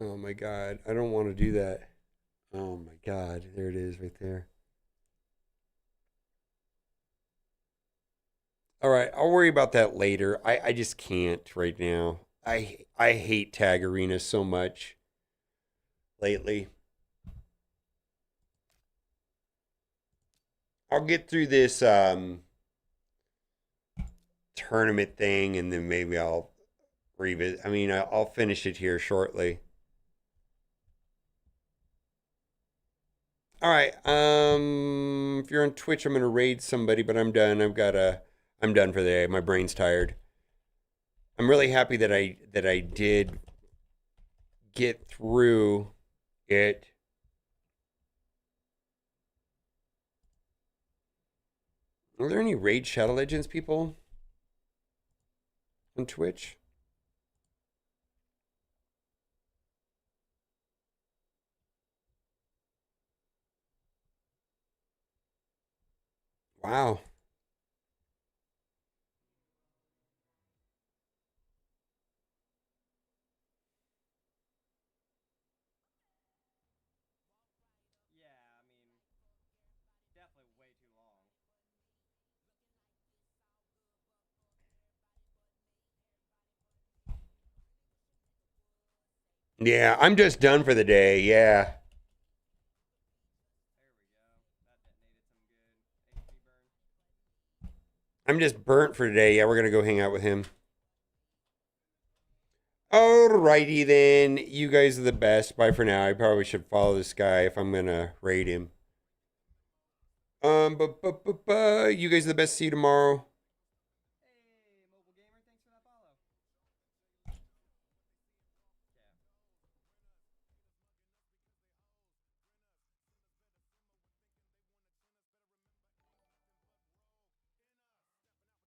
Oh my God. I don't want to do that. Oh my God. There it is right there. All right. I'll worry about that later. I just can't right now. I hate Tag Arena so much lately. I'll get through this tournament thing and then maybe I'll revisit. I mean, I'll finish it here shortly. All right. If you're on Twitch, I'm gonna raid somebody, but I'm done. I'm done for the day. My brain's tired. I'm really happy that I did get through it. Are there any Raid Shadow Legends people on Twitch? Wow. Yeah, I'm just done for the day. Yeah. I'm just burnt for today. Yeah, we're gonna go hang out with him. Alrighty then. You guys are the best. Bye for now. I probably should follow this guy if I'm gonna raid him. You guys are the best. See you tomorrow.